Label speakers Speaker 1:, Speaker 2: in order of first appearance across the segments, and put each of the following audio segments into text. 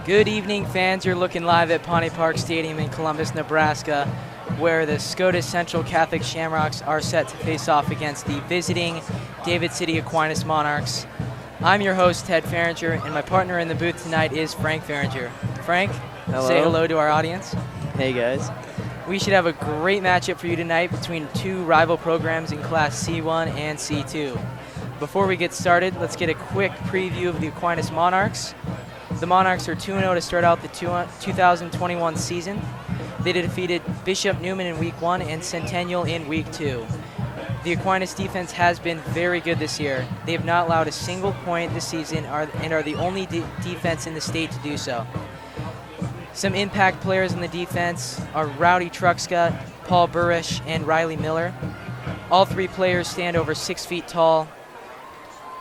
Speaker 1: Good evening, fans. You're looking live at Pawnee Park Stadium in Columbus, Nebraska, where the Scotus Central Catholic Shamrocks are set to face off against the visiting David City Aquinas Monarchs. I'm your host, Ted Fehringer, and my partner in the booth tonight is Frank Fehringer. Frank,
Speaker 2: hello.
Speaker 1: Say hello to our audience.
Speaker 2: Hey, guys.
Speaker 1: We should have a great matchup for you tonight between two rival programs in Class C1 and C2. Before we get started, let's get a quick preview of the Aquinas Monarchs. The Monarchs are 2-0 to start out the 2021 season. They defeated Bishop Neumann in Week 1 and Centennial in Week 2. The Aquinas defense has been very good this year. They have not allowed a single point this season and are the only defense in the state to do so. Some impact players in the defense are Rowdy Truxka, Paul Burish, and Riley Miller. All three players stand over 6 feet tall,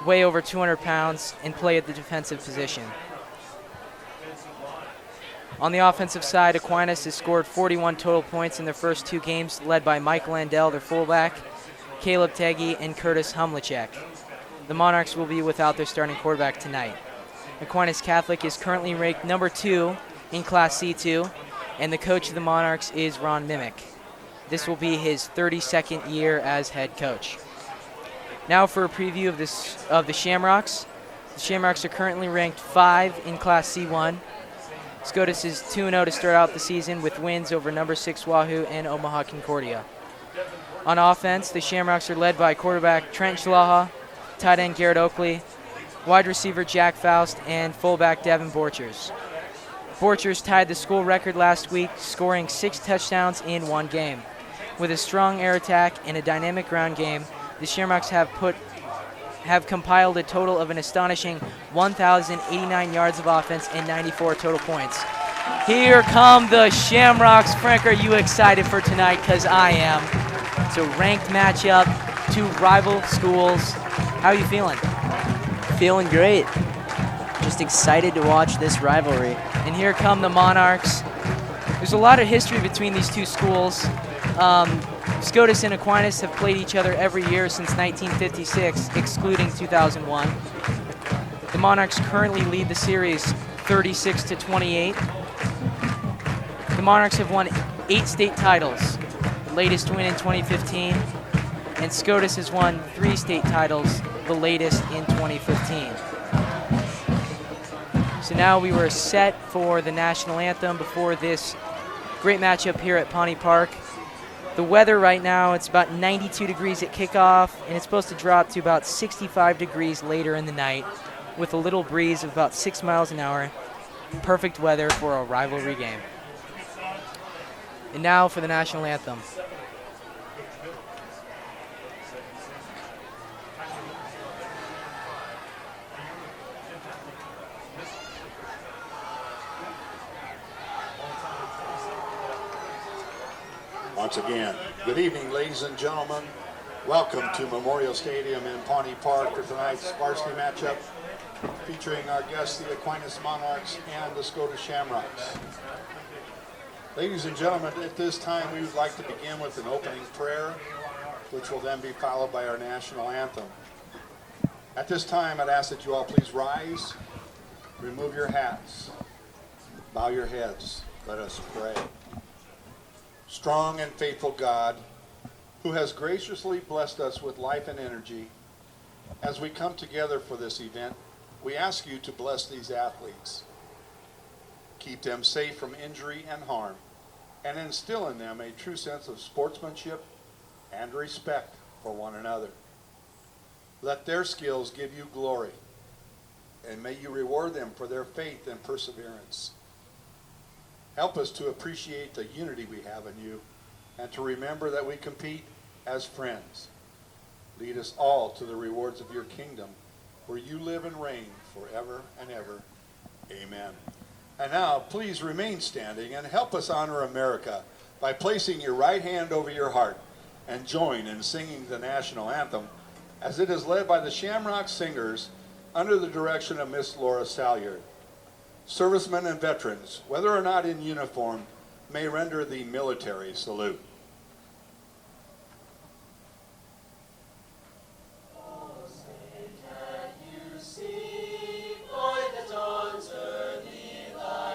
Speaker 1: weigh over 200 pounds, and play at the defensive position. On the offensive side, Aquinas has scored 41 total points in their first two games, led by Mike Landell, their fullback, Caleb Teggy, and Curtis Humlicek. The Monarchs will be without their starting quarterback tonight. Aquinas Catholic is currently ranked number 2 in Class C2, and the coach of the Monarchs is Ron Mimick. This will be his 32nd year as head coach. Now for a preview of the Shamrocks. The Shamrocks are currently ranked 5 in Class C1. Scotus is 2-0 to start out the season with wins over number 6 Wahoo and Omaha Concordia. On offense, the Shamrocks are led by quarterback Trent Schlaha, tight end Garrett Oakley, wide receiver Jack Faust, and fullback Devin Borchers. Borchers tied the school record last week, scoring 6 touchdowns in one game. With a strong air attack and a dynamic ground game, the Shamrocks have compiled a total of an astonishing 1,089 yards of offense and 94 total points. Here come the Shamrocks. Frank, are you excited for tonight? Because I am. It's a ranked matchup, two rival schools. How are you feeling?
Speaker 2: Feeling great. Just excited to watch this rivalry.
Speaker 1: And here come the Monarchs. There's a lot of history between these two schools. Scotus and Aquinas have played each other every year since 1956, excluding 2001. The Monarchs currently lead the series 36-28. The Monarchs have won 8 state titles, the latest win in 2015, and Scotus has won 3 state titles, the latest in 2015. So now we were set for the national anthem before this great matchup here at Pawnee Park. The weather right now, it's about 92 degrees at kickoff, and it's supposed to drop to about 65 degrees later in the night with a little breeze of about 6 miles an hour. Perfect weather for a rivalry game. And now for the national anthem.
Speaker 3: Once again, good evening, ladies and gentlemen. Welcome to Memorial Stadium in Pawnee Park for tonight's varsity matchup featuring our guests, the Aquinas Monarchs and the Scotus Shamrocks. Ladies and gentlemen, at this time we would like to begin with an opening prayer, which will then be followed by our national anthem. At this time, I'd ask that you all please rise, remove your hats, bow your heads. Let us pray. Strong and faithful God, who has graciously blessed us with life and energy, as we come together for this event, we ask you to bless these athletes. Keep them safe from injury and harm, and instill in them a true sense of sportsmanship and respect for one another. Let their skills give you glory, and may you reward them for their faith and perseverance. Help us to appreciate the unity we have in you and to remember that we compete as friends. Lead us all to the rewards of your kingdom, where you live and reign forever and ever. Amen. And now, please remain standing and help us honor America by placing your right hand over your heart and join in singing the national anthem as it is led by the Shamrock Singers under the direction of Miss Laura Salyard. Servicemen and veterans, whether or not in uniform, may render the military salute.
Speaker 4: Oh, say, can you see, boy, the dawn's early light?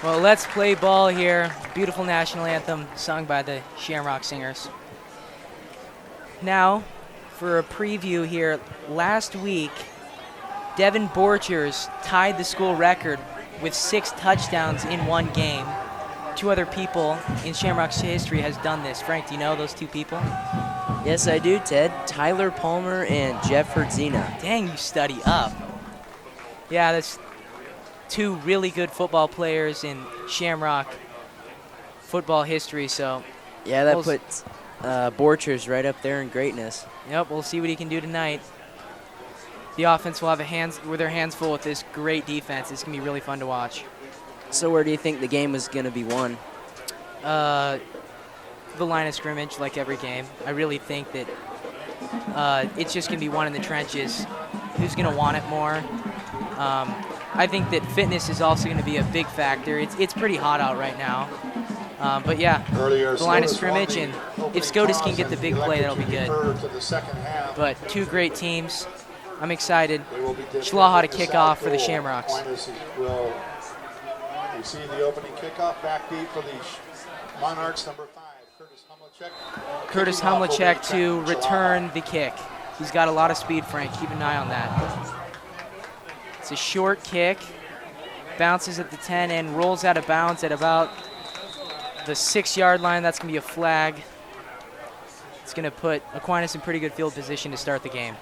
Speaker 1: Well, let's play ball here. Beautiful national anthem sung by the Shamrock Singers. Now, for a preview here, last week, Devin Borchers tied the school record with 6 touchdowns in one game. 2 other people in Shamrock's history has done this. Frank, do you know those 2 people?
Speaker 2: Yes, I do, Ted. Tyler Palmer and Jeff Hertzina.
Speaker 1: Dang, you study up. Yeah, that's 2 really good football players in Shamrock football history, so.
Speaker 2: Yeah, that puts Borchers right up there in greatness.
Speaker 1: Yep, we'll see what he can do tonight. The offense will have their hands full with this great defense. It's going to be really fun to watch.
Speaker 2: So where do you think the game is going to be won?
Speaker 1: The line of scrimmage, like every game. I really think that it's just going to be won in the trenches. Who's going to want it more? I think that fitness is also going to be a big factor. It's pretty hot out right now. But yeah, the line of scrimmage, and if Scotus can get the big play, that'll be good. But 2 great teams. I'm excited. Schlaha to kick off for the Shamrocks.
Speaker 3: Will receive the opening kickoff back deep for the Monarchs, number 5,
Speaker 1: Curtis Humlicek to return the kick. He's got a lot of speed, Frank. Keep an eye on that. It's a short kick. Bounces at the 10 and rolls out of bounds at about the 6-yard line. That's going to be a flag. It's going to put Aquinas in pretty good field position to start the game.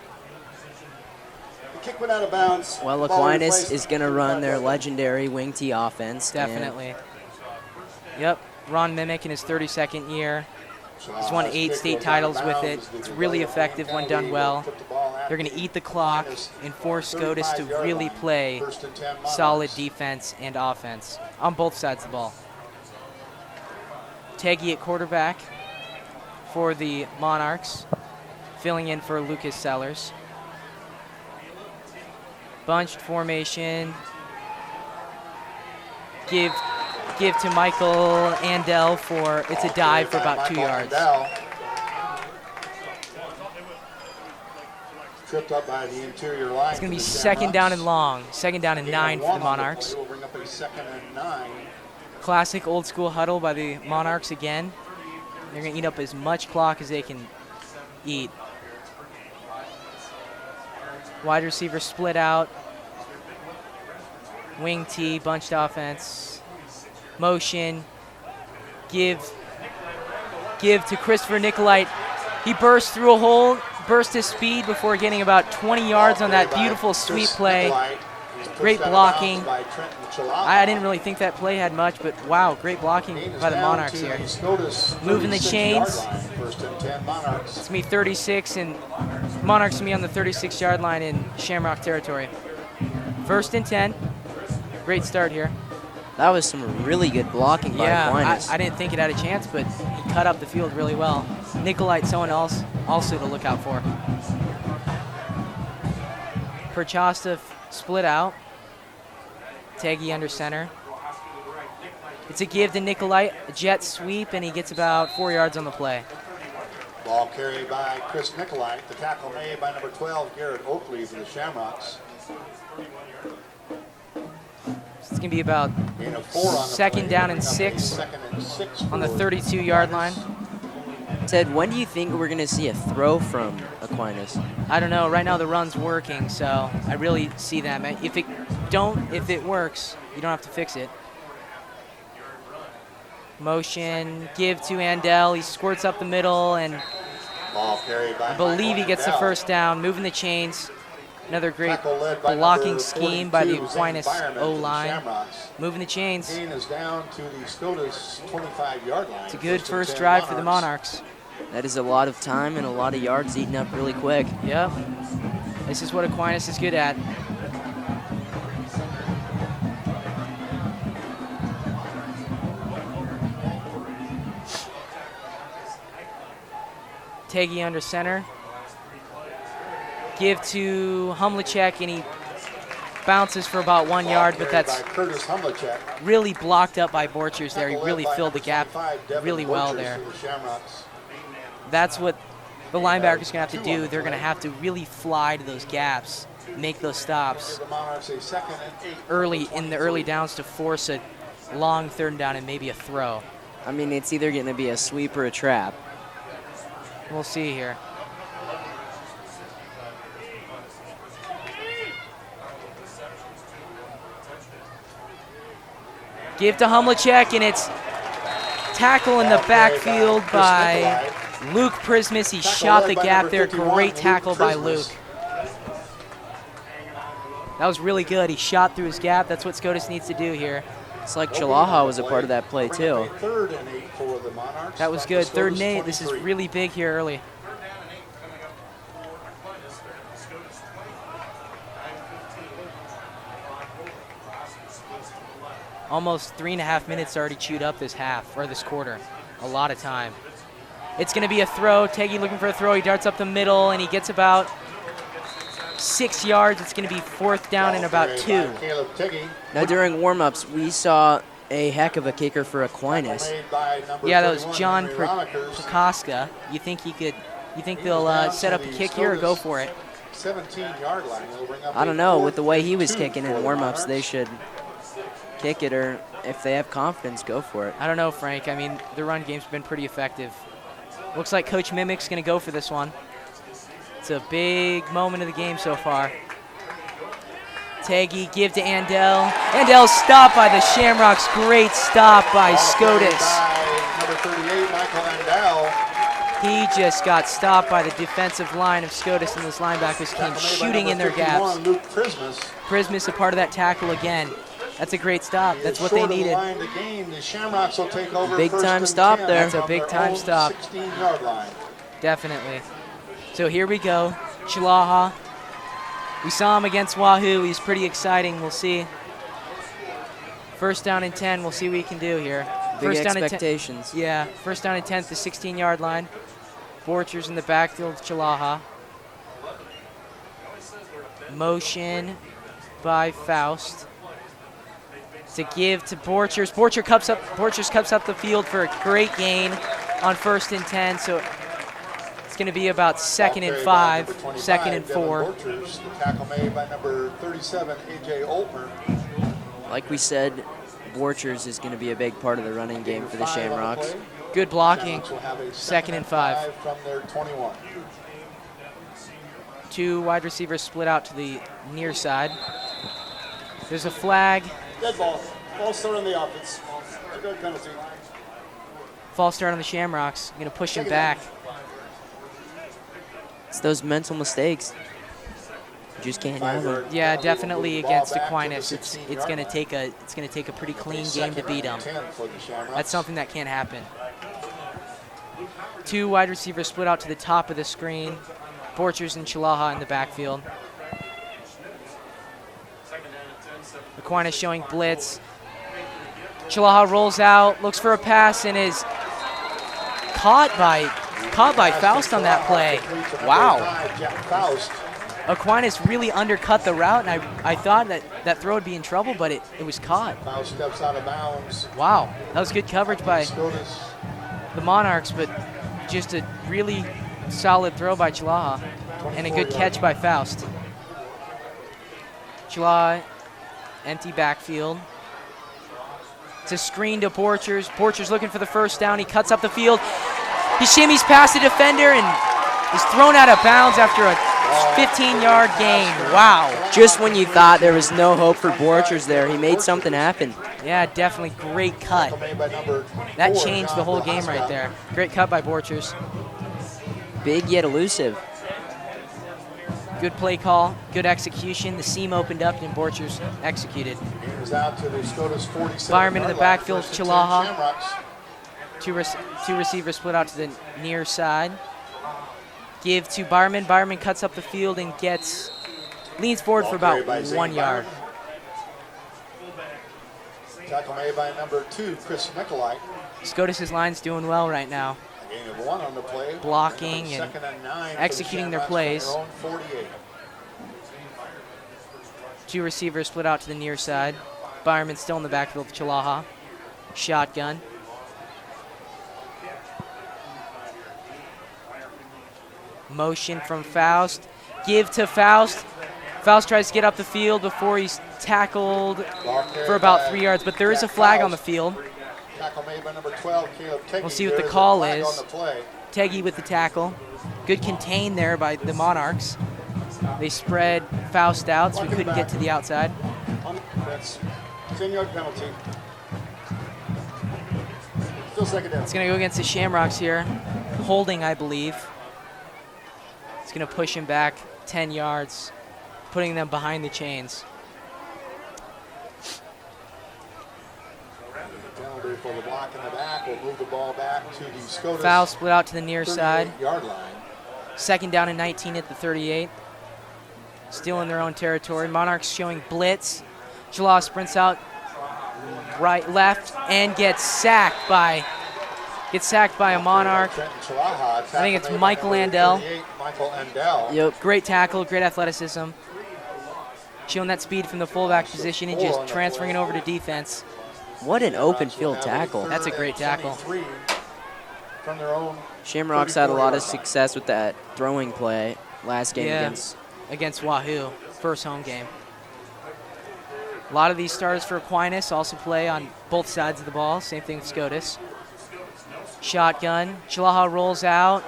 Speaker 3: Kick went out of bounds.
Speaker 2: Well, Aquinas is going to run their legendary wing tee offense.
Speaker 1: Definitely. Yep. Ron Mimick in his 32nd year. He's won 8 state titles with it. It's really effective when done well. They're going to eat the clock and force Scotus to really play solid defense and offense on both sides of the ball. Teggy at quarterback for the Monarchs, filling in for Lucas Sellers. Bunched formation. Give to Michael Andel for, it's a dive for about 2 yards.
Speaker 3: Tripped up by the interior line.
Speaker 1: It's going to be 2nd down and long. 2nd down and 9 for the Monarchs.
Speaker 3: Will bring up a 2nd and 9.
Speaker 1: Classic old school huddle by the Monarchs again. They're going to eat up as much clock as they can eat. Wide receiver split out. Wing tee, bunched offense. Motion. Give to Christopher Nicolite. He burst through a hole, burst his speed before getting about 20 yards on that beautiful sweep play. Great blocking. I didn't really think that play had much, but wow, great blocking by the Monarchs here. Moving the chains. It's going to be 36, and Monarchs going to be on the 36-yard line in Shamrock territory. 1st and 10. Great start here.
Speaker 2: That was some really good blocking by Aquinas.
Speaker 1: I didn't think it had a chance, but he cut up the field really well. Nicolite, someone else also to look out for. Perchasta split out. Teggy under center. It's a give to Nicolite, a jet sweep, and he gets about 4 yards on the play.
Speaker 3: Ball carried by Chris Nicolite. The tackle made by number 12, Garrett Oakley for the Shamrocks.
Speaker 1: It's going to be about 2nd down and 6 on the 32-yard line.
Speaker 2: Ted, when do you think we're going to see a throw from Aquinas?
Speaker 1: I don't know. Right now the run's working, so I really see them. If it works, you don't have to fix it. Motion, give to Andel. He squirts up the middle, and I believe he gets the 1st down. Moving the chains. Another great blocking scheme by the Aquinas O-line. Moving the chains. It's a good first drive for the Monarchs.
Speaker 2: That is a lot of time and a lot of yards eaten up really quick.
Speaker 1: Yep. This is what Aquinas is good at. Teggy under center. Give to Humlicek, and he bounces for about 1 yard, but that's really blocked up by Borchers there. He really filled the gap really well there. That's what the linebacker's going to have to do. They're going to have to really fly to those gaps, make those stops early in the early downs to force a long 3rd down and maybe a throw.
Speaker 2: I mean, it's either going to be a sweep or a trap.
Speaker 1: We'll see here. Give to Humlicek, and it's tackle in the backfield by Luke Prismus. He shot the gap there. Great tackle by Luke. That was really good. He shot through his gap. That's what Scotus needs to do here.
Speaker 2: It's like Chalaha was a part of that play, too.
Speaker 1: That was good. 3rd and 8. This is really big here early. Almost 3.5 minutes already chewed up this half, or this quarter. A lot of time. It's going to be a throw. Teggy looking for a throw. He darts up the middle, and he gets about 6 yards. It's going to be 4th down and about 2.
Speaker 2: Now, during warm-ups, we saw a heck of a kicker for Aquinas.
Speaker 1: Yeah, that was John Prokoska. You think they'll set up a kick here or go for it?
Speaker 3: 17-yard line.
Speaker 2: I don't know. With the way he was kicking in warm-ups, they should kick it, or if they have confidence, go for it.
Speaker 1: I don't know, Frank. I mean, the run game's been pretty effective. Looks like Coach Mimick's going to go for this one. It's a big moment of the game so far. Teggy, give to Andel. Andel stopped by the Shamrocks. Great stop by Scotus.
Speaker 3: Number 38, Michael Andel.
Speaker 1: He just got stopped by the defensive line of Scotus, and those linebackers came shooting in their gaps.
Speaker 3: Luke Prismus.
Speaker 1: Prismus a part of that tackle again. That's a great stop. That's what they needed.
Speaker 3: The Shamrocks will take over.
Speaker 2: Big time stop there.
Speaker 1: That's a big time stop.
Speaker 3: 16-yard line.
Speaker 1: Definitely. So here we go. Chalaha. We saw him against Wahoo. He's pretty exciting. We'll see. 1st down and 10. We'll see what he can do here.
Speaker 2: Big
Speaker 1: First down
Speaker 2: expectations.
Speaker 1: And yeah. 1st down and 10 at the 16-yard line. Borchers in the backfield. Chalaha. Motion by Faust. To give to Borchers. Borchers cups up the field for a great gain on 1st and 10. So it's going to be about 2nd and 5, 2nd and 4.
Speaker 3: Borchers, the tackle made by number 37, A.J. Oltmer.
Speaker 2: Like we said, Borchers is going to be a big part of the running game for the Shamrocks.
Speaker 1: Good blocking.
Speaker 3: Shamrocks will have a
Speaker 1: 2nd and 5.
Speaker 3: From their 21.
Speaker 1: 2 wide receivers split out to the near side. There's a flag.
Speaker 4: Dead ball. False start on the offense. Good penalty.
Speaker 1: False start on the Shamrocks. Going to push him back.
Speaker 2: It's those mental mistakes. You just can't have them.
Speaker 1: Yeah, definitely against Aquinas. It's going to take a pretty clean game to beat them. That's something that can't happen. 2 wide receivers split out to the top of the screen. Borchers and Chalaha in the backfield. Aquinas showing blitz. Chalaha rolls out, looks for a pass, and is caught by Faust on that play. Wow. Aquinas really undercut the route, and I thought that throw would be in trouble, but it was caught.
Speaker 3: Faust steps out of bounds.
Speaker 1: Wow, that was good coverage by the Monarchs, but just a really solid throw by Chalaha, and a good catch by Faust. Chalaha, empty backfield. It's a screen to Borchers. Borchers looking for the 1st down. He cuts up the field. He shimmies past the defender and is thrown out of bounds after a 15-yard gain. Wow.
Speaker 2: Just when you thought there was no hope for Borchers there, he made something happen.
Speaker 1: Yeah, definitely great cut. That changed the whole game right there. Great cut by Borchers.
Speaker 2: Big yet elusive.
Speaker 1: Good play call, good execution. The seam opened up and Borchers executed. Fireman in the backfield, Chalaha. Two receivers split out to the near side. Give to Barman. Barman cuts up the field and leans forward for about 1 yard.
Speaker 3: Tackle made by number 2, Chris Nicolai.
Speaker 1: Scotus' line's doing well right now.
Speaker 3: Gain of 1 on the play.
Speaker 1: Blocking and executing their plays. 2 receivers split out to the near side. Byerman still in the backfield with Chalaha. Shotgun. Motion from Faust. Give to Faust. Faust tries to get up the field before he's tackled for about 3 yards, but there is a flag on the field.
Speaker 3: Tackle made by number 12, Caleb Teggy.
Speaker 1: We'll see what
Speaker 3: There
Speaker 1: the
Speaker 3: a
Speaker 1: call
Speaker 3: flag
Speaker 1: is.
Speaker 3: on the play.
Speaker 1: Teggy with the tackle. Good contain there by the Monarchs. They spread Faust out, so we couldn't get to the outside.
Speaker 4: That's 10-yard penalty. Still second down.
Speaker 1: It's going to go against the Shamrocks here. Holding, I believe. It's going to push him back 10 yards, putting them behind the chains.
Speaker 3: Penalty for the block in the back. We'll move the ball back to the Scotus
Speaker 1: Foul split out to the near side.
Speaker 3: 38-yard line.
Speaker 1: Second down and 19 at the 38. Still in their own territory. Monarchs showing blitz. Jalal sprints out right, left, and gets sacked by a Monarch.
Speaker 3: I
Speaker 1: think it's Michael Andell.
Speaker 3: Michael Andell.
Speaker 2: Yep.
Speaker 1: Great tackle, great athleticism. Showing that speed from the fullback position and just transferring it over to defense.
Speaker 2: What an open field tackle.
Speaker 1: That's a great tackle.
Speaker 3: From their own
Speaker 2: Shamrocks had a lot of success with that throwing play last game
Speaker 1: against Wahoo, first home game. A lot of these starters for Aquinas also play on both sides of the ball. Same thing with Scotus. Shotgun. Chalaha rolls out,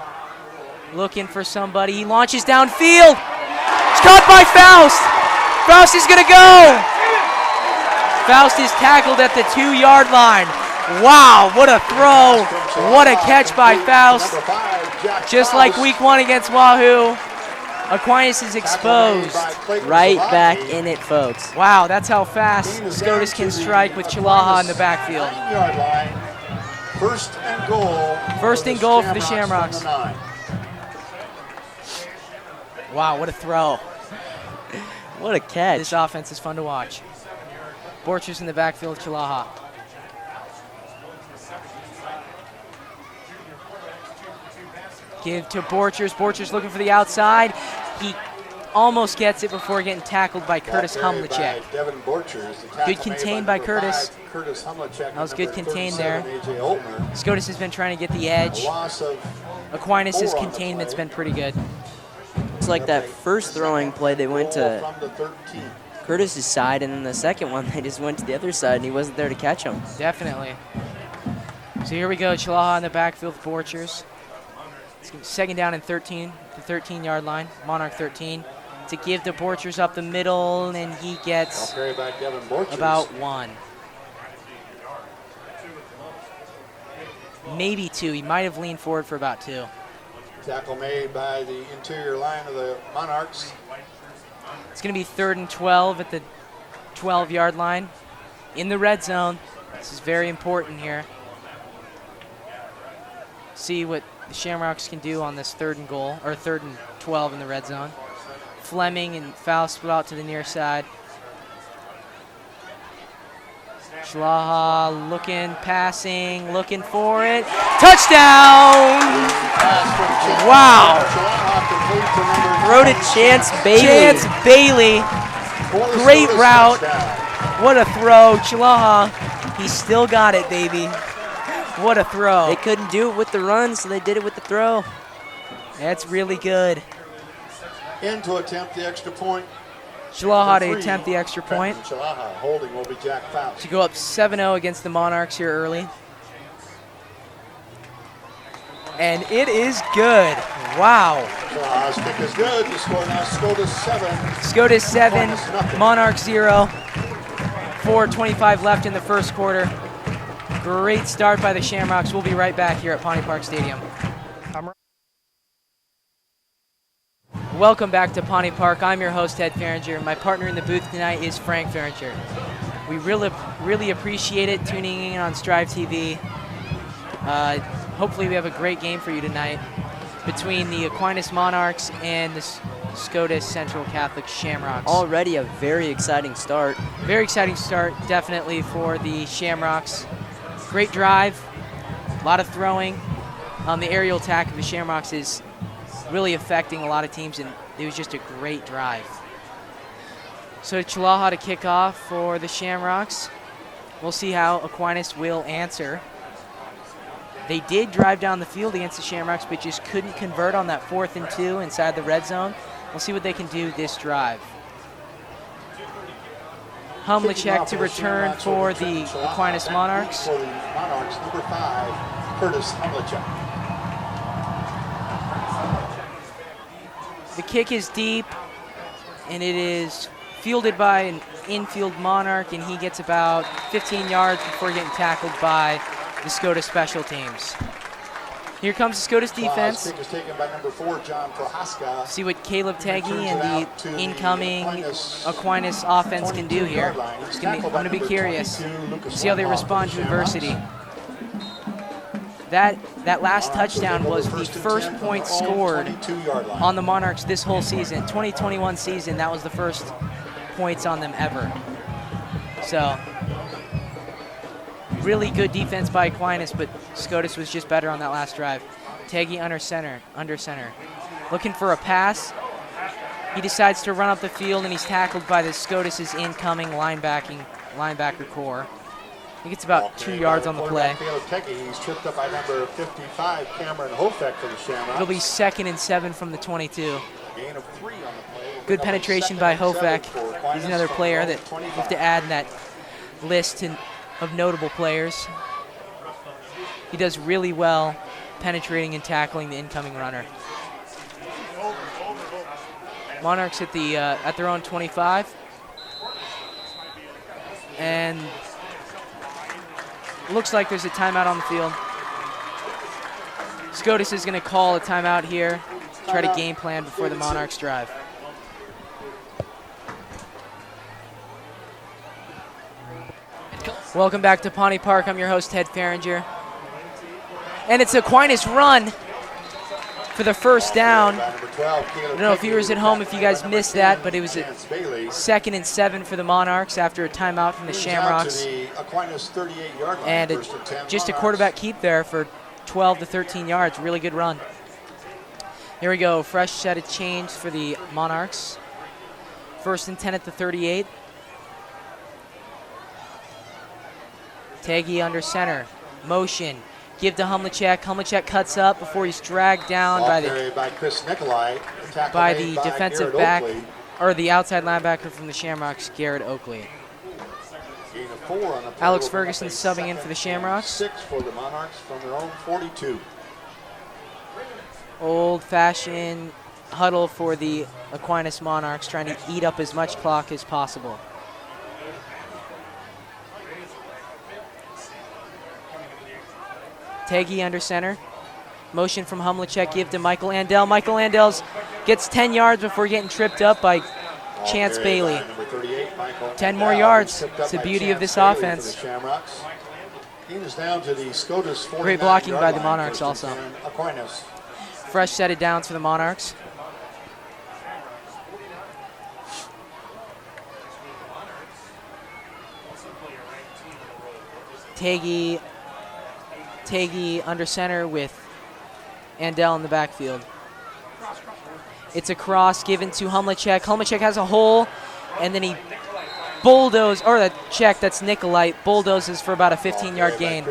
Speaker 1: looking for somebody. He launches downfield. It's caught by Faust. Faust is going to go. Faust is tackled at the 2-yard line. Wow, what a throw. What a catch by Faust. Just like week 1 against Wahoo, Aquinas is exposed.
Speaker 2: Right back in it, folks.
Speaker 1: Wow, that's how fast Scotus can strike with Chalaha in the backfield.
Speaker 3: 9-yard line. First and goal.
Speaker 1: First and goal for the Shamrocks. Wow, what a throw.
Speaker 2: What a catch.
Speaker 1: This offense is fun to watch. Borchers in the backfield, Chalaha. Give to Borchers. Borchers looking for the outside. He almost gets it before getting tackled by Curtis Humlicek. Good contained by Curtis. That was good contained there. Scotus has been trying to get the edge. Aquinas' containment's been pretty good.
Speaker 2: It's like that first throwing play, they went to Curtis's side, and then the second one, they just went to the other side, and he wasn't there to catch him.
Speaker 1: Definitely. So here we go, Chalaha in the backfield with Borchers. Second down and 13, the 13-yard line, Monarch 13. To give to Borchers up the middle, and he gets about 1. Maybe 2. He might have leaned forward for about 2.
Speaker 3: Tackle made by the interior line of the Monarchs.
Speaker 1: It's going to be 3rd and 12 at the 12-yard line in the red zone. This is very important here. See what the Shamrocks can do on this 3rd and goal, or 3rd and 12 in the red zone. Fleming and Faust split out to the near side. Chalaha looking, passing, looking for it. Touchdown! Wow!
Speaker 2: Throw to Chance Bailey.
Speaker 1: Chance Bailey. Great route. What a throw. Chalaha, he still got it, baby. What a throw.
Speaker 2: They couldn't do it with the run, so they did it with the throw.
Speaker 1: That's really good.
Speaker 3: In to attempt the extra point.
Speaker 1: Chalaha to attempt the extra point.
Speaker 3: Chalaha holding will be Jack Faust.
Speaker 1: To go up 7-0 against the Monarchs here early. And it is good. Wow.
Speaker 3: Chalaha's kick is good. The score now Scotus 7.
Speaker 1: Scotus 7,
Speaker 3: nothing.
Speaker 1: Monarch 0. 4:25 left in the first quarter. Great start by the Shamrocks. We'll be right back here at Pawnee Park Stadium. Welcome back to Pawnee Park. I'm your host, Ed Fehringer. My partner in the booth tonight is Frank Fehringer. We really appreciate it tuning in on Strive TV. Hopefully we have a great game for you tonight between the Aquinas Monarchs and the Scotus Central Catholic Shamrocks.
Speaker 2: Already a very exciting start.
Speaker 1: Very exciting start, definitely, for the Shamrocks. Great drive, a lot of throwing. The aerial attack of the Shamrocks is really affecting a lot of teams, and it was just a great drive. So Chalaha to kick off for the Shamrocks. We'll see how Aquinas will answer. They did drive down the field against the Shamrocks, but just couldn't convert on that 4th and 2 inside the red zone. We'll see what they can do this drive. Humlicek to return for the Aquinas Monarchs.
Speaker 3: For the Monarchs, number 5, Curtis Humlicek.
Speaker 1: The kick is deep, and it is fielded by an infield Monarch, and he gets about 15 yards before getting tackled by the Scotus special teams. Here comes the Scotus defense.
Speaker 3: Kick is taken by number 4, John Prohaska.
Speaker 1: See what Caleb Teggy and the incoming Aquinas offense can do here. I'm going to be curious. See how they respond to adversity. That last touchdown was the first point scored on the Monarchs this whole season. 2021 season, that was the first points on them ever. So, really good defense by Aquinas, but Scotus was just better on that last drive. Teggy under center. Looking for a pass. He decides to run up the field, and he's tackled by the Scotus's incoming linebacker core. He gets about 2 yards on the play.
Speaker 3: He's tripped up by number 55, Cameron Hofek for the Shamrocks.
Speaker 1: It'll be 2nd and 7 from the 22.
Speaker 3: Gain of 3 on the play.
Speaker 1: Good penetration by Hofek. He's another player that we have to add in that list of notable players. He does really well penetrating and tackling the incoming runner. Monarchs at their own 25. And looks like there's a timeout on the field. Scotus is going to call a timeout here, try to game plan before the Monarchs drive. Welcome back to Pawnee Park. I'm your host, Ted Fehringer. And it's Aquinas run for the first down. I don't know, viewers at home, if you guys missed that, but it was a 2nd and 7 for the Monarchs after a timeout from the Shamrocks. And just a quarterback keep there for 12 to 13 yards. Really good run. Here we go. Fresh set of change for the Monarchs. 1st and 10 at the 38. Teggy under center. Motion. Give to Humlicek. Humlicek cuts up before he's dragged down by the defensive back, or the outside linebacker from the Shamrocks, Garrett Oakley. Alex Ferguson subbing in for the Shamrocks.
Speaker 3: 6 for the Monarchs from their own 42.
Speaker 1: Old-fashioned huddle for the Aquinas Monarchs, trying to eat up as much clock as possible. Teggy under center. Motion from Humlicek, give to Michael Andel. Michael Andel gets 10 yards before getting tripped up by Chance Bailey. 10 more yards. It's the beauty of this offense. Great blocking by the Monarchs also. Fresh set of downs for the Monarchs. Teggy under center with Andel in the backfield. It's a cross given to Humlicek. Humlicek has a hole, and then he that's Nicolite, bulldozes for about a 15-yard gain.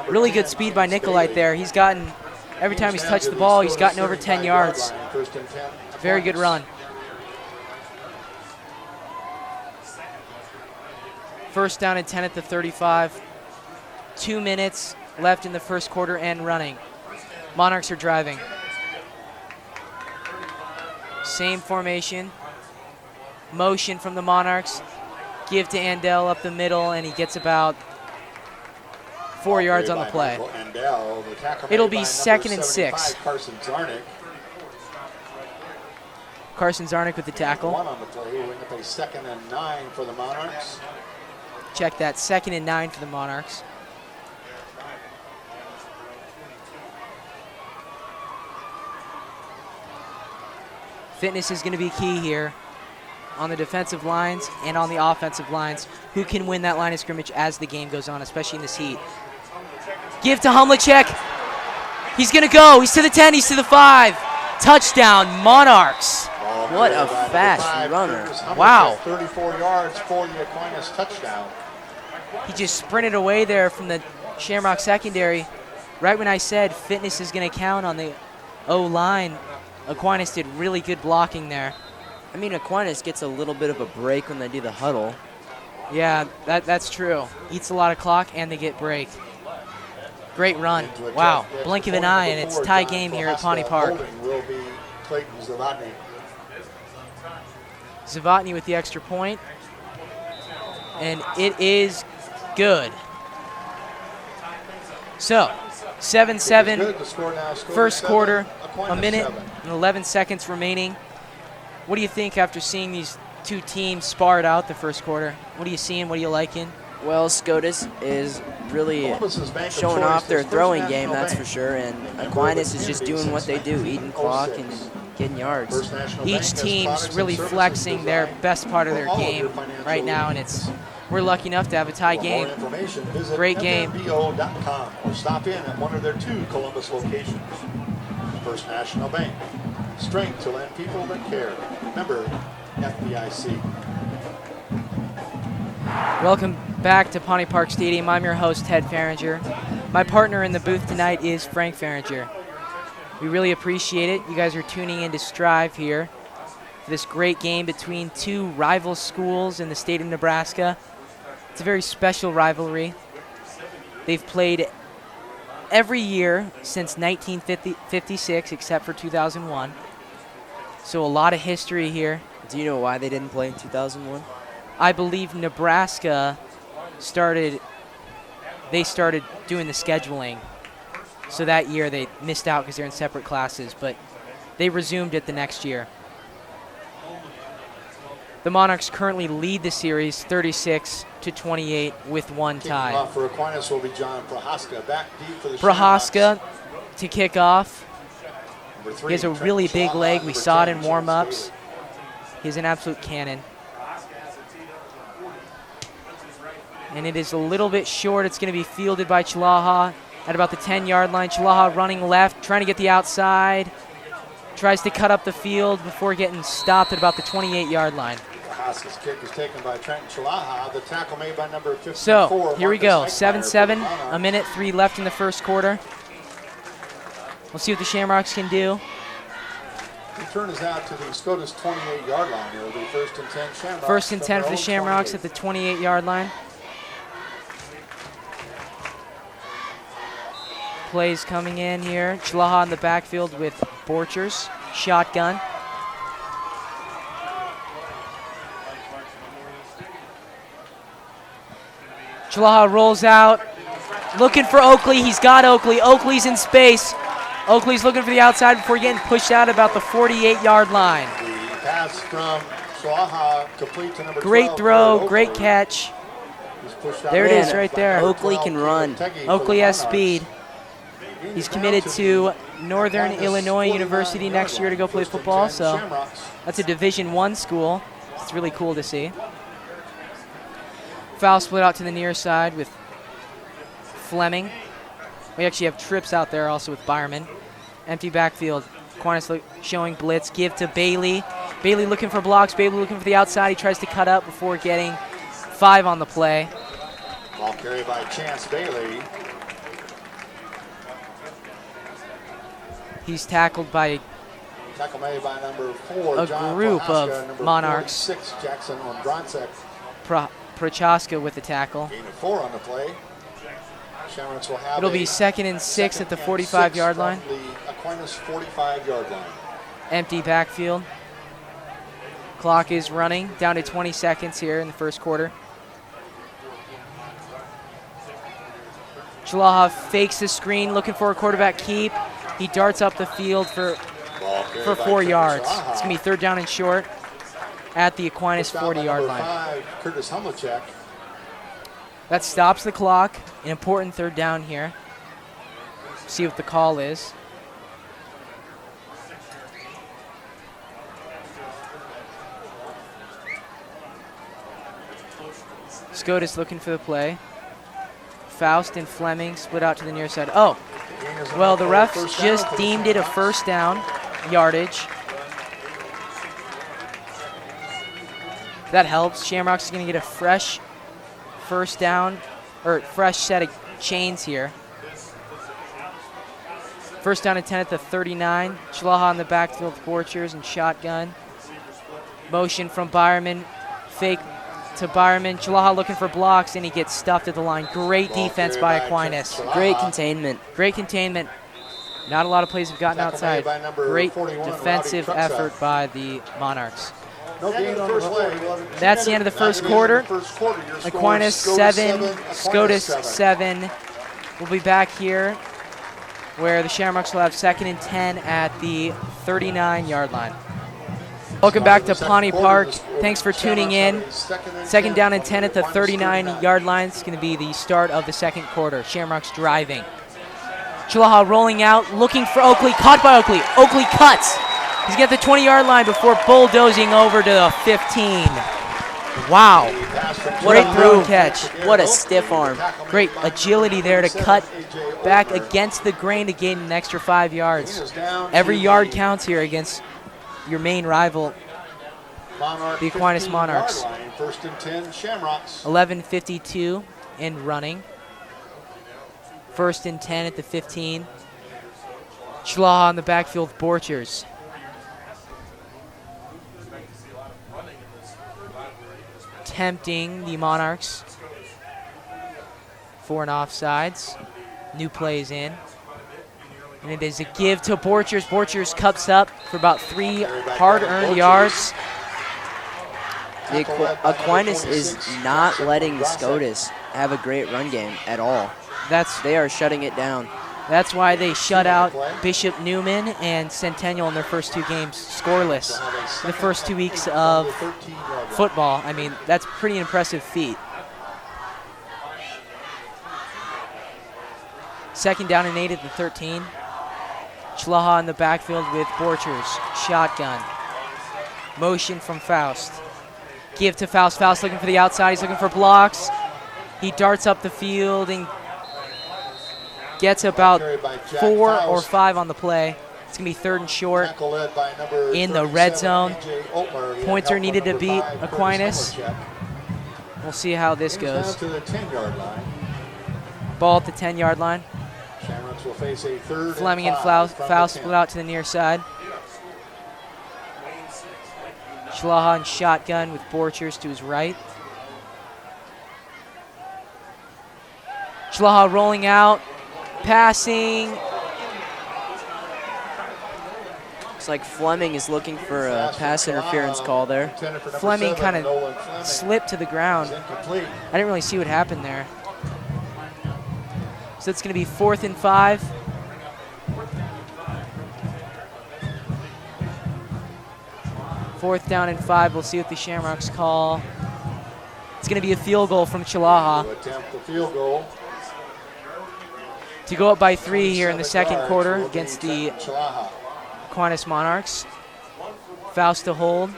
Speaker 1: Really good speed by Nicolite there. He's gotten, every time he's touched the ball, he's gotten over 10 yards. Very good run. 1st down and 10 at the 35. 2 minutes left in the first quarter and running. Monarchs are driving. Same formation. Motion from the Monarchs. Give to Andel up the middle, and he gets about 4 yards on the play. It'll be 2nd and 6. Carson Zarnick with the tackle.
Speaker 3: On the play. We're going to play 2nd and 9 for the Monarchs.
Speaker 1: Check that, 2nd and 9 for the Monarchs. Fitness is going to be key here on the defensive lines and on the offensive lines. Who can win that line of scrimmage as the game goes on, especially in this heat. Give to Humlicek. He's going to go. He's to the 10. He's to the 5. Touchdown, Monarchs.
Speaker 2: What a fast runner.
Speaker 1: Wow.
Speaker 3: 34 yards for the Aquinas touchdown.
Speaker 1: He just sprinted away there from the Shamrock secondary. Right when I said fitness is going to count on the O-line, Aquinas did really good blocking there.
Speaker 2: I mean, Aquinas gets a little bit of a break when they do the huddle.
Speaker 1: Yeah, that's true. Eats a lot of clock, and they get break. Great run. Wow. Blink of an eye, and it's tie game here at Pawnee Park.
Speaker 3: Will be Clayton Zavatny.
Speaker 1: Zavatny with the extra point. And it is good. So, 7-7, first quarter, a minute and 11 seconds remaining. What do you think after seeing these two teams spar it out the first quarter? What are you seeing? What are you liking?
Speaker 2: Well, Scotus is really showing off their throwing game, that's for sure, and Aquinas is just doing what they do, eating clock and getting yards.
Speaker 1: Each team's really flexing their best part of their game right now, and we're lucky enough to have a tie game. Great game.
Speaker 3: FNBO.com or stop in at one of their 2 Columbus locations. First National Bank. Strength to lend people that care. Member FDIC.
Speaker 1: Welcome back to Pawnee Park Stadium. I'm your host, Ted Fehringer. My partner in the booth tonight is Frank Fehringer. We really appreciate it. You guys are tuning in to Strive here for this great game between 2 rival schools in the state of Nebraska. It's a very special rivalry. They've played every year since 1956 except for 2001. So a lot of history here.
Speaker 2: Do you know why they didn't play in 2001?
Speaker 1: I believe Nebraska started doing the scheduling. So that year they missed out because they're in separate classes, but they resumed it the next year. The Monarchs currently lead the series 36-28 with 1 tie.
Speaker 3: Kicking off for Aquinas will be John Prohaska. Back deep for the
Speaker 1: Prohaska
Speaker 3: Shamrocks.
Speaker 1: to kick off.
Speaker 3: Number 3,
Speaker 1: He has a
Speaker 3: Trent
Speaker 1: really big
Speaker 3: Schlaha.
Speaker 1: leg. We
Speaker 3: Number
Speaker 1: saw it
Speaker 3: 10,
Speaker 1: in
Speaker 3: James
Speaker 1: warm-ups.
Speaker 3: Bailey.
Speaker 1: He's an absolute cannon. And it is a little bit short. It's going to be fielded by Schlaha at about the 10-yard line. Schlaha running left, trying to get the outside. Tries to cut up the field before getting stopped at about the 28-yard line.
Speaker 3: Prohaska's kick is taken by Trent Schlaha. The tackle made by number 54.
Speaker 1: So, here we go.
Speaker 3: Marcus Eichmeyer for the
Speaker 1: 7-7,
Speaker 3: Monarchs.
Speaker 1: a minute 3 left in the first quarter. We'll see what the Shamrocks can do.
Speaker 3: Return is out to the Scotus 28-yard line. It will be 1st and 10 Shamrocks.
Speaker 1: First and
Speaker 3: from
Speaker 1: 10
Speaker 3: their
Speaker 1: for the
Speaker 3: own
Speaker 1: Shamrocks
Speaker 3: 28.
Speaker 1: at the 28-yard line. Plays coming in here. Schlaha in the backfield with Borchers. Shotgun. Schlaha rolls out. Looking for Oakley. He's got Oakley. Oakley's in space. Oakley's looking for the outside before getting pushed out about the 48-yard line.
Speaker 3: The pass from Schlaha complete to number 12.
Speaker 1: Great throw.
Speaker 3: Oakley.
Speaker 1: Great catch.
Speaker 3: He's pushed out
Speaker 1: There it
Speaker 3: by
Speaker 1: is
Speaker 3: number
Speaker 1: right there.
Speaker 3: 12,
Speaker 2: Oakley can run.
Speaker 3: Teggy for the
Speaker 1: Oakley has
Speaker 3: Monarchs.
Speaker 1: speed. He's committed to Northern Illinois University next year to go play football, so that's a Division I school. It's really cool to see. Foul split out to the near side with Fleming. We actually have trips out there also with Byerman. Empty backfield. Aquinas showing blitz. Give to Bailey. Bailey looking for blocks. Bailey looking for the outside. He tries to cut up before getting 5 on the play.
Speaker 3: Ball carried by Chance Bailey.
Speaker 1: He's tackled by
Speaker 3: Tackle made by number 4,
Speaker 1: a
Speaker 3: John
Speaker 1: group
Speaker 3: Prohaska,
Speaker 1: of
Speaker 3: number
Speaker 1: Monarchs.
Speaker 3: 46, Jackson Ondronsek.
Speaker 1: Prochaska with the tackle.
Speaker 3: Gain of 4 on the play. Shamrocks will have
Speaker 1: It'll be
Speaker 3: a
Speaker 1: 2nd and 6 at the
Speaker 3: 2nd and
Speaker 1: 45-yard
Speaker 3: 6
Speaker 1: line.
Speaker 3: from the Aquinas 45-yard line.
Speaker 1: Empty backfield. Clock is running down to 20 seconds here in the first quarter. Schlaha fakes the screen, looking for a quarterback keep. He darts up the field for
Speaker 3: Ball carried by
Speaker 1: 4
Speaker 3: Trent
Speaker 1: yards.
Speaker 3: Schlaha.
Speaker 1: It's going to be 3rd down and short at the Aquinas
Speaker 3: Pushed out by
Speaker 1: 40-yard
Speaker 3: number
Speaker 1: line.
Speaker 3: 5, Curtis Humlicek.
Speaker 1: That stops the clock. An important 3rd down here. See what the call is. Scotus looking for the play. Faust and Fleming split out to the near side. Oh, well, the refs just deemed it a 1st down yardage. That helps. Shamrocks is going to get a fresh 1st down, or fresh set of chains here. 1st down and 10 at the 39. Schlaha on the backfield with Borchers and shotgun. Motion from Byerman. Fake to Byerman. Chalaha looking for blocks, and he gets stuffed at the line. Great defense by Aquinas.
Speaker 2: Great containment.
Speaker 1: Great containment. Not a lot of plays have gotten outside. Great defensive effort by the Monarchs.
Speaker 4: No gain on the first leg.
Speaker 1: That's the end of the first quarter. Aquinas 7, Scotus 7. We'll be back here where the Shamrocks will have 2nd and 10 at the 39-yard line. Welcome back to Pawnee Park. Thanks for tuning in. 2nd down and 10 at the 39-yard line. It's going to be the start of the second quarter. Shamrocks driving. Chalaha rolling out, looking for Oakley. Caught by Oakley. Oakley cuts. He's got the 20-yard line before bulldozing over to the 15. Wow.
Speaker 2: What a
Speaker 1: throw
Speaker 2: move.
Speaker 1: catch.
Speaker 2: What a stiff arm.
Speaker 1: Great agility there to cut back against the grain to gain an extra 5 yards. Every yard counts here against your main rival, the Aquinas Monarchs.
Speaker 3: 1st and 10, Shamrocks.
Speaker 1: 11:52 and running. 1st and 10 at the 15. Chalaha on the backfield with Borchers. Tempting the Monarchs for an offsides. New plays in. And it is a give to Borchers. Borchers cups up for about 3 hard-earned yards.
Speaker 2: Aquinas is not letting Scotus have a great run game at all. They are shutting it down.
Speaker 1: That's why they shut out Bishop Newman and Centennial in their first 2 games, scoreless. In the first 2 weeks of football. I mean, that's a pretty impressive feat. 2nd down and 8 at the 13. Chalaha in the backfield with Borchers. Shotgun. Motion from Faust. Give to Faust. Faust looking for the outside. He's looking for blocks. He darts up the field and gets about 4 or 5 on the play. It's going to be 3rd and short in the red zone. Points are needed to beat Aquinas. We'll see how this goes. Ball at the 10-yard line. Fleming and Faust split out to the near side. Chalaha in shotgun with Borchers to his right. Chalaha rolling out, passing.
Speaker 2: Looks like Fleming is looking for a pass interference call there.
Speaker 1: Fleming kind of slipped to the ground. I didn't really see what happened there. So it's going to be 4th and 5. Fourth down and 5. We'll see what the Shamrocks call. It's going to be a field goal from Chalaha.
Speaker 3: Attempt the field goal.
Speaker 1: To go up by 3 here in the second quarter against the Aquinas Monarchs. Faust to hold.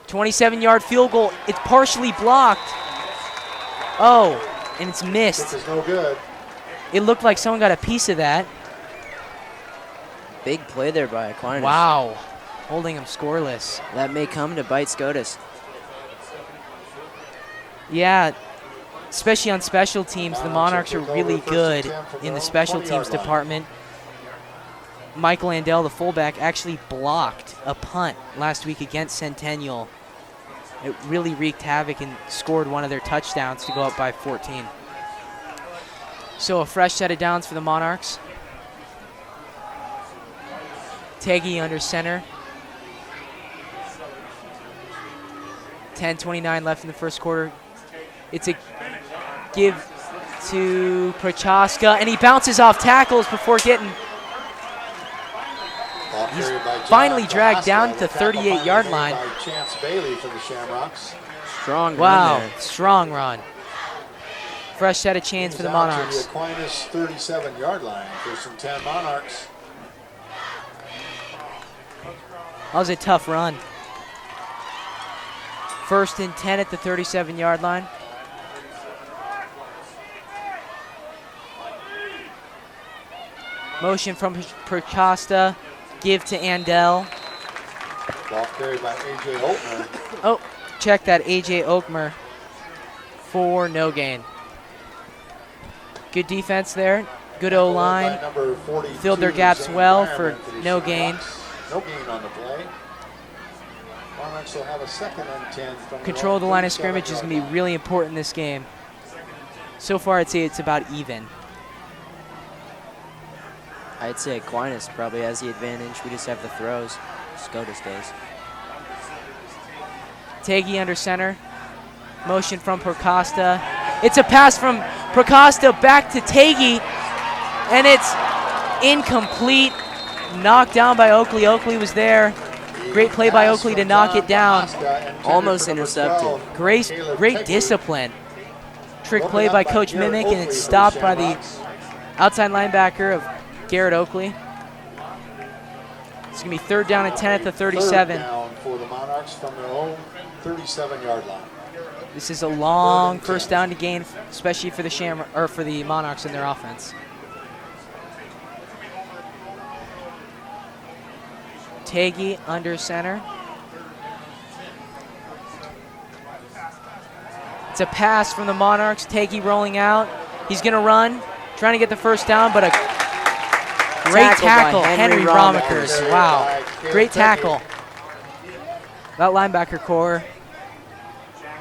Speaker 1: 27-yard field goal. It's partially blocked. Oh, and it's missed.
Speaker 3: This is no good.
Speaker 1: It looked like someone got a piece of that.
Speaker 2: Big play there by Aquinas.
Speaker 1: Wow, holding him scoreless.
Speaker 2: That may come to bite Scotus.
Speaker 1: Yeah, especially on special teams, the Monarchs are really good in the special teams department. Mike Landell, the fullback, actually blocked a punt last week against Centennial. It really wreaked havoc and scored one of their touchdowns to go up by 14. So a fresh set of downs for the Monarchs. Teggy under center. 10:29 left in the first quarter. It's a give to Prochaska, and he bounces off tackles before getting. He's finally dragged down to the 38-yard line.
Speaker 2: Strong
Speaker 1: wow,
Speaker 2: run there.
Speaker 1: Strong run. Fresh set of chains for the Monarchs.
Speaker 3: The Aquinas 37-yard line. 1st and 10 Monarchs.
Speaker 1: That was a tough run. 1st and 10 at the 37-yard line. Motion from Prochaska. Give to Andel.
Speaker 3: Ball carried by A.J. Oakmer.
Speaker 1: Oh, check that, A.J. Oakmer for no gain. Good defense there. Good O-line. Filled their gaps well for no gain.
Speaker 3: No gain on the play. Monarchs will have a 2nd and 10 from
Speaker 1: Control of the line of scrimmage is going to be really important in this game. So far, I'd say it's about even.
Speaker 2: I'd say Aquinas probably has the advantage. We just have the throws. Scotus does.
Speaker 1: Taggy under center. Motion from Procosta. It's a pass from Procosta back to Taggy, and it's incomplete. Knocked down by Oakley. Oakley was there. Great play by Oakley to knock it down.
Speaker 2: Almost intercepted.
Speaker 1: Great discipline. Trick play by Coach Mimic, and it's stopped by the outside linebacker of Garrett Oakley. It's going to be 3rd down and 10 at the 37.
Speaker 3: 3rd down for the Monarchs from their own 37-yard line.
Speaker 1: This is a long first down to gain, especially for the for the Monarchs in their offense. Taggy under center. It's a pass from the Monarchs. Taggy rolling out. He's going to run, trying to get the first down, but a great tackle, Henry Romikers. Wow, great tackle. That linebacker core,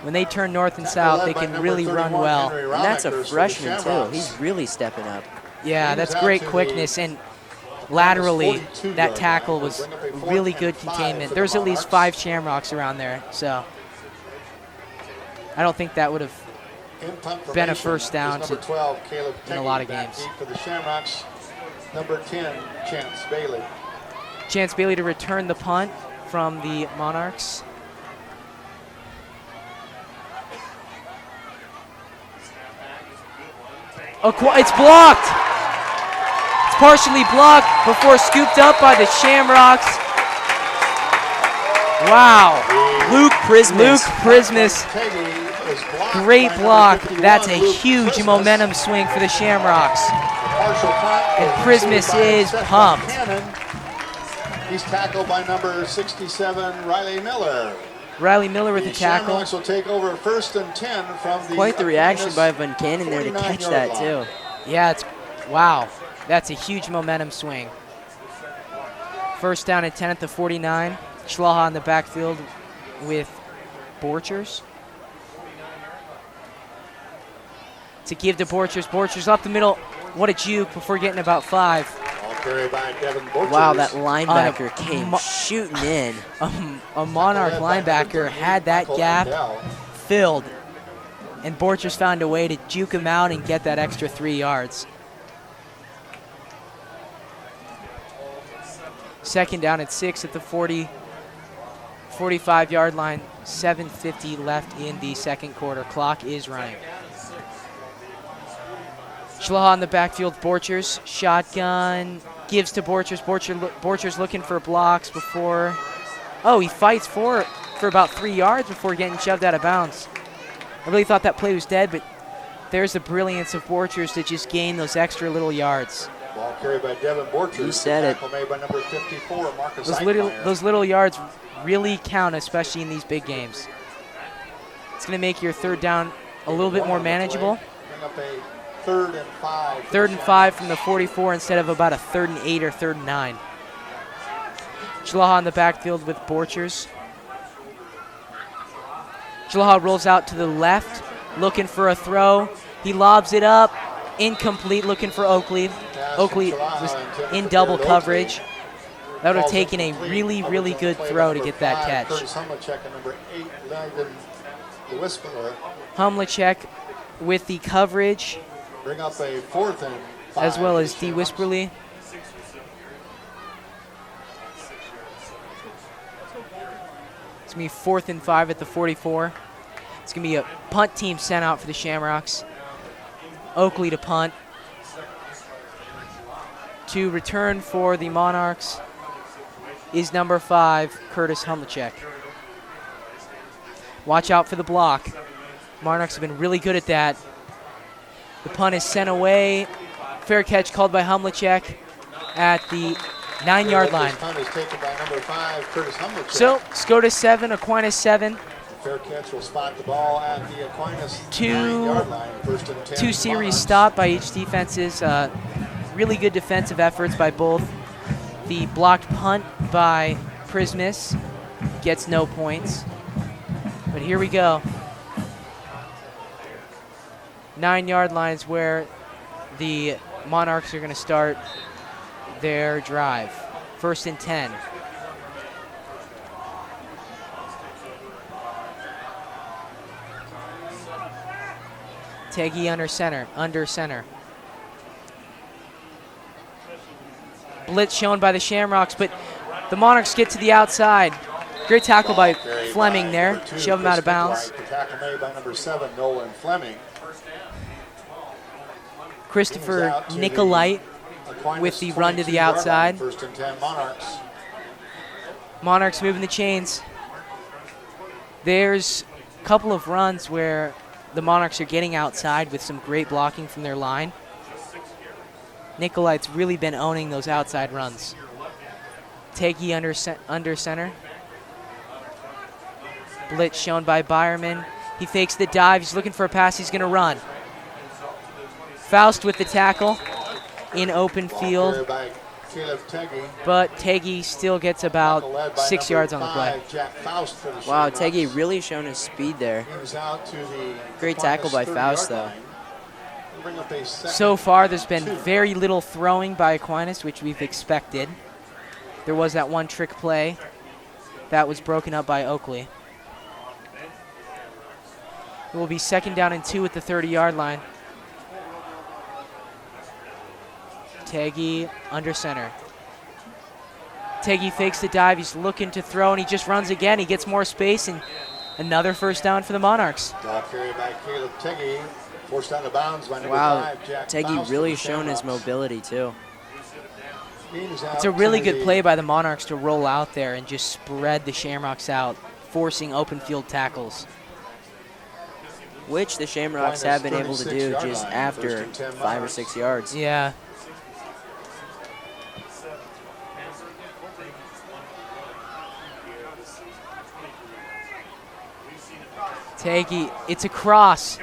Speaker 1: when they turn north and south, they can really run well.
Speaker 2: And that's a freshman, too. He's really stepping up.
Speaker 1: Yeah, that's great quickness. And laterally, that tackle was really good containment. There's at least 5 Shamrocks around there, so I don't think that would have been a first down in a lot of games.
Speaker 3: For the Shamrocks, number 10, Chance Bailey.
Speaker 1: Chance Bailey to return the punt from the Monarchs. It's blocked. It's partially blocked before scooped up by the Shamrocks. Wow. Luke Prismus. Great block. That's a huge momentum swing for the Shamrocks. And Prismus is pumped.
Speaker 3: He's tackled by number 67, Riley Miller.
Speaker 1: Riley Miller with the tackle.
Speaker 3: Shamrocks will take over 1st and 10 from the
Speaker 2: Quite the reaction by Van Cannon there to catch that, too.
Speaker 1: Yeah, wow. That's a huge momentum swing. 1st down and 10 at the 49. Schlaha in the backfield with Borchers. To give to Borchers. Borchers up the middle. What a juke before getting about 5.
Speaker 2: Wow, that linebacker came shooting in.
Speaker 1: A Monarch linebacker had that gap filled, and Borchers found a way to juke him out and get that extra 3 yards. 2nd down at 6 at the 45-yard line. 7:50 left in the 2nd quarter. Clock is running. Schlaha in the backfield, Borchers, shotgun, gives to Borchers. Borchers looking for blocks before. Oh, he fights for about 3 yards before getting shoved out of bounds. I really thought that play was dead, but there's the brilliance of Borchers to just gain those extra little yards.
Speaker 3: Ball carried by Devin Borchers.
Speaker 2: You said it.
Speaker 3: Made by number 54, Marcus
Speaker 1: Those little yards really count, especially in these big games. It's going to make your 3rd down a little bit more manageable.
Speaker 3: Bring up a 3rd and 5.
Speaker 1: 3rd and 5 from the 44 instead of about a 3rd and 8 or 3rd and 9. Schlaha in the backfield with Borchers. Schlaha rolls out to the left, looking for a throw. He lobs it up, incomplete, looking for Oakley. Oakley was in double coverage. That would have taken a really, really good throw to get that catch. Humlicek with the coverage,
Speaker 3: Bring up a 4th and 5.
Speaker 1: as well as D. Whisperly. It's going to be 4th and 5 at the 44. It's going to be a punt team sent out for the Shamrocks. Oakley to punt. To return for the Monarchs is number 5, Curtis Humlicek. Watch out for the block. Monarchs have been really good at that. The punt is sent away. Fair catch called by Humlicek at the 9-yard line.
Speaker 3: Punt is taken by number 5, Curtis Humlicek.
Speaker 1: So, Scotus 7, Aquinas 7.
Speaker 3: Fair catch will spot the ball at the Aquinas
Speaker 1: 2
Speaker 3: 9-yard line. 1st and 10.
Speaker 1: 2 series stopped by each defenses. Really good defensive efforts by both. The blocked punt by Prismus gets no points. But here we go. 9-yard line is where the Monarchs are going to start their drive. 1st and 10. Teggy under center. Blitz shown by the Shamrocks, but the Monarchs get to the outside. Great tackle by Fleming there. Shove him out of bounds.
Speaker 3: The tackle made by number 7, Nolan Fleming.
Speaker 1: Christopher Nicolite with the run to the outside.
Speaker 3: 1st and 10 Monarchs.
Speaker 1: Monarchs moving the chains. There's a couple of runs where the Monarchs are getting outside with some great blocking from their line. Nicolite's really been owning those outside runs. Teggy under center. Blitz shown by Byerman. He fakes the dive. He's looking for a pass. He's going to run. Faust with the tackle in open field. But Teggy still gets about 6 yards on the play.
Speaker 2: Wow, Teggy really shown his speed there. Great tackle by Faust, though.
Speaker 1: So far, there's been very little throwing by Aquinas, which we've expected. There was that one trick play that was broken up by Oakley. It will be 2nd down and 2 at the 30-yard line. Teggy under center. Teggy fakes the dive. He's looking to throw, and he just runs again. He gets more space, and another 1st down for the Monarchs.
Speaker 3: Ball carried by Caleb Teggy. Forced out of bounds by number
Speaker 2: Wow,
Speaker 3: 5, Jack
Speaker 2: Teggy
Speaker 3: Faust
Speaker 2: really
Speaker 3: for the
Speaker 2: shown his
Speaker 3: Shamrocks.
Speaker 2: mobility, too.
Speaker 1: It's a really good play by the Monarchs to roll out there and just spread the Shamrocks out, forcing open field tackles.
Speaker 2: Which the Shamrocks have been able to do just after 5 or 6 yards.
Speaker 1: Yeah. Teggy, it's a cross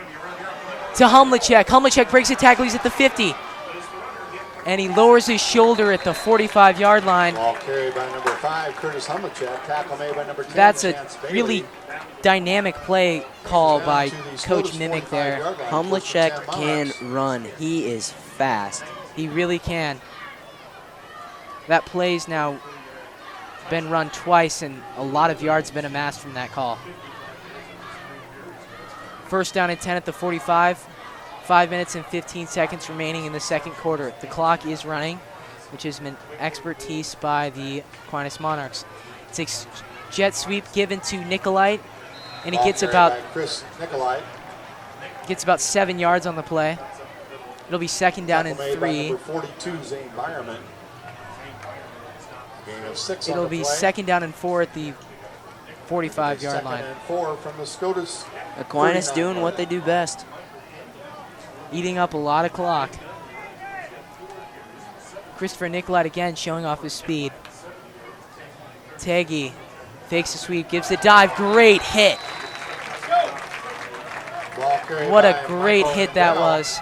Speaker 1: to Humlicek. Humlicek breaks the tackle. He's at the 50. And he lowers his shoulder at the 45-yard line.
Speaker 3: Ball carried by number 5, Curtis Humlicek. Tackle made by number 10,
Speaker 1: That's a
Speaker 3: Chance Bailey.
Speaker 1: really dynamic play call by Coach Mimic there.
Speaker 2: Humlicek can run. He is fast.
Speaker 1: He really can. That play's now been run twice, and a lot of yards been amassed from that call. 1st down and 10 at the 45. 5 minutes and 15 seconds remaining in the 2nd quarter. The clock is running, which has been expertise by the Aquinas Monarchs. It's a jet sweep given to Nicolite, and he gets about 7 yards on the play. It'll be 2nd down and 3.
Speaker 3: Number 42, Zane Byerman. Gain of 6 on
Speaker 1: It'll
Speaker 3: the
Speaker 1: be
Speaker 3: play.
Speaker 1: 2nd down and 4 at the 45-yard line.
Speaker 3: 2nd and 4 from the Scotus.
Speaker 2: Aquinas doing what they do best.
Speaker 1: Eating up a lot of clock. Christopher Nicolite again showing off his speed. Teggy fakes the sweep, gives the dive. Great hit. What a great hit that was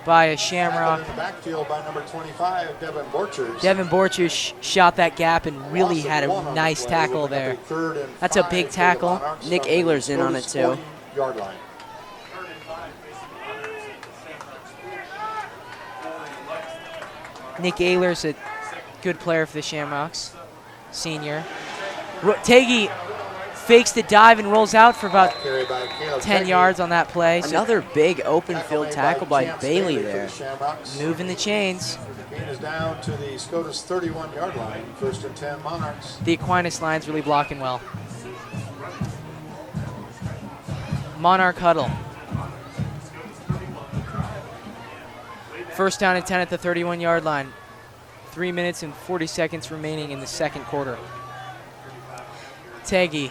Speaker 1: by a Shamrock.
Speaker 3: In the backfield by number 25, Devin Borchers.
Speaker 1: Devin Borchers shot that gap and really had a nice tackle there. That's a big tackle.
Speaker 2: Nick Ayler's in on it, too.
Speaker 3: 40-yard line.
Speaker 1: Nick Ayler's a good player for the Shamrocks, senior. Teggy fakes the dive and rolls out for about 10 yards on that play. So
Speaker 2: Another big open field tackle by Bailey there.
Speaker 1: moving the chains.
Speaker 3: Gain is down to the Scotus 31-yard line. 1st and 10 Monarchs.
Speaker 1: The Aquinas line's really blocking well. Monarch huddle. 1st down and 10 at the 31-yard line. 3 minutes and 40 seconds remaining in the 2nd quarter. Teggy.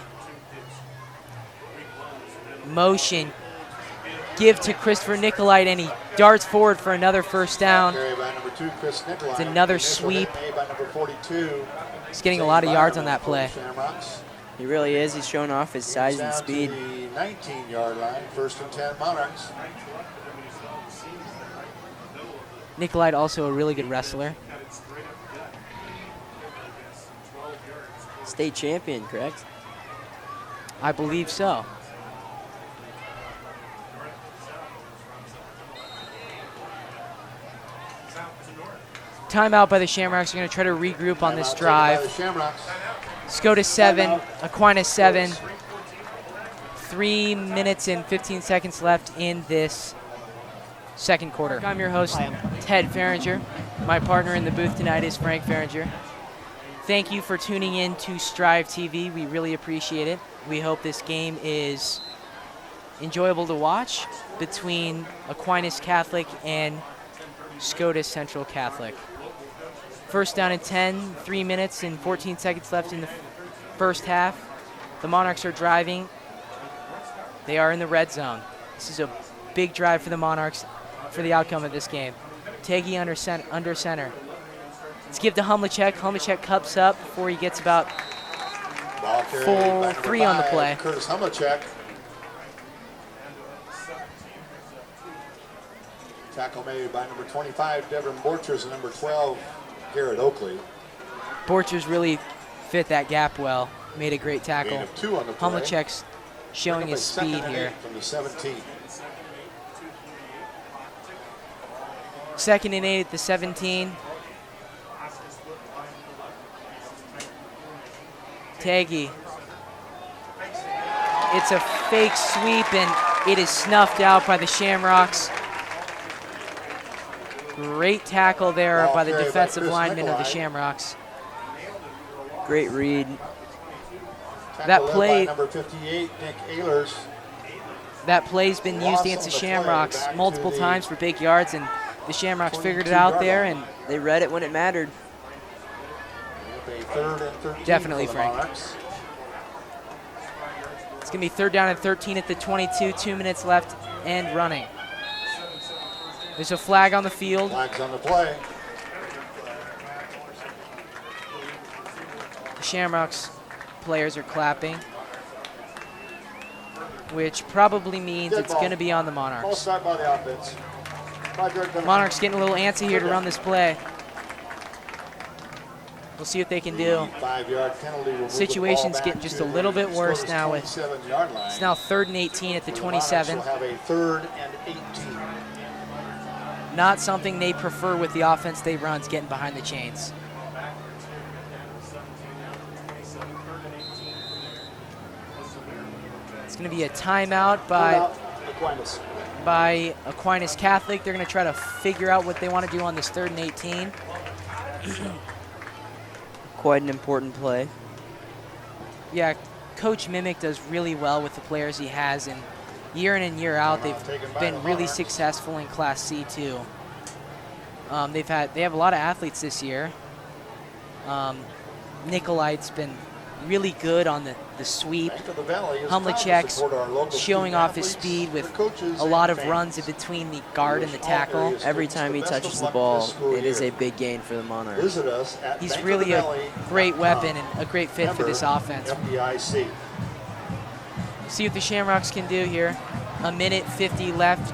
Speaker 1: Motion. Give to Christopher Nicolite, and he darts forward for another 1st down.
Speaker 3: Carried by number 2, Chris Nicolite.
Speaker 1: It's another
Speaker 3: Initial
Speaker 1: sweep.
Speaker 3: hit made by number 42.
Speaker 1: He's getting a lot of yards on that play.
Speaker 3: Shamrocks.
Speaker 2: He really is. He's showing off his size and speed.
Speaker 3: Down to the 19-yard line. 1st and 10 Monarchs.
Speaker 1: Nicolite also a really good wrestler.
Speaker 2: State champion, correct?
Speaker 1: I believe so. Timeout by the Shamrocks. They're going to try to regroup on this drive. Scotus 7, Aquinas 7. 3 minutes and 15 seconds left in this second quarter. I'm your host, Ted Fehringer. My partner in the booth tonight is Frank Fehringer. Thank you for tuning in to Strive TV. We really appreciate it. We hope this game is enjoyable to watch between Aquinas Catholic and Scotus Central Catholic. First down and 10, 3 minutes and 14 seconds left in the first half. The Monarchs are driving. They are in the red zone. This is a big drive for the Monarchs for the outcome of this game. Teggy under center. Let's give to Humlicek. Humlicek cups up before he gets about 3 on the play.
Speaker 3: Curtis Humlicek. Tackle made by number 25, Devin Borchers, and number 12, Garrett Oakley.
Speaker 1: Borchers really fit that gap well. Made a great tackle.
Speaker 3: Gain of 2 on the play.
Speaker 1: Humlicek's showing his speed here.
Speaker 3: From the 17.
Speaker 1: Second and 8 at the 17. Teggy. It's a fake sweep, and it is snuffed out by the Shamrocks. Great tackle there by the defensive lineman of the Shamrocks.
Speaker 2: Great read.
Speaker 1: That play,
Speaker 3: number 58, Nick Ehlers.
Speaker 1: that play's been used against the Shamrocks multiple times for big yards, and the Shamrocks figured it out there, and
Speaker 2: they read it when it mattered.
Speaker 1: Definitely, Frank. It's going to be third down and 13 at the 22, 2 minutes left and running. There's a flag on the field.
Speaker 3: Flags on the play.
Speaker 1: The Shamrocks players are clapping, which probably means it's going to be on the
Speaker 4: Ball
Speaker 1: Monarchs.
Speaker 4: start by the offense.
Speaker 1: Monarchs getting a little antsy here to run this play. We'll see what they can do.
Speaker 3: 5-yard penalty will move the
Speaker 1: Situation's
Speaker 3: ball back
Speaker 1: getting just
Speaker 3: to
Speaker 1: a little bit
Speaker 3: the
Speaker 1: worse
Speaker 3: Scotus
Speaker 1: now.
Speaker 3: It's
Speaker 1: Now third and 18 at the 27.
Speaker 3: Will have a 3rd and 18.
Speaker 1: Not something they prefer with the offense they run, is getting behind the chains. It's going to be a timeout by Aquinas Catholic. They're going to try to figure out what they want to do on this 3rd and 18.
Speaker 2: Quite an important play.
Speaker 1: Yeah, Coach Mimic does really well with the players he has, and year in and year out, they've been really successful in Class C too. They have a lot of athletes this year. Nikolite's been really good on the sweep. Humlicek's showing off his speed with a lot of runs in between the guard and the tackle.
Speaker 2: Every time he touches the ball, it is a big gain for the Monarchs.
Speaker 1: He's really a great weapon and a great fit for this offense. See what the Shamrocks can do here. A minute 50 left.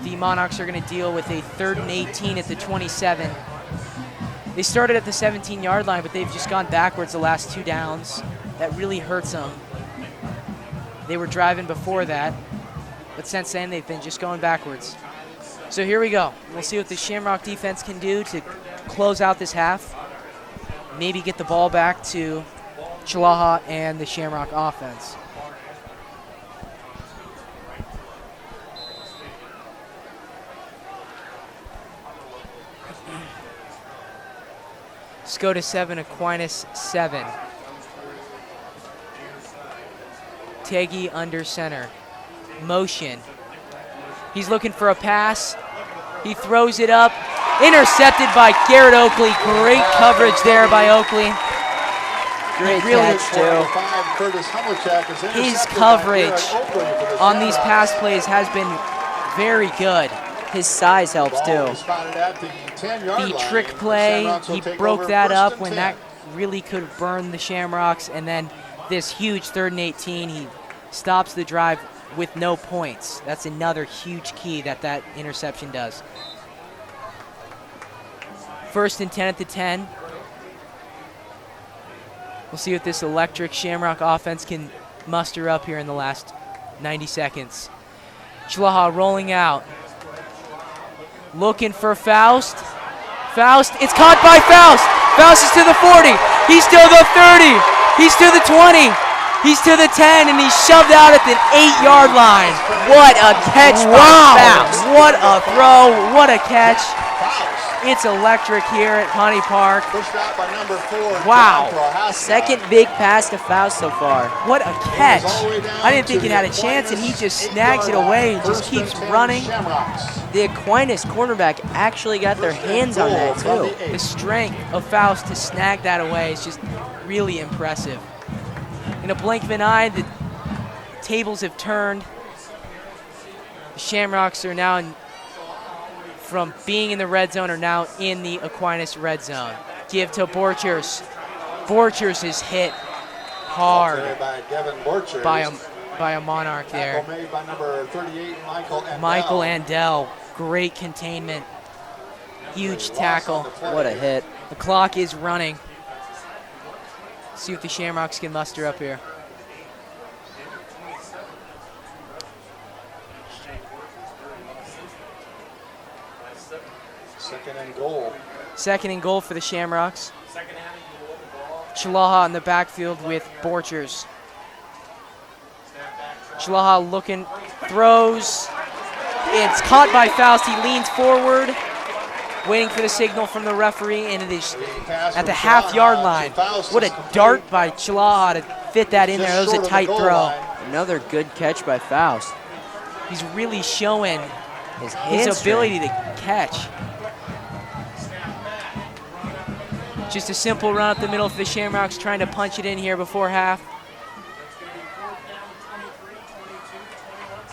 Speaker 1: The Monarchs are going to deal with a 3rd and 18 at the 27. They started at the 17-yard line, but they've just gone backwards the last 2 downs. That really hurts them. They were driving before that, but since then they've been just going backwards. So here we go. We'll see what the Shamrock defense can do to close out this half. Maybe get the ball back to Chalaha and the Shamrock offense. Scotus 7, Aquinas 7. Teggy under center. Motion. He's looking for a pass. He throws it up. Intercepted by Garrett Oakley. Great coverage there by Oakley.
Speaker 2: Great catch, too.
Speaker 1: His coverage on these pass plays has been very good.
Speaker 2: His size helps, too.
Speaker 1: The trick play, he broke that up when that really could have burned the Shamrocks. And then this huge 3rd and 18, he stops the drive with no points. That's another huge key that interception does. 1st and 10 at the 10. We'll see what this electric Shamrock offense can muster up here in the last 90 seconds. Schlaha rolling out. Looking for Faust. Faust, it's caught by Faust. Faust is to the 40. He's to the 30. He's to the 20. He's to the 10, and he's shoved out at the 8-yard line.
Speaker 2: What a catch by Faust.
Speaker 1: What a throw. What a catch. It's electric here at Pawnee Park.
Speaker 3: Pushed out by number 4.
Speaker 1: Wow.
Speaker 2: Second big pass to Faust so far.
Speaker 1: What a catch. I didn't think it had a chance, and he just snags it away and just keeps running.
Speaker 2: The Aquinas cornerback actually got their hands on that too.
Speaker 1: The strength of Faust to snag that away is just really impressive. In a blink of an eye, the tables have turned. The Shamrocks are now from being in the red zone are now in the Aquinas red zone. Give to Borchers. Borchers is hit hard by a Monarch there.
Speaker 3: Made by number 38,
Speaker 1: Michael Andel, great containment. Huge tackle.
Speaker 2: What a hit.
Speaker 1: The clock is running. See what the Shamrocks can muster up here. Second and goal for the Shamrocks. Schlaha in the backfield with Borchers. Schlaha looking, throws. It's caught by Faust. He leans forward, waiting for the signal from the referee, and it is at the half-yard line. What a dart by Schlaha to fit that in there. That was a tight throw.
Speaker 2: Another good catch by Faust.
Speaker 1: He's really showing
Speaker 2: his
Speaker 1: ability to catch. Just a simple run up the middle for the Shamrocks, trying to punch it in here before half.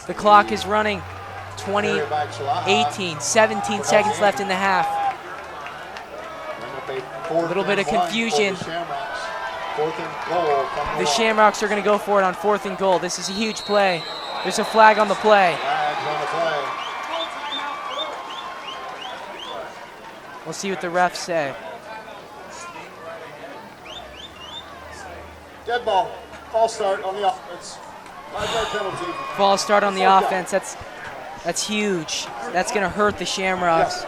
Speaker 1: The clock is running. 18, 17 seconds left in the half. A little bit of confusion. The Shamrocks are going to go for it on 4th and goal. This is a huge play. There's a flag on the play. We'll see what the refs say.
Speaker 4: Dead ball. False start on the offense. 5-yard penalty.
Speaker 1: False start on the offense. That's huge. That's going to hurt the Shamrocks.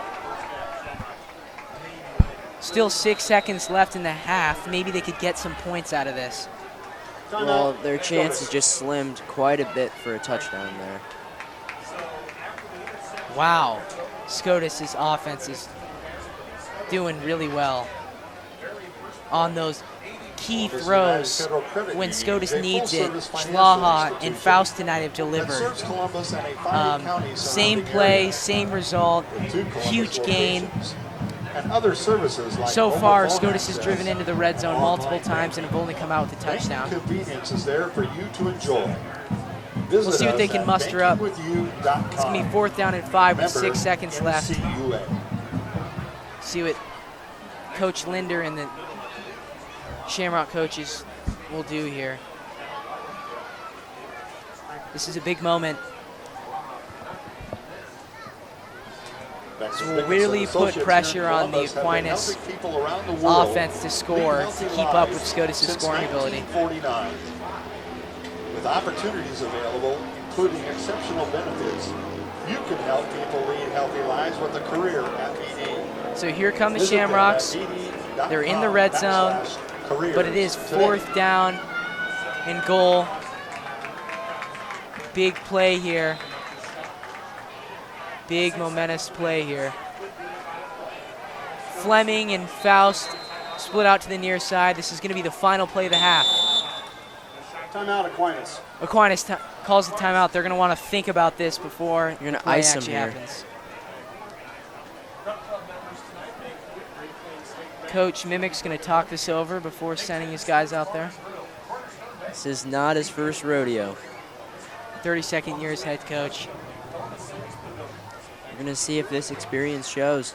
Speaker 1: Still 6 seconds left in the half. Maybe they could get some points out of this.
Speaker 2: Well, their chances just slimmed quite a bit for a touchdown there.
Speaker 1: Wow. Scotus' offense is doing really well on those key throws when Scotus needs it. Schlaha and Faust tonight have delivered. Same play, same result, huge gain. So far, Scotus has driven into the red zone multiple times and have only come out with a touchdown. We'll see what they can muster up. It's going to be 4th down and 5 with 6 seconds left. See what Coach Linder and the Shamrock coaches will do here. This is a big moment. This will really put pressure on the Aquinas offense to score, to keep up with Scotus' scoring ability.
Speaker 3: With opportunities available, including exceptional benefits, you can help people lead healthy lives with a career at BD.
Speaker 1: So here come the Shamrocks. They're in the red zone, but it is 4th down and goal. Big play here. Big momentous play here. Fleming and Faust split out to the near side. This is going to be the final play of the half.
Speaker 4: Timeout, Aquinas.
Speaker 1: Aquinas calls the timeout. They're going to want to think about this before
Speaker 2: You're going to
Speaker 1: play
Speaker 2: ice him
Speaker 1: actually
Speaker 2: here.
Speaker 1: happens. Coach Mimick's going to talk this over before sending his guys out there.
Speaker 2: This is not his first rodeo.
Speaker 1: 32nd year as head coach.
Speaker 2: We're going to see if this experience shows.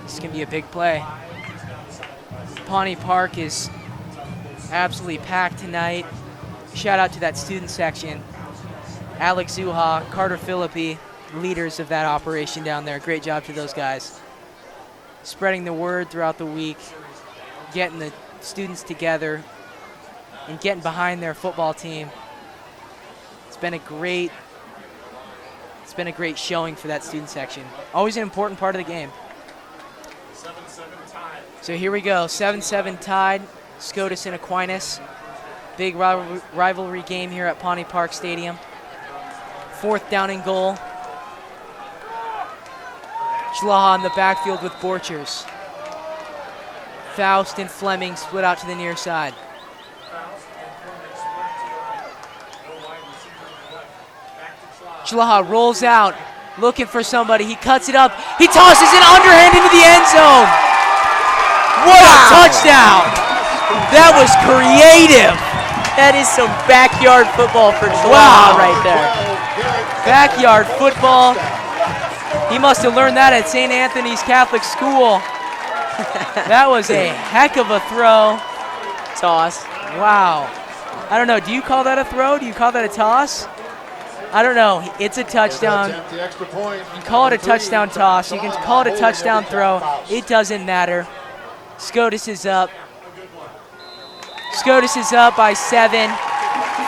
Speaker 1: This is going to be a big play. Pawnee Park is absolutely packed tonight. Shout out to that student section. Alex Zuha, Carter Philippi, leaders of that operation down there. Great job to those guys. Spreading the word throughout the week, getting the students together, and getting behind their football team. It's been a great showing for that student section. Always an important part of the game.
Speaker 4: 7-7 tied.
Speaker 1: So here we go, 7-7 tied, Scotus and Aquinas. Big rivalry game here at Pawnee Park Stadium. 4th down and goal. Schlaha in the backfield with Borchers. Faust and Fleming split out to the near side. Schlaha rolls out, looking for somebody. He cuts it up. He tosses an underhand into the end zone. What a touchdown! That was creative.
Speaker 2: That is some backyard football for Schlaha right there.
Speaker 1: Backyard football. He must have learned that at St. Anthony's Catholic School. That was a heck of a throw.
Speaker 2: Toss.
Speaker 1: Wow. I don't know. Do you call that a throw? Do you call that a toss? I don't know. It's a touchdown.
Speaker 3: The extra point.
Speaker 1: You can call it a touchdown toss. You can call it a touchdown throw. It doesn't matter. Scotus is up. Scotus is up by 7.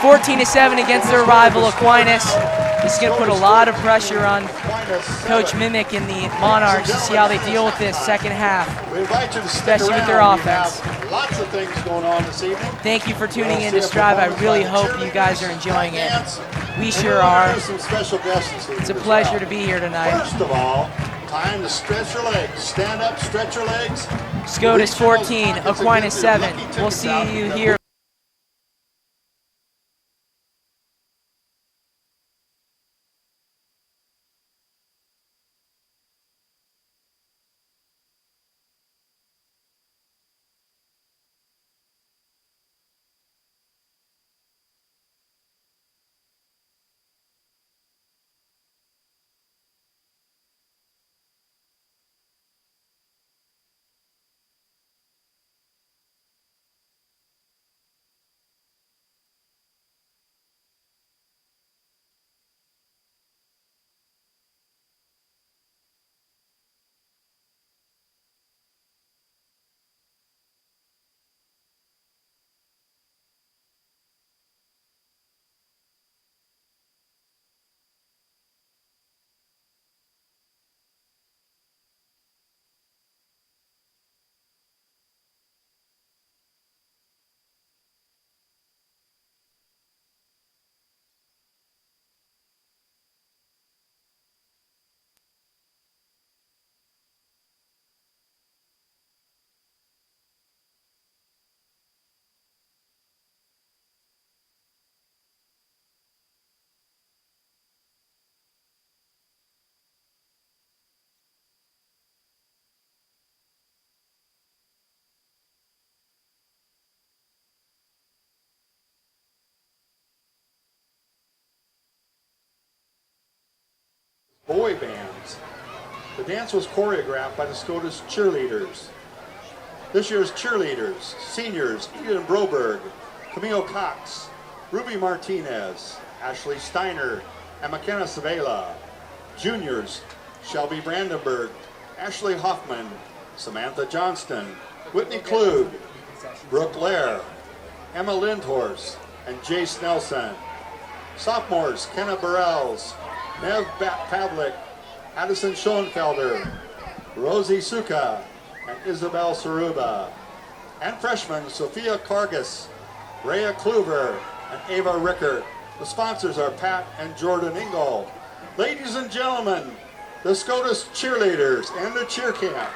Speaker 1: 14-7 against their rival Aquinas. This is going to put a lot of pressure on Coach Mimic and the Monarchs to see how they deal with this second half.
Speaker 3: We invite you to stick
Speaker 1: Especially with their
Speaker 3: around. We
Speaker 1: offense.
Speaker 3: have lots of things going on this evening.
Speaker 1: Thank you for tuning in to Strive. I really hope you guys are enjoying it. We sure are. It's a pleasure to be here tonight.
Speaker 3: First of all, time to stretch your legs. Stand up, stretch your legs.
Speaker 1: Scotus 14, Aquinas 7. We'll see you here.
Speaker 3: Boy bands. The dance was choreographed by the Scotus cheerleaders. This year's cheerleaders, seniors, Eden Broberg, Camille Cox, Ruby Martinez, Ashley Steiner, and McKenna Savela. Juniors, Shelby Brandenburg, Ashley Hoffman, Samantha Johnston, Whitney Klug, Brooke Lair, Emma Lindhorst, and Jace Nelson. Sophomores, Kenna Burrells, Nev Pavlik, Addison Schoenfelder, Rosie Suka, and Isabel Saruba. And freshmen, Sophia Karges, Rhea Kluver, and Ava Rickert. The sponsors are Pat and Jordan Ingold. Ladies and gentlemen, the Scotus cheerleaders and the cheer camp.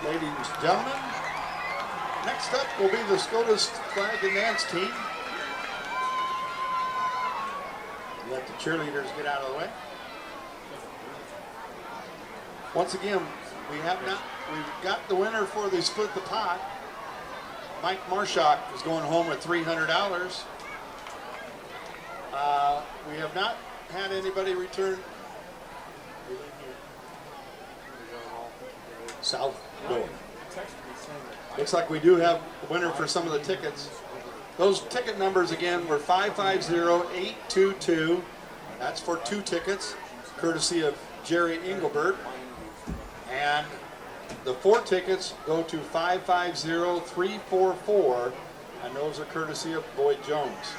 Speaker 3: ladies and gentlemen. Next up will be the Scotus Flag and Dance team. Let the cheerleaders get out of the way. Once again, we've got the winner for the Split the Pot. Mike Marshak is going home with $300. We have not had anybody return. South. No. Looks like we do have a winner for some of the tickets. Those ticket numbers again were 550-822. That's for 2 tickets, courtesy of Jerry Engelbert. And the 4 tickets go to 550-344, and those are courtesy of Boyd Jones.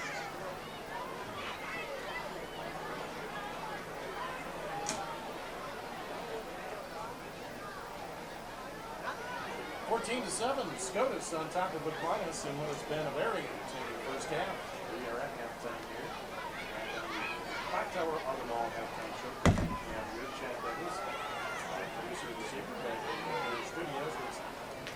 Speaker 5: Scotus on top of Aquinas in what has been a very entertaining first half. We are at halftime here. Clock Tower on the Mall halftime show. We have your Chad Douglas, producer of this evening, back in the studios. Let's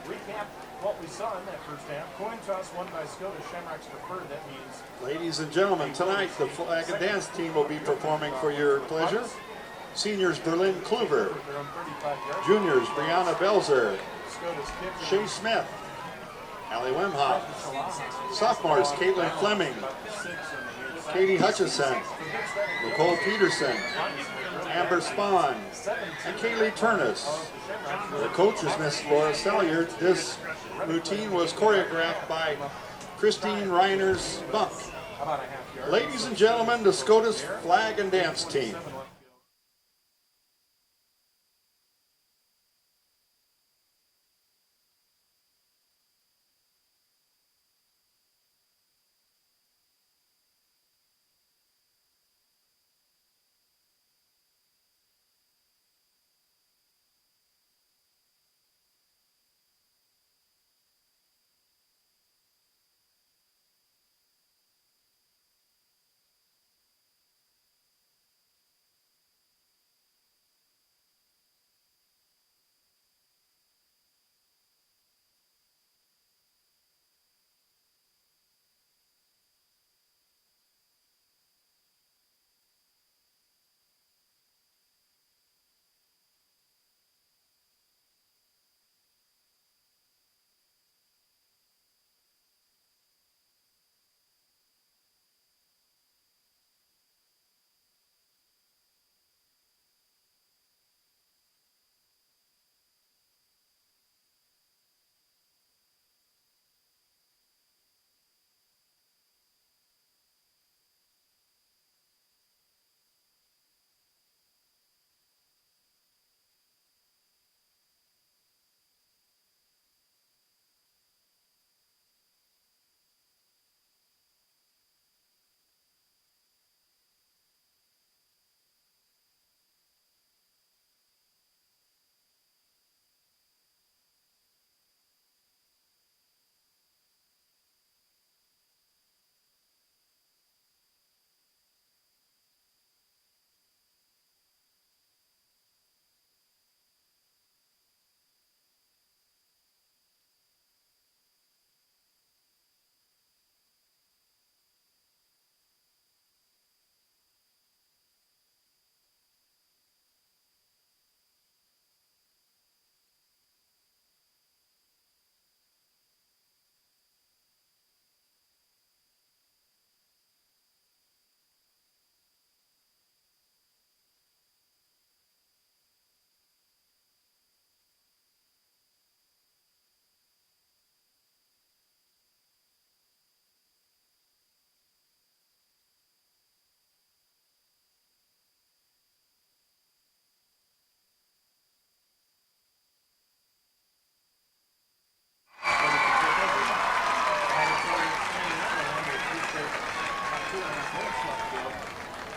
Speaker 5: recap what we saw in that first half. Coin toss won by Scotus. Shamrocks preferred. That means.
Speaker 3: Ladies and gentlemen, tonight the Flag and Dance team will be performing for your pleasure. Seniors Berlin Kluver, juniors Brianna Belzer, Shea Smith, Allie Wemhoff, sophomores Caitlin Fleming, Katie Hutchison, Nicole Peterson, Amber Spahn, and Kaylee Turnus. The coach is Miss Laura Selliard. This routine was choreographed by Christine Reiners Bunk. Ladies and gentlemen, the Scotus Flag and Dance team.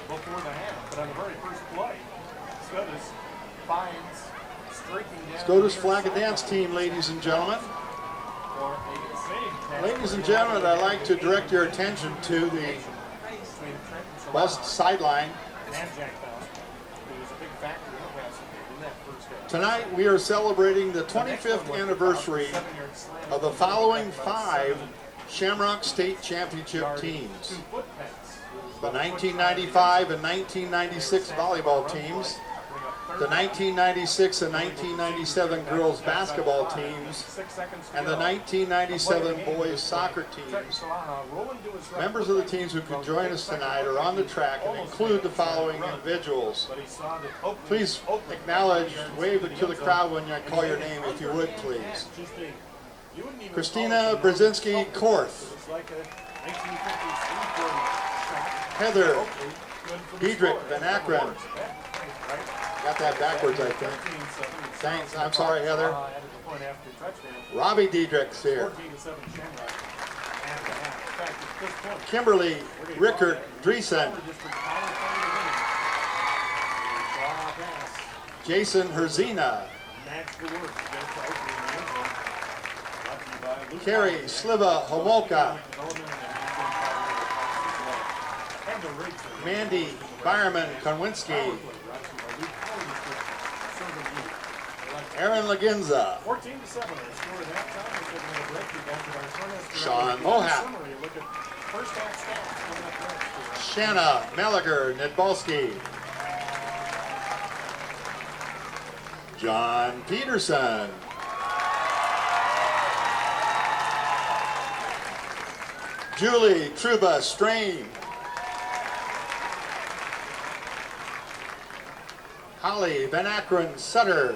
Speaker 5: Before the half, but on the very first play, Scotus finds streaking down.
Speaker 3: Scotus Flag and Dance team, ladies and gentlemen. Ladies and gentlemen, I'd like to direct your attention to the west sideline.
Speaker 5: And Jack Faust, who was a big factor in the passing game in that first half.
Speaker 3: Tonight we are celebrating the 25th anniversary of the following 5 Shamrock State Championship teams. The 1995 and 1996 volleyball teams, the 1996 and 1997 girls basketball teams, and the 1997 boys soccer teams. Members of the teams who can join us tonight are on the track and include the following individuals. Please acknowledge, wave to the crowd when I call your name, if you would, please. Christina Brzezinski-Korth. Heather Diedrich Van Akron. Got that backwards, I think. Thanks. I'm sorry, Heather. Robbie Diedrich's here. Kimberly Rickert Dreesen. Jason Herzina. Carrie Sliva Homolka. Mandy Byerman Konwinski. Aaron Laginza.
Speaker 5: 14-7 scored at halftime.
Speaker 3: Sean Mohap.
Speaker 5: First half stats.
Speaker 3: Shanna Meliger Nedbalski. John Peterson. Julie Truba Strain. Holly Van Akron Sutter.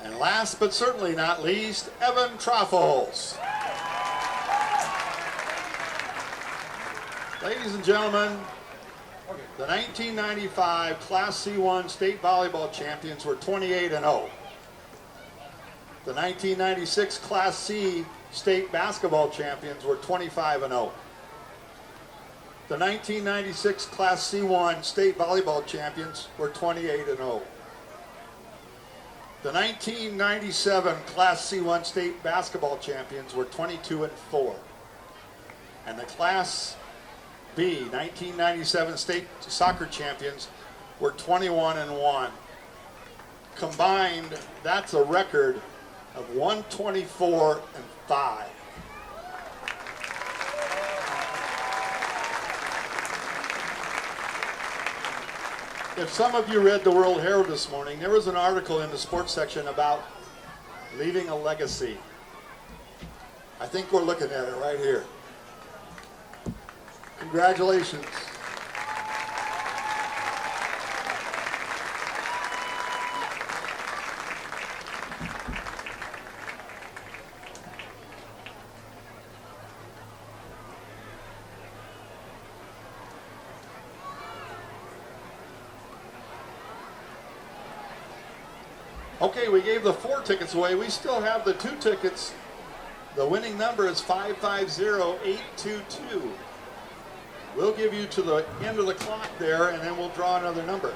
Speaker 3: And last but certainly not least, Evan Troffels. Ladies and gentlemen, the 1995 Class C1 state volleyball champions were 28-0. The 1996 Class C state basketball champions were 25-0. The 1996 Class C1 state volleyball champions were 28-0. The 1997 Class C1 state basketball champions were 22-4. And the Class B 1997 state soccer champions were 21-1. Combined, that's a record of 124-5. If some of you read the World Herald this morning, there was an article in the sports section about leaving a legacy. I think we're looking at it right here. Congratulations. Okay, we gave the 4 tickets away. We still have the 2 tickets. The winning number is 550822. We'll give you to the end of the clock there, and then we'll draw another number.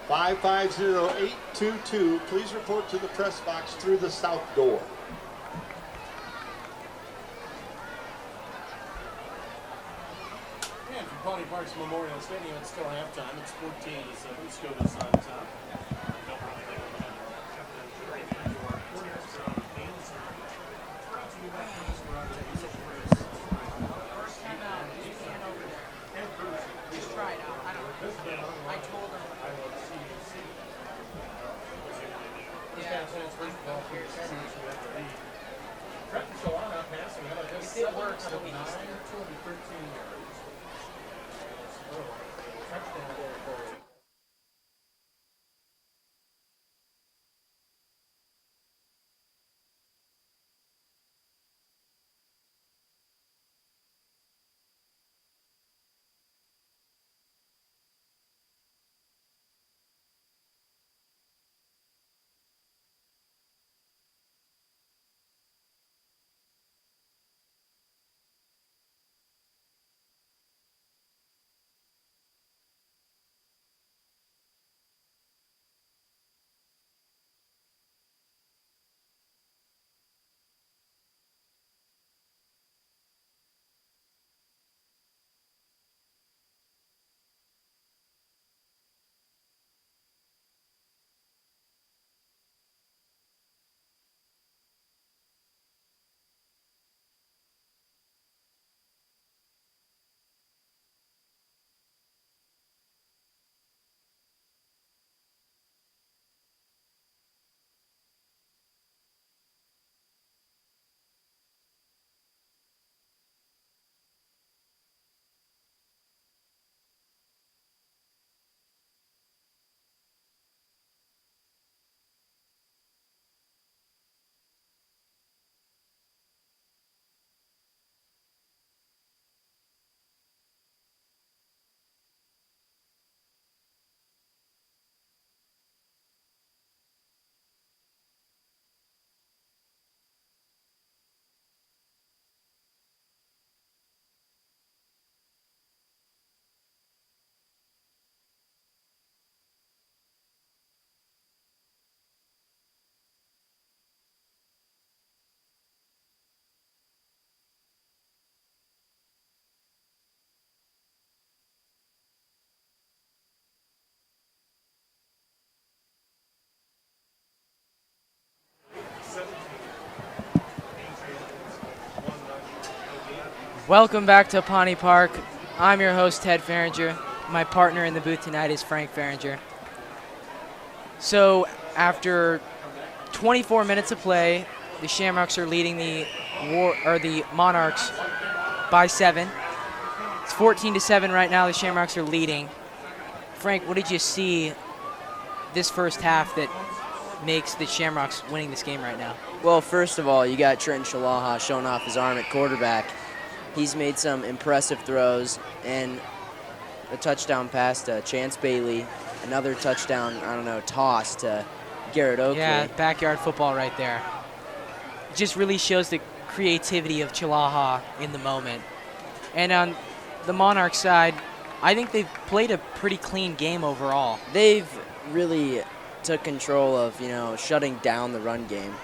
Speaker 3: 550822. Please report to the press box through the south door.
Speaker 5: And for Pawnee Park's Memorial Stadium, it's still halftime. It's 14-7. Scotus on top.
Speaker 1: If it works, it'll be easy. Welcome back to Pawnee Park. I'm your host, Ted Fehringer. My partner in the booth tonight is Frank Fehringer. So after 24 minutes of play, the Shamrocks are leading the Monarchs by 7. It's 14-7 right now. The Shamrocks are leading. Frank, what did you see this first half that makes the Shamrocks winning this game right now?
Speaker 2: Well, first of all, you got Trenton Shalaha showing off his arm at quarterback. He's made some impressive throws, and a touchdown pass to Chance Bailey, another touchdown, toss to Garrett Oakley.
Speaker 1: Yeah, backyard football right there. It just really shows the creativity of Chalaha in the moment. And on the Monarch side, I think they've played a pretty clean game overall.
Speaker 2: They've really took control of, shutting down the run game.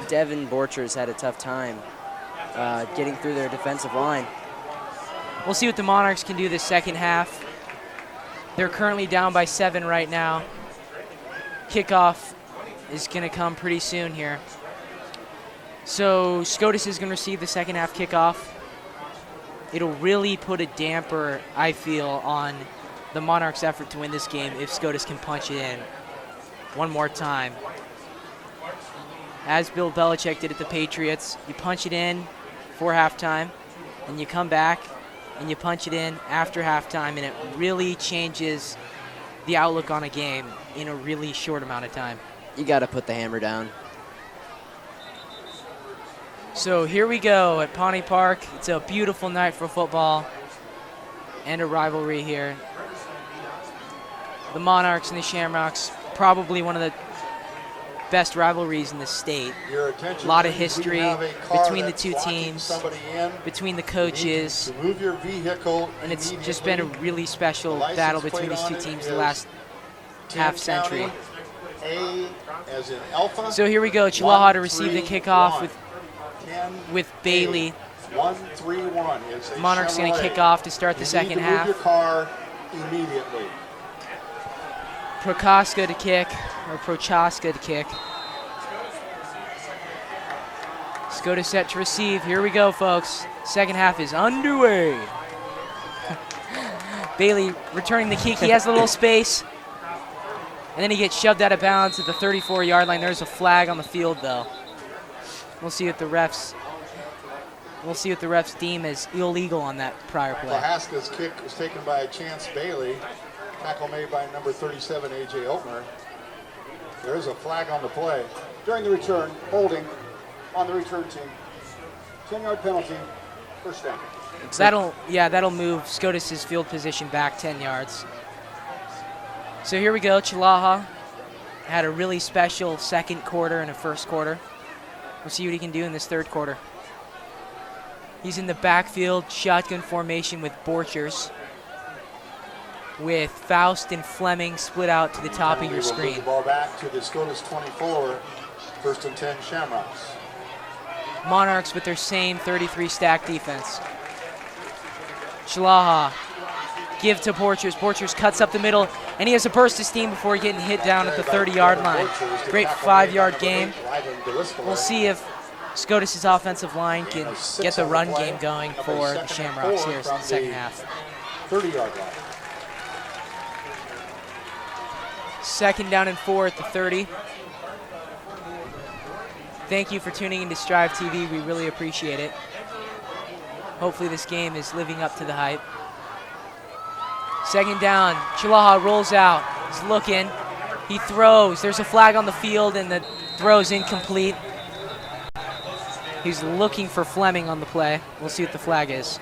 Speaker 2: Devin Borchers had a tough time getting through their defensive line.
Speaker 1: We'll see what the Monarchs can do this second half. They're currently down by 7 right now. Kickoff is going to come pretty soon here. So Scotus is going to receive the second half kickoff. It'll really put a damper, I feel, on the Monarchs' effort to win this game if Scotus can punch it in one more time. As Bill Belichick did at the Patriots, you punch it in before halftime, and you come back and you punch it in after halftime, and it really changes the outlook on a game in a really short amount of time.
Speaker 2: You got to put the hammer down.
Speaker 1: So here we go at Pawnee Park. It's a beautiful night for football and a rivalry here. The Monarchs and the Shamrocks, probably one of the best rivalries in the state. A lot of history between the two teams, between the coaches, and it's just been a really special battle between these two teams the last half century. So here we go, Chalaha to receive the kickoff with Bailey.
Speaker 3: 1-3-1.
Speaker 1: Monarchs going to kick off to start the second half.
Speaker 3: Move your car immediately.
Speaker 1: Prochaska to kick, or Prochaska to kick. Scotus set to receive. Here we go, folks. Second half is underway. Bailey returning the kick. He has a little space. And then he gets shoved out of bounds at the 34-yard line. There's a flag on the field, though. We'll see what the refs deem as illegal on that prior play.
Speaker 3: Prochaska's kick was taken by Chance Bailey. Tackle made by number 37, A.J. Oatmer. There is a flag on the play.
Speaker 4: During the return, holding on the return team. 10-yard penalty, first down.
Speaker 1: That'll move Scotus's field position back 10 yards. So here we go. Chalaha had a really special second quarter and a first quarter. We'll see what he can do in this third quarter. He's in the backfield, shotgun formation with Borchers, with Faust and Fleming split out to the top of your screen.
Speaker 3: The ball back to the Scotus 24, first and 10 Shamrocks.
Speaker 1: Monarchs with their same 33 stack defense. Chalaha, give to Borchers. Borchers cuts up the middle, and he has a burst of steam before getting hit down at the 30-yard line. Great 5-yard game. We'll see if Scotus's offensive line can get the run game going for the Shamrocks here in the second half.
Speaker 3: 30-yard line.
Speaker 1: Second down and 4 at the 30. Thank you for tuning into Strive TV. We really appreciate it. Hopefully this game is living up to the hype. Second down, Chalaha rolls out. He's looking. He throws. There's a flag on the field, and the throw's incomplete. He's looking for Fleming on the play. We'll see what the flag is.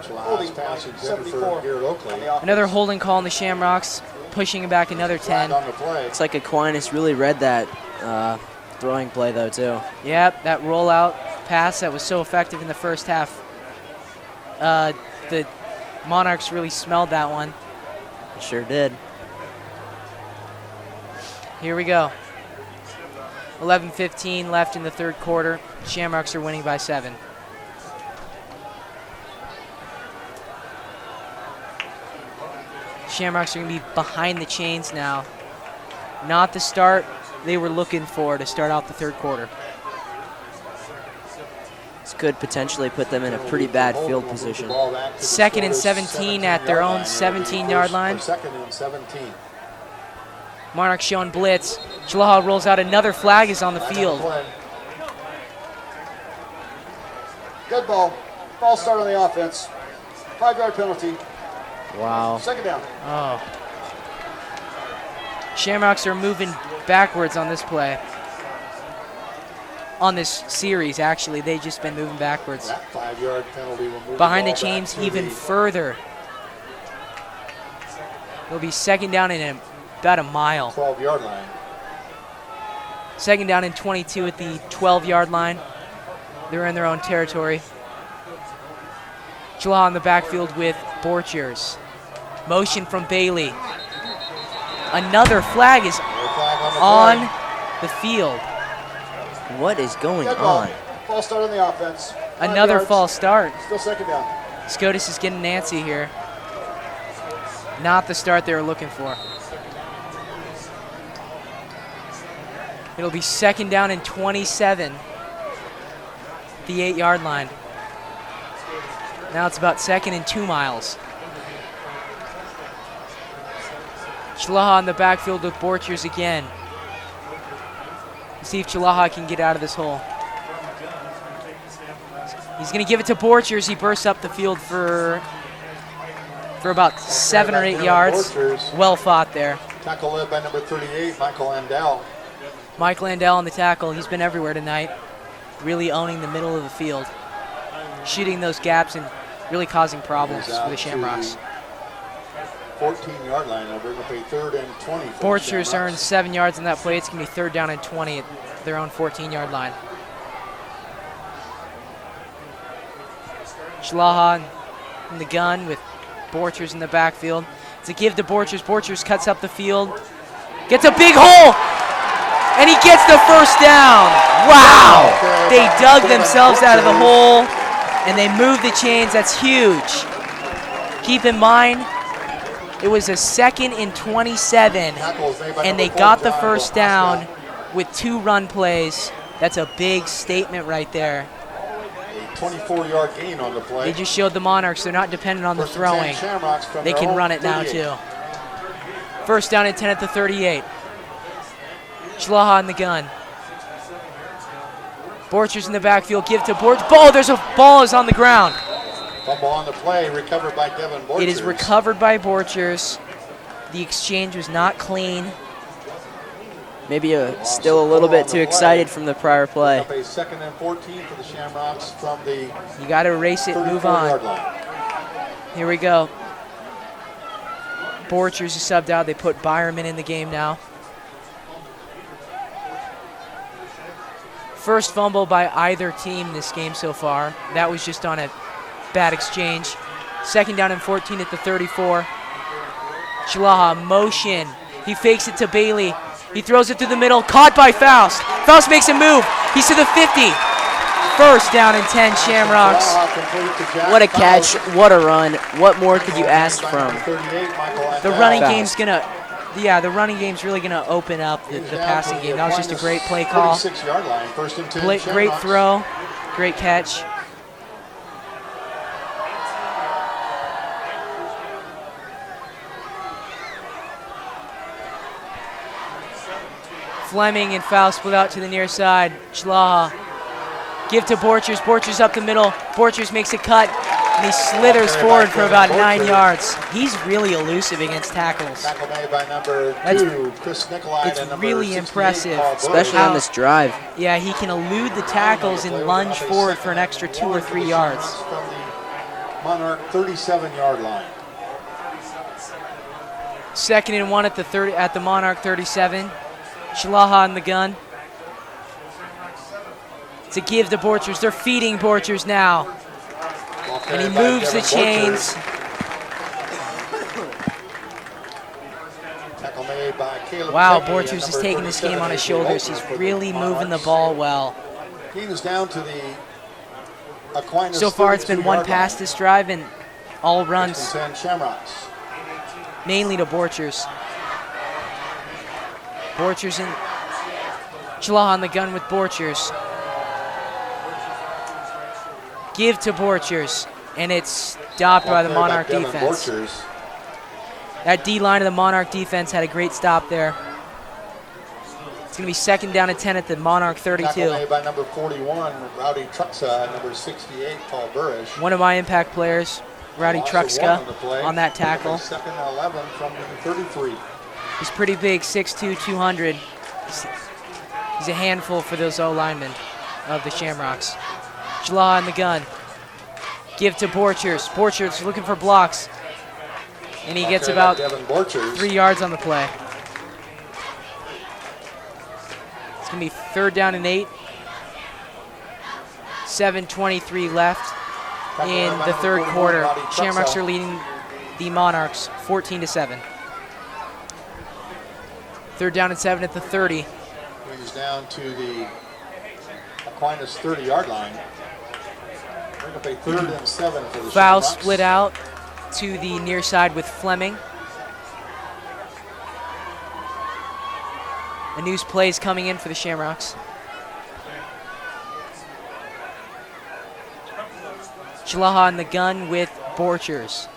Speaker 3: Chalaha's pass intended for Garrett Oakley.
Speaker 1: Another holding call on the Shamrocks, pushing him back another 10.
Speaker 3: On the play.
Speaker 2: Looks like Aquinas really read that throwing play, though, too.
Speaker 1: Yep, that rollout pass that was so effective in the first half. The Monarchs really smelled that one.
Speaker 2: Sure did.
Speaker 1: Here we go. 11:15 left in the third quarter. Shamrocks are winning by 7. Shamrocks are going to be behind the chains now. Not the start they were looking for to start out the third quarter.
Speaker 2: This could potentially put them in a pretty bad field position.
Speaker 1: Second and 17 at their own 17-yard line.
Speaker 3: Second and 17.
Speaker 1: Monarchs showing blitz. Chalaha rolls out. Another flag is on the field.
Speaker 4: Good ball. Ball start on the offense. 5-yard penalty.
Speaker 2: Wow.
Speaker 4: Second down.
Speaker 1: Oh. Shamrocks are moving backwards on this play. On this series, actually. They've just been moving backwards.
Speaker 3: That 5-yard penalty will move
Speaker 1: Behind the
Speaker 3: ball
Speaker 1: chains
Speaker 3: back to
Speaker 1: even
Speaker 3: the
Speaker 1: further. It'll be second down in about a mile.
Speaker 3: 12-yard line.
Speaker 1: Second down and 22 at the 12-yard line. They're in their own territory. Chalaha in the backfield with Borchers. Motion from Bailey. Another flag is on the field.
Speaker 2: What is going
Speaker 4: Good ball.
Speaker 2: on?
Speaker 4: Ball start on the offense. 5
Speaker 1: Another
Speaker 4: yards.
Speaker 1: false start.
Speaker 4: Still second down.
Speaker 1: Scotus is getting Nancy here. Not the start they were looking for. It'll be second down and 27. The 8-yard line. Now it's about second and 2 miles. Chalaha in the backfield with Borchers again. See if Chalaha can get out of this hole. He's going to give it to Borchers. He bursts up the field for about 7 or 8 yards.
Speaker 3: Borchers.
Speaker 1: Well fought there.
Speaker 3: Tackle led by number 38, Michael Andell.
Speaker 1: Mike Landell on the tackle. He's been everywhere tonight. Really owning the middle of the field. Shooting those gaps and really causing problems for the Shamrocks.
Speaker 3: 14-yard line. It'll bring up a 3rd and 20. for the
Speaker 1: Borchers
Speaker 3: Shamrocks.
Speaker 1: earned 7 yards on that play. It's going to be 3rd down and 20 at their own 14-yard line. Chalaha in the gun with Borchers in the backfield. It's a give to Borchers. Borchers cuts up the field. Gets a big hole! And he gets the first down. Wow! They dug themselves out of the hole, and they moved the chains. That's huge. Keep in mind, it was a 2nd and 27, and they got the first down with 2 run plays. That's a big statement right there.
Speaker 3: A 24-yard gain on the play.
Speaker 1: They just showed the Monarchs they're not dependent on the
Speaker 3: First and 10
Speaker 1: throwing.
Speaker 3: Shamrocks from
Speaker 1: They
Speaker 3: their
Speaker 1: can
Speaker 3: own
Speaker 1: run it now
Speaker 3: 38.
Speaker 1: too. First down and 10 at the 38. Chalaha in the gun. Borchers in the backfield. Give to Borchers. Ball. There's a ball is on the ground.
Speaker 3: Fumble on the play, recovered by Devin Borchers.
Speaker 1: It is recovered by Borchers. The exchange was not clean.
Speaker 2: Maybe still a little bit too excited from the prior play.
Speaker 3: Up a 2nd and 14 for the Shamrocks from the
Speaker 1: You got to erase it and move
Speaker 3: 34-yard
Speaker 1: on.
Speaker 3: line.
Speaker 1: Here we go. Borchers is subbed out. They put Byerman in the game now. First fumble by either team this game so far. That was just on a bad exchange. Second down and 14 at the 34. Chalaha, motion. He fakes it to Bailey. He throws it through the middle. Caught by Faust. Faust makes a move. He's to the 50. First down and 10 Shamrocks.
Speaker 2: What a catch. What a run. What more could you ask from?
Speaker 1: The running game's gonna, the running game's really gonna open up the passing game. That was just a great play call.
Speaker 3: 36-yard line, 1st and 10
Speaker 1: Great
Speaker 3: Shamrocks.
Speaker 1: throw, great catch. Fleming and Faust split out to the near side. Chalaha. Give to Borchers. Borchers up the middle. Borchers makes a cut, and he slithers forward for about 9 yards. He's really elusive against tackles.
Speaker 3: Tackle made by number
Speaker 1: That's-
Speaker 3: 2, Chris Nicolai.
Speaker 1: it's
Speaker 3: and number
Speaker 1: really
Speaker 3: 68,
Speaker 1: impressive,
Speaker 3: Paul Burke.
Speaker 2: Especially on this drive.
Speaker 1: Yeah, he can elude the tackles and lunge forward for an extra 2 or 3 yards.
Speaker 3: From the Monarch 37-yard line.
Speaker 1: 2nd and 1 at the Monarch 37. Chalaha in the gun. It's a give to Borchers. They're feeding Borchers now.
Speaker 3: Ball
Speaker 1: And he
Speaker 3: carried by
Speaker 1: moves the
Speaker 3: Devin
Speaker 1: chains.
Speaker 3: Borchers. Tackle made by Caleb
Speaker 1: Wow,
Speaker 3: Teggy,
Speaker 1: Borchers is
Speaker 3: number
Speaker 1: taking this game
Speaker 3: 37,
Speaker 1: on his
Speaker 3: AJ
Speaker 1: shoulders.
Speaker 3: Holtner
Speaker 1: He's
Speaker 3: for the
Speaker 1: really moving the
Speaker 3: Monarchs.
Speaker 1: ball well.
Speaker 3: Gain is down to the Aquinas.
Speaker 1: So far, it's been 1
Speaker 3: 32-yard
Speaker 1: pass
Speaker 3: line.
Speaker 1: this drive and all
Speaker 3: 1st
Speaker 1: runs,
Speaker 3: and 10 Shamrocks.
Speaker 1: mainly to Borchers. Borchers and Chalaha on the gun with Borchers. Give to Borchers, and it's stopped by the Monarch
Speaker 3: Devin
Speaker 1: defense.
Speaker 3: Borchers.
Speaker 1: That D-line of the Monarch defense had a great stop there. It's going to be 2nd down and 10 at the Monarch 32.
Speaker 3: Tackle made by number 41, Rowdy Truxa, number 68, Paul Burrish.
Speaker 1: One of my impact players, Rowdy
Speaker 3: Loss of one
Speaker 1: Truxka,
Speaker 3: on the play.
Speaker 1: on that tackle.
Speaker 3: 2nd and 11 from the 33.
Speaker 1: He's pretty big, 6'2", 200. He's a handful for those O-linemen of the Shamrocks. Jala in the gun. Give to Borchers. Borchers looking for blocks. And he gets about
Speaker 3: Devin Borchers.
Speaker 1: 3 yards on the play. It's going to be 3rd down and 8. 7:23 left in the 3rd quarter. Shamrocks are leading the Monarchs 14-7. 3rd down and 7 at the 30.
Speaker 3: Brings down to the Aquinas 30-yard line. Bring up a 3rd and 7 for the
Speaker 1: Foul
Speaker 3: Shamrocks.
Speaker 1: split out to the near side with Fleming. A news play is coming in for the Shamrocks. Chalaha in the gun with Borchers.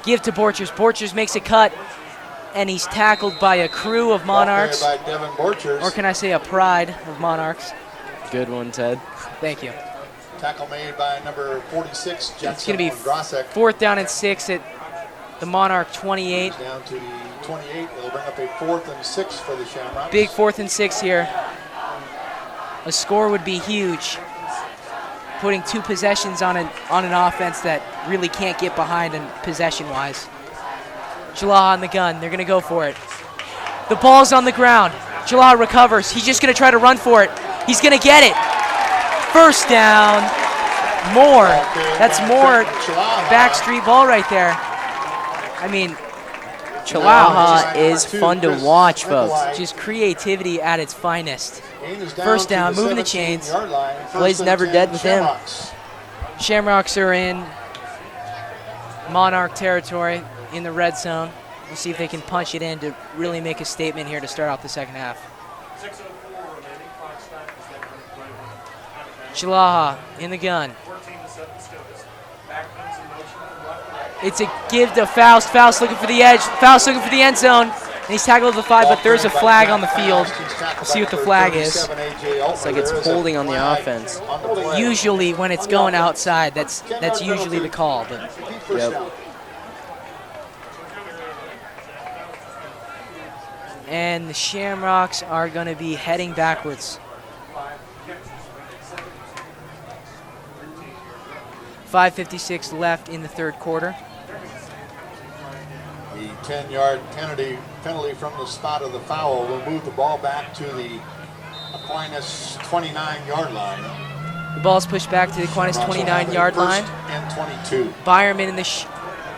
Speaker 1: Give to Borchers. Borchers makes a cut, and he's tackled by a crew of Monarchs.
Speaker 3: By Devin Borchers.
Speaker 1: Or can I say a pride of Monarchs?
Speaker 2: Good one, Ted.
Speaker 1: Thank you.
Speaker 3: Tackle made by number 46, Jensen
Speaker 1: It's going to be
Speaker 3: Ondrasek.
Speaker 1: 4th down and 6 at the Monarch 28.
Speaker 3: Brings down to the 28. It'll bring up a 4th and 6 for the Shamrocks.
Speaker 1: Big 4th and 6 here. A score would be huge. Putting 2 possessions on an offense that really can't get behind in possession-wise. Jalaha on the gun. They're going to go for it. The ball's on the ground. Jalaha recovers. He's just going to try to run for it. He's going to get it. 1st down. More. That's more backstreet ball right there. I mean,
Speaker 2: Chalaha is fun to watch, folks.
Speaker 1: just creativity at its finest.
Speaker 3: Gain is
Speaker 1: 1st down,
Speaker 3: to
Speaker 1: moving the
Speaker 3: 17-yard line.
Speaker 2: Play's
Speaker 3: 1st and
Speaker 2: never
Speaker 3: 10
Speaker 2: dead with him.
Speaker 3: Shamrocks.
Speaker 1: Shamrocks are in Monarch territory in the red zone. We'll see if they can punch it in to really make a statement here to start off the 2nd half.
Speaker 5: 6:04 remaining. Clock stop is then going to play with
Speaker 1: Chalaha in the gun.
Speaker 5: 14-7 Scotus. Back comes in motion from left to right.
Speaker 1: It's a give to Faust. Faust looking for the edge. Faust looking for the end zone. And he's tackled at the 5, but there's a flag on the field. We'll see what the flag is.
Speaker 2: It's like it's holding on the offense.
Speaker 1: Usually when it's going outside, that's usually the call. But
Speaker 2: Yep.
Speaker 1: and the Shamrocks are going to be heading backwards. 5:56 left in the 3rd quarter.
Speaker 3: The 10-yard penalty from the spot of the foul will move the ball back to the Aquinas 29-yard line.
Speaker 1: The ball's pushed back to the Aquinas 29-yard line.
Speaker 3: 1st and 22.
Speaker 1: Byerman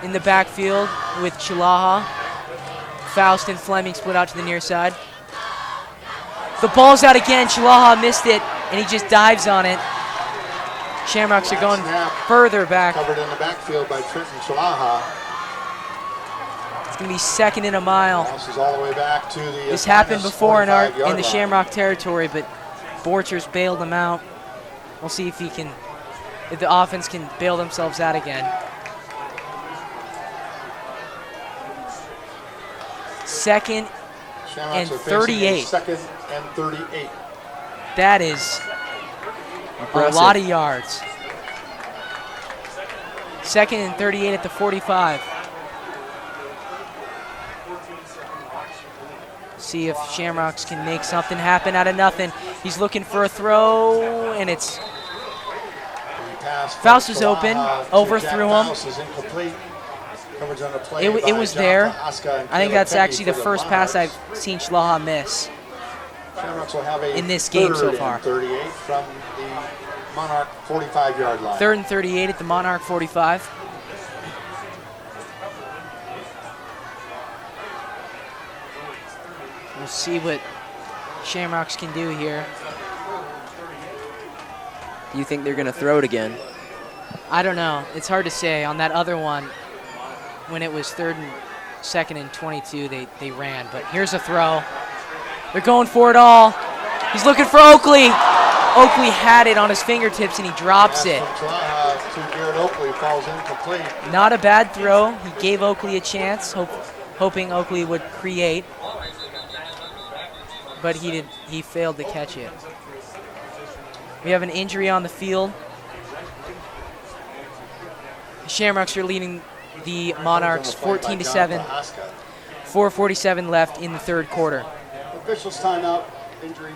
Speaker 1: in the backfield with Chalaha. Faust and Fleming split out to the near side. The ball's out again. Chalaha missed it, and he just dives on it. Shamrocks are going further back.
Speaker 3: Covered in the backfield by Trenton Chalaha.
Speaker 1: It's going to be 2nd and a mile.
Speaker 3: Passes all the way back to the
Speaker 1: This happened
Speaker 3: Aquinas
Speaker 1: before in
Speaker 3: 45-yard
Speaker 1: the
Speaker 3: line.
Speaker 1: Shamrock territory, but Borchers bailed him out. We'll see if if the offense can bail themselves out again. 2nd
Speaker 3: Shamrocks
Speaker 1: and
Speaker 3: are facing a
Speaker 1: 38.
Speaker 3: 2nd and 38.
Speaker 1: That is
Speaker 2: Impressive.
Speaker 1: a lot of yards. 2nd and 38 at the 45. See if Shamrocks can make something happen out of nothing. He's looking for a throw, and it's Faust was open, overthrew him. It was there. I think that's actually the first pass I've seen Chalaha miss in this game so far.
Speaker 3: 38 from the Monarch 45-yard line.
Speaker 1: 3rd and 38 at the Monarch 45. We'll see what Shamrocks can do here.
Speaker 2: Do you think they're going to throw it again?
Speaker 1: I don't know. It's hard to say. On that other one, when it was 2nd and 22, they ran. But here's a throw. They're going for it all. He's looking for Oakley. Oakley had it on his fingertips and he drops it.
Speaker 3: Pass from Chalaha to Garrett Oakley falls incomplete.
Speaker 1: Not a bad throw. He gave Oakley a chance, hoping Oakley would create, but he failed to catch it. We have an injury on the field. The Shamrocks are leading the Monarchs 14-7. 4:47 left in the third quarter.
Speaker 4: Officials timeout. Injury.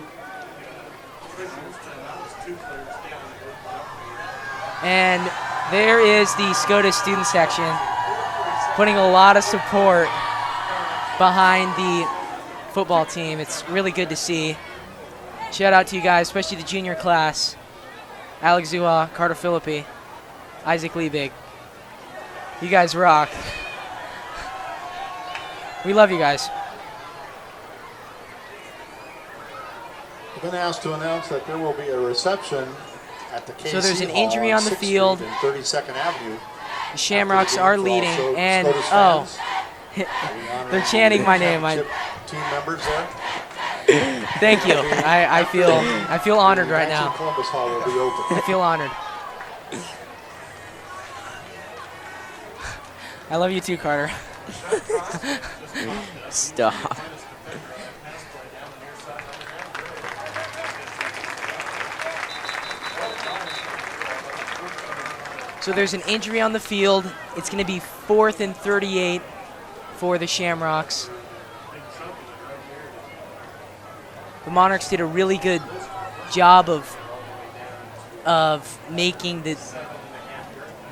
Speaker 1: And there is the Scotus student section putting a lot of support behind the football team. It's really good to see. Shout out to you guys, especially the junior class. Alex Zua, Carter Philippi, Isaac Liebig. You guys rock. We love you guys.
Speaker 3: I've been asked to announce that there will be a reception at the KC
Speaker 1: So there's an
Speaker 3: Hall
Speaker 1: injury on the
Speaker 3: 6th
Speaker 1: field.
Speaker 3: Street and 32nd Avenue.
Speaker 1: The Shamrocks are leading,
Speaker 3: Also,
Speaker 1: and
Speaker 3: Scotus
Speaker 1: oh,
Speaker 3: fans.
Speaker 1: they're chanting my name.
Speaker 3: Championship team members there.
Speaker 1: Thank you. I feel honored right now.
Speaker 3: Columbus Hall will be open.
Speaker 1: I feel honored. I love you too, Carter.
Speaker 2: Stop.
Speaker 1: So there's an injury on the field. It's going to be 4th and 38 for the Shamrocks. The Monarchs did a really good job of making the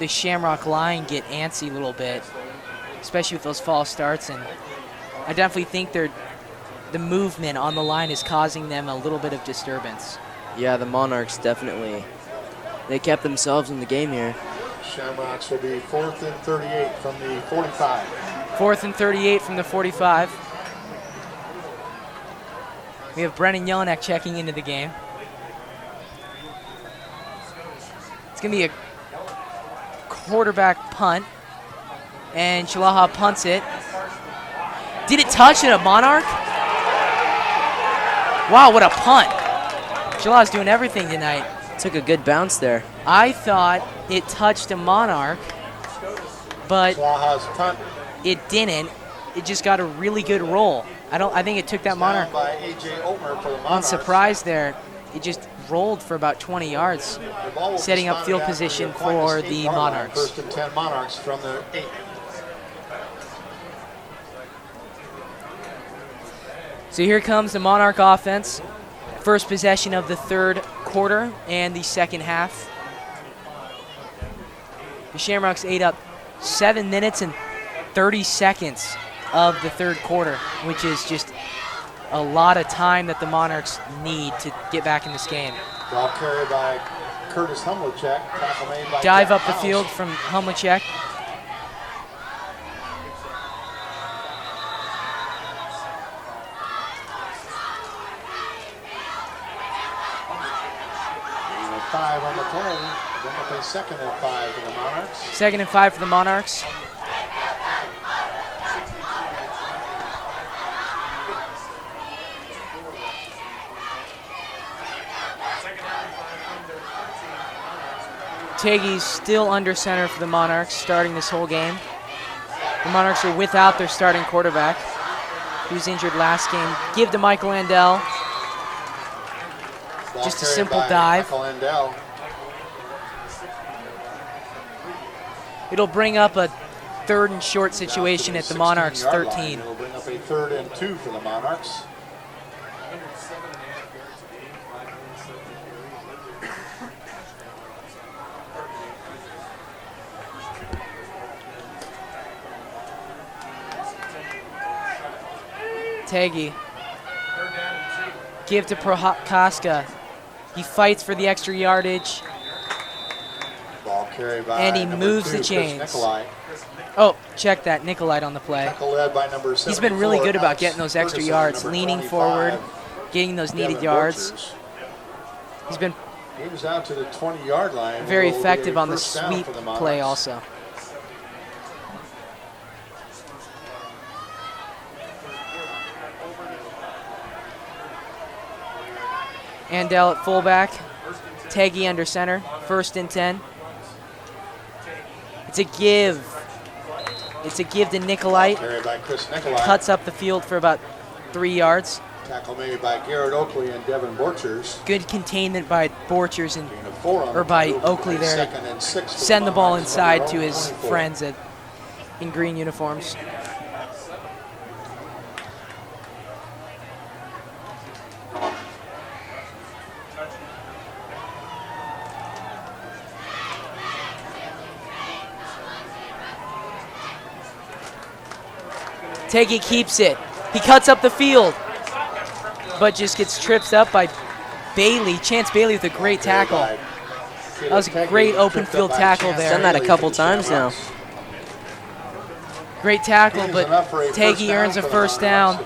Speaker 1: Shamrock line get antsy a little bit, especially with those false starts. And I definitely think the movement on the line is causing them a little bit of disturbance.
Speaker 2: Yeah, the Monarchs definitely. They kept themselves in the game here.
Speaker 3: Shamrocks will be 4th and 38 from the 45.
Speaker 1: 4th and 38 from the 45. We have Brennan Jelinek checking into the game. It's going to be a quarterback punt, and Chalaha punts it. Did it touch a Monarch? Wow, what a punt. Chalaha's doing everything tonight.
Speaker 2: Took a good bounce there.
Speaker 1: I thought it touched a Monarch, but
Speaker 3: Chalaha's punt
Speaker 1: it didn't. It just got a really good roll. I think it took that Monarch.
Speaker 3: down by A.J. Oatmer for the
Speaker 1: I'm
Speaker 3: Monarchs.
Speaker 1: surprised there. It just rolled for about 20 yards,
Speaker 3: The ball will be
Speaker 1: setting up
Speaker 3: spotted
Speaker 1: field
Speaker 3: after
Speaker 1: position
Speaker 3: the Aquinas
Speaker 1: for
Speaker 3: 8
Speaker 1: the
Speaker 3: yard line.
Speaker 1: Monarchs.
Speaker 3: 1st and 10 Monarchs from the 8.
Speaker 1: So here comes the Monarch offense. First possession of the third quarter and the second half. The Shamrocks ate up 7 minutes and 30 seconds of the third quarter, which is just a lot of time that the Monarchs need to get back in this game.
Speaker 3: Ball carried by Curtis Humlicek. Tackle made by
Speaker 1: Dive
Speaker 3: Jack
Speaker 1: up the
Speaker 3: House.
Speaker 1: field from Humlicek.
Speaker 3: And 5 on the play. Then with a 2nd and 5 for the Monarchs.
Speaker 1: 2nd and 5 for the Monarchs. Teggy's still under center for the Monarchs, starting this whole game. The Monarchs are without their starting quarterback. He was injured last game. Give to Michael Andell.
Speaker 3: Ball
Speaker 1: Just a
Speaker 3: carried
Speaker 1: simple
Speaker 3: by
Speaker 1: dive.
Speaker 3: Michael Andell.
Speaker 1: It'll bring up a 3rd and short situation
Speaker 3: Down
Speaker 1: at
Speaker 3: to
Speaker 1: the Monarchs
Speaker 3: 16-yard line.
Speaker 1: 13.
Speaker 3: It'll bring up a 3rd and 2 for the Monarchs.
Speaker 1: Teggy. Give to Prohaska. He fights for the extra yardage.
Speaker 3: Ball carried by
Speaker 1: And he
Speaker 3: number
Speaker 1: moves
Speaker 3: 2,
Speaker 1: the
Speaker 3: Chris
Speaker 1: chains.
Speaker 3: Nikolai.
Speaker 1: Oh, check that. Nicolite on the play.
Speaker 3: Tackle led by number 74.
Speaker 1: He's been really good about
Speaker 3: Alex
Speaker 1: getting those extra
Speaker 3: Ferguson,
Speaker 1: yards,
Speaker 3: number
Speaker 1: leaning
Speaker 3: 25,
Speaker 1: forward, getting those needed
Speaker 3: Devin
Speaker 1: yards.
Speaker 3: Borchers.
Speaker 1: He's been
Speaker 3: He was out to the 20-yard line.
Speaker 1: very
Speaker 3: Will be a
Speaker 1: effective on the
Speaker 3: first down
Speaker 1: sweep
Speaker 3: for the
Speaker 1: play
Speaker 3: Monarchs.
Speaker 1: also. Andell at fullback. Teggy under center, 1st and 10. It's a give. It's a give to Nicolite.
Speaker 3: Carried by Chris Nicolai.
Speaker 1: Cuts up the field for about 3 yards.
Speaker 3: Tackle made by Garrett Oakley and Devin Borchers.
Speaker 1: Good containment by Borchers and
Speaker 3: Gain of 4 on
Speaker 1: or by
Speaker 3: the move.
Speaker 1: Oakley there.
Speaker 3: 2nd and 6 for
Speaker 1: Send the ball
Speaker 3: Monarchs on
Speaker 1: inside
Speaker 3: their
Speaker 1: to
Speaker 3: own
Speaker 1: his
Speaker 3: 24.
Speaker 1: friends in green uniforms. Teggy keeps it. He cuts up the field, but just gets tripped up by Bailey. Chance Bailey with a great tackle. That was a great open field tackle there.
Speaker 2: Done that a couple times now.
Speaker 1: Great tackle, but Teggy earns a 1st down.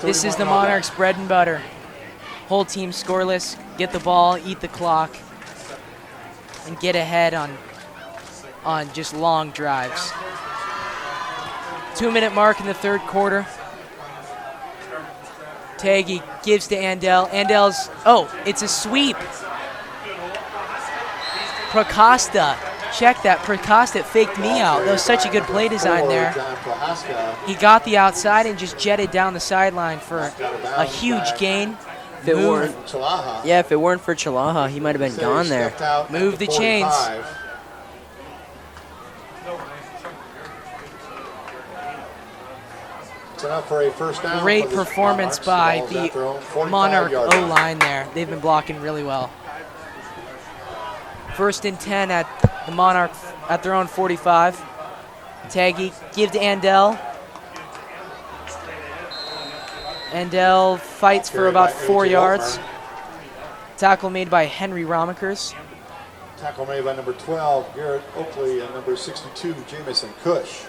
Speaker 1: This is the Monarchs' bread and butter. Whole team scoreless, get the ball, eat the clock, and get ahead on just long drives. 2-minute mark in the 3rd quarter. Teggy gives to Andel. Andel's, it's a sweep. Procosta, check that. Procosta faked me out. That was such a good play design there. He got the outside and just jetted down the sideline for a huge gain.
Speaker 2: If it weren't for Chalaha, he might have been gone there.
Speaker 1: Move the chains.
Speaker 3: For a 1st down.
Speaker 1: Great performance by the Monarch O-line there. They've been blocking really well. 1st and 10 at the Monarch at their own 45. Teggy, give to Andel. Andel fights for about 4 yards. Tackle made by Henry Romikers.
Speaker 3: Tackle made by number 12, Garrett Oakley, and number 62, Jamison Cush.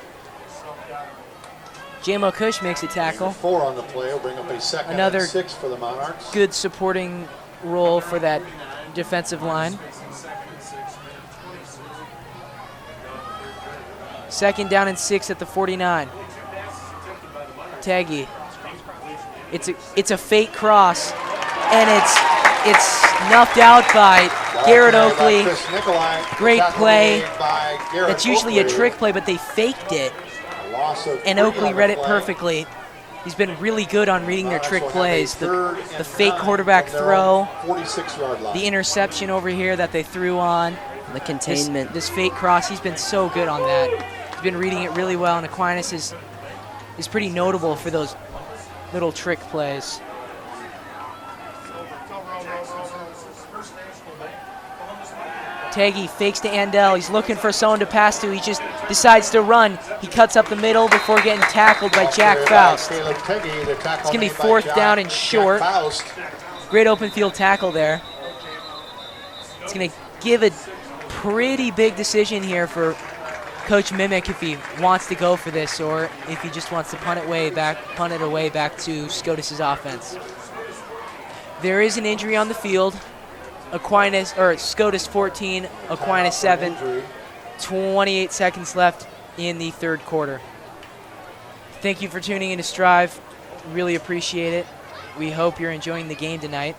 Speaker 1: J-Mo Cush makes a tackle.
Speaker 3: 4 on the play will bring up a 2nd
Speaker 1: Another
Speaker 3: and 6 for the Monarchs.
Speaker 1: Good supporting role for that defensive line. 2nd down and 6 at the 49. Teggy. It's a fake cross, and it's snuffed out by Garrett Oakley. Great play. That's usually a trick play, but they faked it. And Oakley read it perfectly. He's been really good on reading their trick plays. The fake quarterback throw, the interception over here that they threw on,
Speaker 2: the containment.
Speaker 1: This fake cross, he's been so good on that. He's been reading it really well, and Aquinas is pretty notable for those little trick plays. Teggy fakes to Andel. He's looking for someone to pass to. He just decides to run. He cuts up the middle before getting tackled by Jack Faust. It's going to be 4th down and short. Great open field tackle there. It's going to give a pretty big decision here for Coach Mimic if he wants to go for this or if he just wants to punt it away back to Scotus' offense. There is an injury on the field. Scotus 14, Aquinas 7. 28 seconds left in the 3rd quarter. Thank you for tuning in to Strive. Really appreciate it. We hope you're enjoying the game tonight.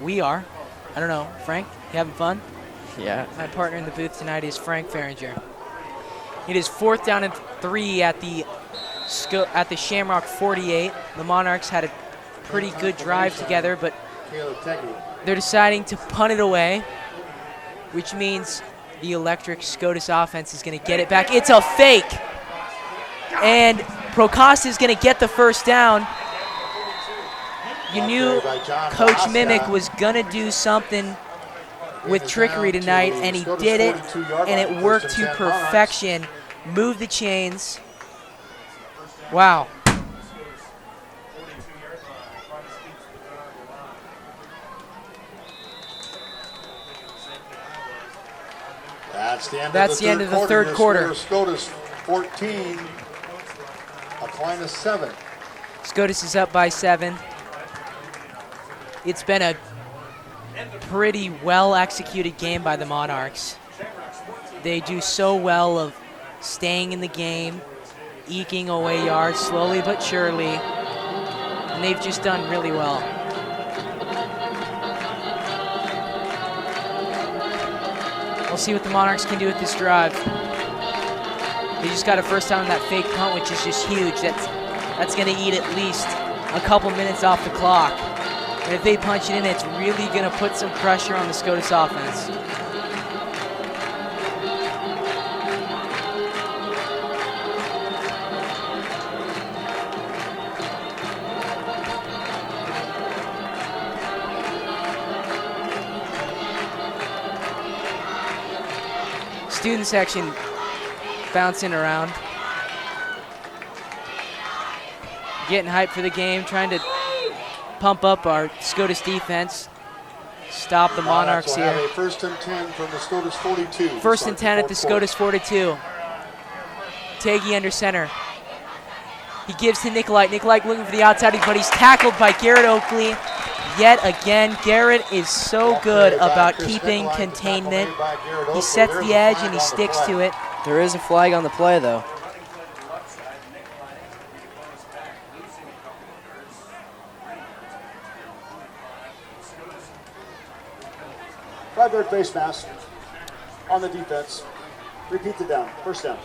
Speaker 1: We are. I don't know. Frank, you having fun?
Speaker 2: Yeah.
Speaker 1: My partner in the booth tonight is Frank Fehringer. It is 4th down and 3 at the Shamrock 48. The Monarchs had a pretty good drive together, but they're deciding to punt it away, which means the electric Scotus offense is going to get it back. It's a fake. And Procosta is going to get the 1st down. You knew Coach Mimic was going to do something with trickery tonight, and he did it, and it worked to perfection. Move the chains. Wow.
Speaker 3: That's the end of the 3rd quarter. Scotus 14, Aquinas 7.
Speaker 1: Scotus is up by 7. It's been a pretty well-executed game by the Monarchs. They do so well of staying in the game, eking away yards slowly but surely, and they've just done really well. We'll see what the Monarchs can do with this drive. They just got a first down on that fake punt, which is just huge. That's going to eat at least a couple minutes off the clock. And if they punch it in, it's really going to put some pressure on the Scotus offense. Student section bouncing around, getting hyped for the game, trying to pump up our Scotus defense, stop the Monarchs
Speaker 3: will
Speaker 1: here.
Speaker 3: have a first and 10 from the Scotus 42.
Speaker 1: First and 10 at the Scotus 42. Taggy under center. He gives to Nicolite. Nicolite looking for the outside, but he's tackled by Garrett Oakley. Yet again, Garrett is so good about keeping containment. He sets the edge and he sticks to it.
Speaker 2: There is a flag on the play, though.
Speaker 4: Five-yard face mask on the defense. Repeat the down. First down.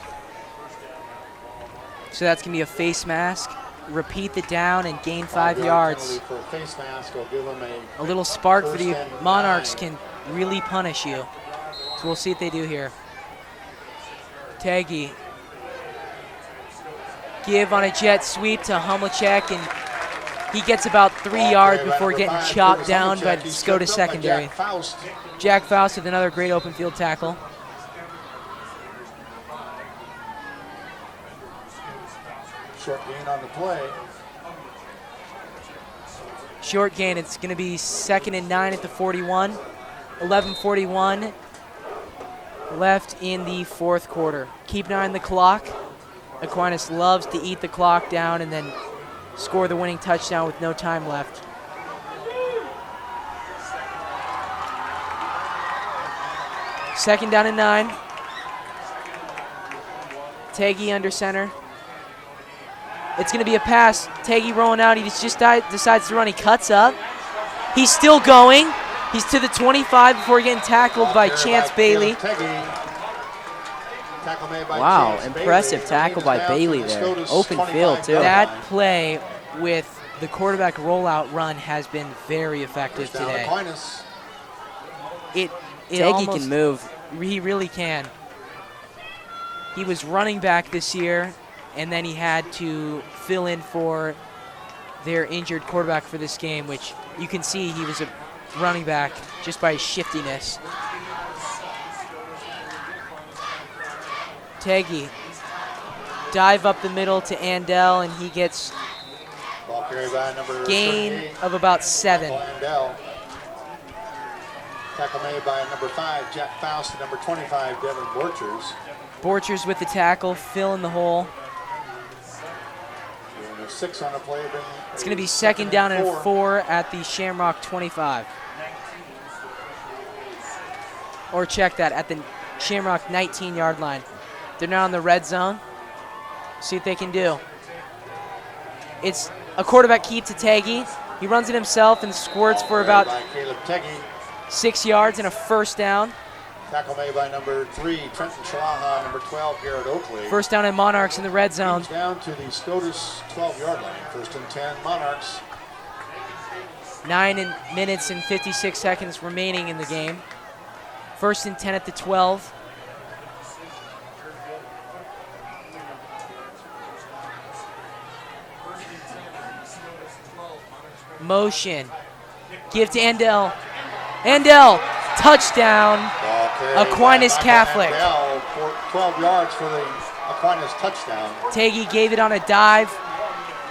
Speaker 1: So that's going to be a face mask. Repeat the down and gain 5 yards.
Speaker 3: For a face mask, will give them
Speaker 1: A little spark for
Speaker 3: first
Speaker 1: the
Speaker 3: and
Speaker 1: Monarchs
Speaker 3: 9.
Speaker 1: can really punish you. So we'll see what they do here. Taggy. Give on a jet sweep to Humlicek, and he gets about 3 yards before getting chopped down by the Scotus secondary. Jack Faust with another great open field tackle.
Speaker 3: Short gain on the play.
Speaker 1: Short gain. It's going to be 2nd and 9 at the 41. 11:41 left in the fourth quarter. Keep an eye on the clock. Aquinas loves to eat the clock down and then score the winning touchdown with no time left. Second down and 9. Taggy under center. It's going to be a pass. Taggy rolling out. He just decides to run. He cuts up. He's still going. He's to the 25 before getting tackled by Chance Bailey.
Speaker 2: Wow, impressive tackle by Bailey there. Open field, too.
Speaker 1: That play with the quarterback rollout run has been very effective today.
Speaker 2: Taggy can move.
Speaker 1: He really can. He was running back this year, and then he had to fill in for their injured quarterback for this game, which you can see he was a running back just by his shiftiness. Taggy, dive up the middle to Andel, and he gets gain of about 7.
Speaker 3: Tackle made by number 5, Jack Faust, and number 25, Devin Borchers.
Speaker 1: Borchers with the tackle, fill in the hole.
Speaker 3: 6 on the play.
Speaker 1: It's going to be 2nd down and 4 at the Shamrock 25. Or check that, at the Shamrock 19-yard line. They're now in the red zone. See what they can do. It's a quarterback keep to Taggy. He runs it himself and squirts for about 6 yards and a first down.
Speaker 3: Tackle made by number 3, Trenton Shalaha, number 12, Garrett Oakley.
Speaker 1: First down and Monarchs in the red zone.
Speaker 3: Down to the Scotus 12-yard line. First and 10, Monarchs.
Speaker 1: 9 minutes and 56 seconds remaining in the game. First and 10 at the 12. Motion. Give to Andel. Andel, touchdown. Aquinas Catholic.
Speaker 3: 12 yards for the Aquinas touchdown.
Speaker 1: Taggy gave it on a dive.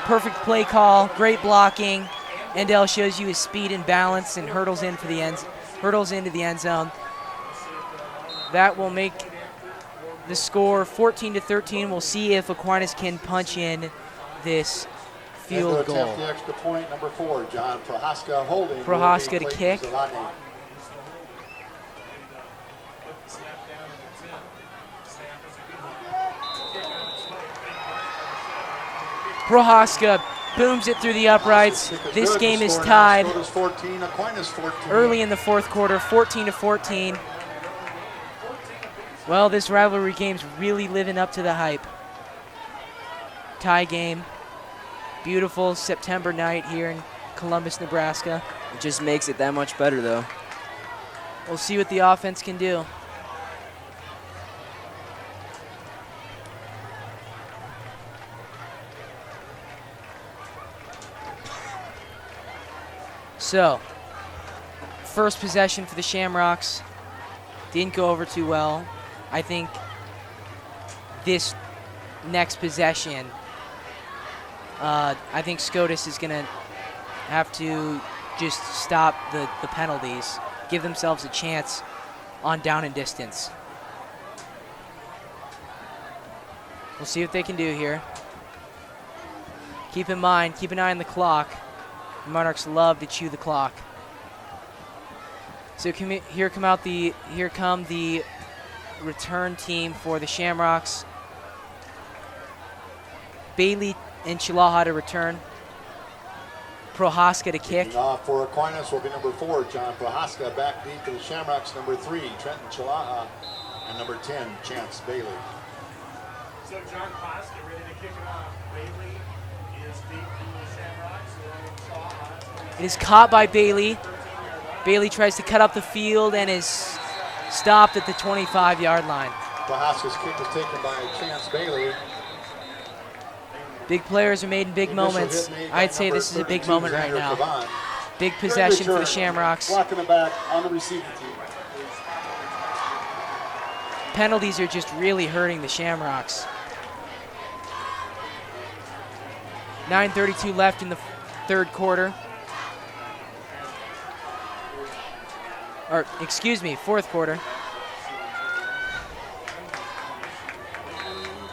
Speaker 1: Perfect play call. Great blocking. Andel shows you his speed and balance and hurdles into the end zone. That will make the score 14-13. We'll see if Aquinas can punch in this field goal.
Speaker 3: The extra point, number 4, John Prohaska holding.
Speaker 1: Prohaska to kick. Prohaska booms it through the uprights. This game is tied
Speaker 3: 14, Aquinas 14.
Speaker 1: early in the fourth quarter, 14-14. Well, this rivalry game's really living up to the hype. Tie game. Beautiful September night here in Columbus, Nebraska.
Speaker 2: It just makes it that much better, though.
Speaker 1: We'll see what the offense can do. So, first possession for the Shamrocks. Didn't go over too well. I think this next possession, I think Scotus is going to have to just stop the penalties, give themselves a chance on down and distance. We'll see what they can do here. Keep in mind, keep an eye on the clock. The Monarchs love to chew the clock. So here come the return team for the Shamrocks. Bailey and Chilaha to return. Prohaska to kick.
Speaker 3: Kicking off for Aquinas will be number 4, John Prohaska. Back deep for the Shamrocks, number 3, Trenton Chilaha. And number 10, Chance Bailey.
Speaker 5: So John Koska ready to kick it off. Bailey is deep in the Shamrocks.
Speaker 1: It is caught by Bailey. Bailey tries to cut up the field and is stopped at the 25-yard line.
Speaker 3: Prohaska's kick was taken by Chance Bailey.
Speaker 1: Big players are made in big moments. I'd say this is a big moment right now. Big possession for the Shamrocks.
Speaker 4: Blocking the back on the receiving team.
Speaker 1: Penalties are just really hurting the Shamrocks. 9:32 left in the third quarter. Or, excuse me, fourth quarter.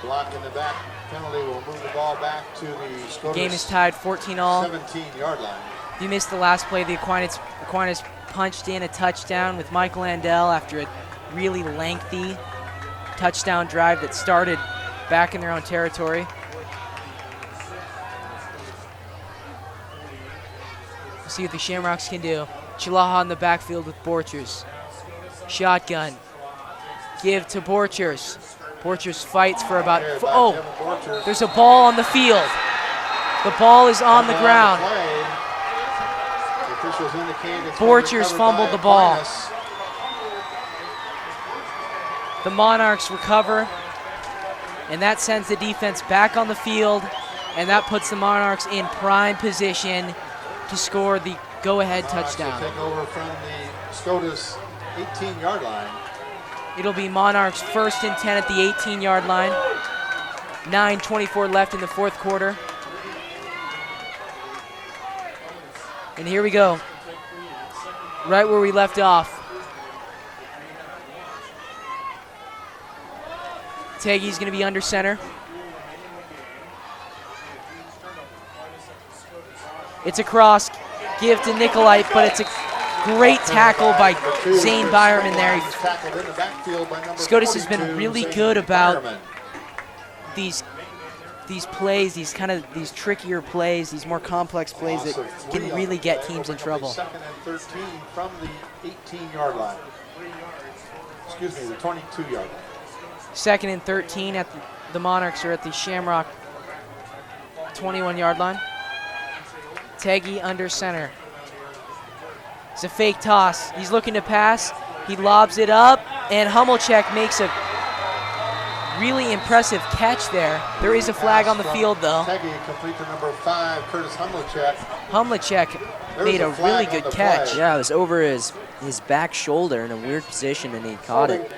Speaker 3: Block in the back. Penalty will move the ball back to the Scotus.
Speaker 1: Game is tied 14-all.
Speaker 3: 17-yard line.
Speaker 1: If you missed the last play, the Aquinas punched in a touchdown with Michael Landell after a really lengthy touchdown drive that started back in their own territory. We'll see what the Shamrocks can do. Chilaha in the backfield with Borchers. Shotgun. Give to Borchers. Borchers fights for about, there's a ball on the field. The ball is on the ground. Borchers fumbled the ball. The Monarchs recover, and that sends the defense back on the field, and that puts the Monarchs in prime position to score the go-ahead touchdown.
Speaker 3: Take over from the Scotus 18-yard line.
Speaker 1: It'll be Monarchs 1st and 10 at the 18-yard line. 9:24 left in the fourth quarter. And here we go. Right where we left off. Teggy's going to be under center. It's a cross. Give to Nicolite, but it's a great tackle by Zane Byerman there. Scotus has been really good about these plays, these trickier plays, these more complex plays that can really get teams in trouble.
Speaker 3: 2nd and 13 from the 18-yard line. Excuse me, the 22-yard line.
Speaker 1: 2nd and 13 at the Monarchs are at the Shamrock 21-yard line. Teggy under center. It's a fake toss. He's looking to pass. He lobs it up, and Hummelcheck makes a really impressive catch there. There is a flag on the field, though.
Speaker 3: Teggy complete to number 5, Curtis Hummelcheck.
Speaker 1: Hummelcheck made a really good catch.
Speaker 2: Yeah, it was over his back shoulder in a weird position, and he caught it.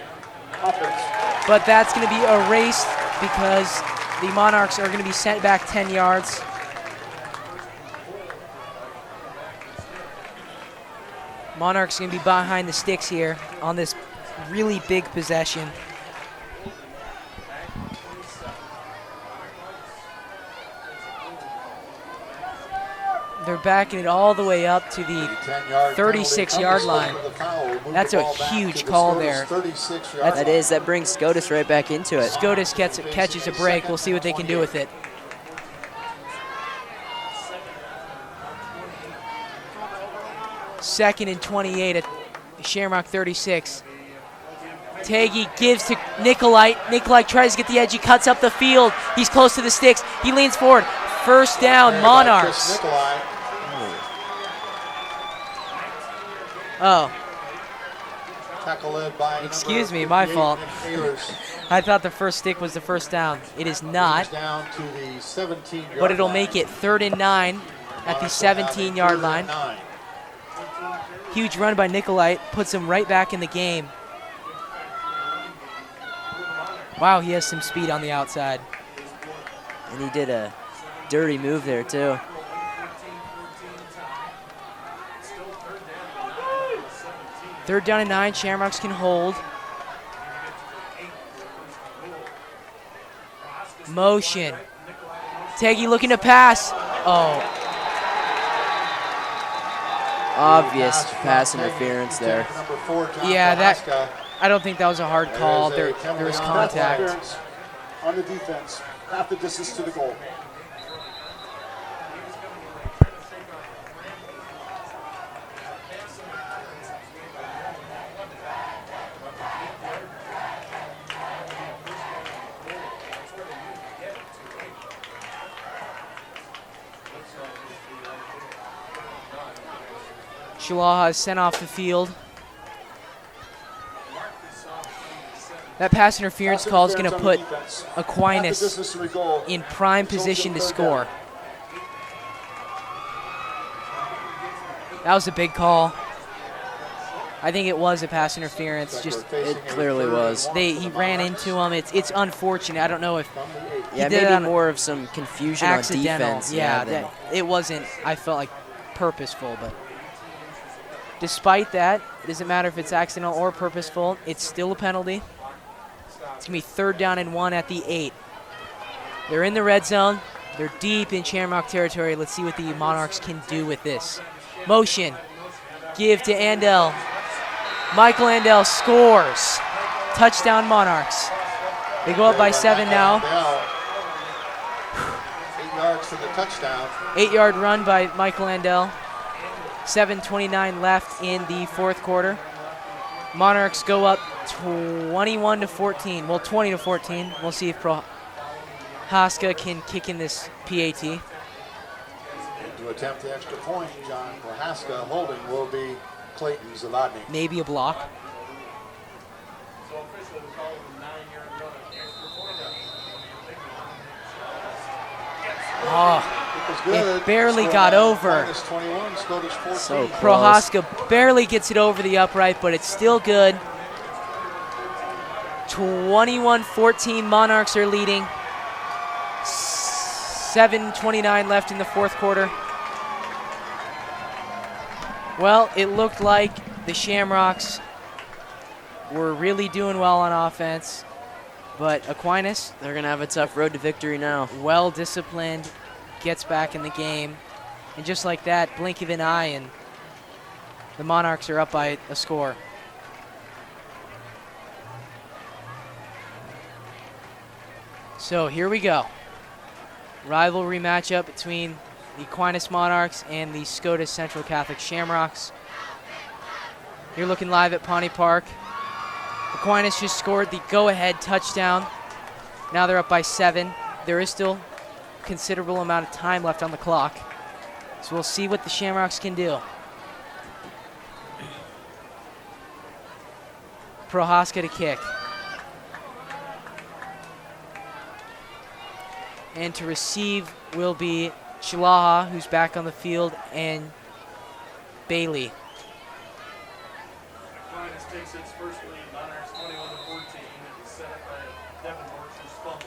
Speaker 1: But that's going to be erased because the Monarchs are going to be sent back 10 yards. Monarchs going to be behind the sticks here on this really big possession. They're backing it all the way up to the 36-yard line. That's a huge call there.
Speaker 2: That brings Scotus right back into it.
Speaker 1: Scotus catches a break. We'll see what they can do with it. Second and 28 at Shamrock 36. Taggy gives to Nicolite. Nicolite tries to get the edge. He cuts up the field. He's close to the sticks. He leans forward. First down,
Speaker 3: Carried by
Speaker 1: Monarchs.
Speaker 3: Chris Nicolai.
Speaker 1: Oh,
Speaker 3: Tackle led by
Speaker 1: excuse
Speaker 3: number
Speaker 1: me, my
Speaker 3: 58,
Speaker 1: fault.
Speaker 3: Nick Ehlers.
Speaker 1: I thought the first stick was the first down. It is not,
Speaker 3: Down to the 17-yard
Speaker 1: but it'll
Speaker 3: line.
Speaker 1: make it 3rd and 9 at the
Speaker 3: Monarchs will have a
Speaker 1: 17-yard
Speaker 3: 3rd
Speaker 1: line.
Speaker 3: and 9.
Speaker 1: Huge run by Nicolite, puts him right back in the game. Wow, he has some speed on the outside.
Speaker 2: And he did a dirty move there, too.
Speaker 1: Third down and 9, Shamrocks can hold. Motion. Taggy looking to pass. Oh,
Speaker 2: Obvious pass interference there.
Speaker 3: Number 4, John
Speaker 1: yeah,
Speaker 3: Prohaska.
Speaker 1: I don't think that was a hard call.
Speaker 3: There is a
Speaker 1: There was
Speaker 3: penalty on
Speaker 4: Pass
Speaker 1: contact.
Speaker 4: interference on the defense. Half the distance to the goal.
Speaker 1: Shalaha is sent off the field. That pass interference call is going to put Aquinas in prime position to score. That was a big call. I think it was a pass interference. Just
Speaker 2: It clearly was.
Speaker 1: he ran into him. It's unfortunate. I don't know if
Speaker 2: Yeah,
Speaker 1: did it
Speaker 2: maybe
Speaker 1: on
Speaker 2: more of some confusion on
Speaker 1: accidental.
Speaker 2: defense.
Speaker 1: Yeah,
Speaker 2: than-
Speaker 1: it wasn't. I felt like purposeful, but despite that, it doesn't matter if it's accidental or purposeful. It's still a penalty. It's gonna be 3rd down and 1 at the 8. They're in the red zone. They're deep in Shamrock territory. Let's see what the Monarchs can do with this. Motion. Give to Andel. Michael Andel scores. Touchdown Monarchs. They go up by 7 now.
Speaker 3: 8 yards for the touchdown.
Speaker 1: 8-yard run by Michael Andel. 7:29 left in the 4th quarter. Monarchs go up 21-14. Well, 20-14. We'll see if Prohaska can kick in this PAT.
Speaker 3: To attempt the extra point, John Prohaska holding will be Clayton Zavodny.
Speaker 1: Maybe a block.
Speaker 5: So officially, we call it a 9-yard run, an extra point.
Speaker 1: Oh,
Speaker 3: It was good.
Speaker 1: It barely
Speaker 3: Score
Speaker 1: got
Speaker 3: line,
Speaker 1: over.
Speaker 3: minus 21, Scotus 14.
Speaker 2: So close.
Speaker 1: Prohaska barely gets it over the upright, but it's still good. 21-14, Monarchs are leading. 7:29 left in the 4th quarter. Well, it looked like the Shamrocks were really doing well on offense, but Aquinas,
Speaker 2: They're going to have a tough road to victory now.
Speaker 1: well disciplined, gets back in the game. And just like that, blink of an eye, and the Monarchs are up by a score. So here we go. Rivalry matchup between the Aquinas Monarchs and the Scotus Central Catholic Shamrocks. You're looking live at Pawnee Park. Aquinas just scored the go-ahead touchdown. Now they're up by 7. There is still a considerable amount of time left on the clock. So we'll see what the Shamrocks can do. Prohaska to kick. And to receive will be Shalaha, who's back on the field, and Bailey.
Speaker 5: Aquinas takes its first lead, Monarchs 21-14. It is set up by Devin Morris, who's fumbled.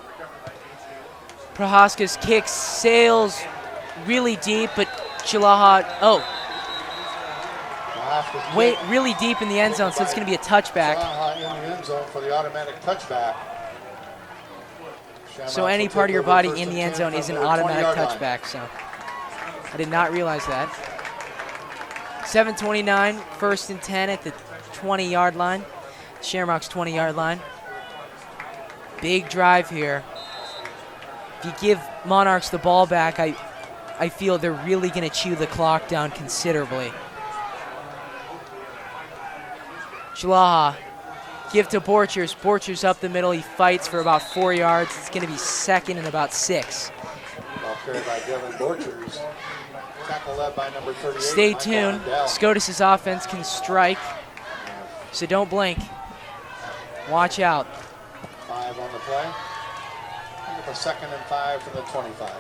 Speaker 5: Recovered by A.J.
Speaker 1: Prohaska's kick sails really deep, but Shalaha,
Speaker 3: Prohaska's
Speaker 1: wait,
Speaker 3: kick.
Speaker 1: really deep in the end zone, so it's going to be a touchback.
Speaker 3: Zaha in the end zone for the automatic touchback.
Speaker 1: So
Speaker 3: Shamrocks
Speaker 1: any
Speaker 3: will
Speaker 1: part of
Speaker 3: take
Speaker 1: your
Speaker 3: over
Speaker 1: body
Speaker 3: first
Speaker 1: in
Speaker 3: and
Speaker 1: the end
Speaker 3: 10
Speaker 1: zone
Speaker 3: from
Speaker 1: is an
Speaker 3: their
Speaker 1: automatic
Speaker 3: 20-yard line.
Speaker 1: touchback, so I did not realize that. 7:29, 1st and 10 at the 20-yard line. Shamrock's 20-yard line. Big drive here. If you give Monarchs the ball back, I feel they're really going to chew the clock down considerably. Shalaha Give to Borchers. Borchers up the middle. He fights for about 4 yards. It's going to be second and about 6.
Speaker 3: Ball carried by Devin Borchers. Tackle led by number 38.
Speaker 1: Stay
Speaker 3: Michael
Speaker 1: tuned.
Speaker 3: Lindell.
Speaker 1: Scotus' offense can strike, so don't blink. Watch out.
Speaker 3: 5 on the play. And with a 2nd and 5 from the 25.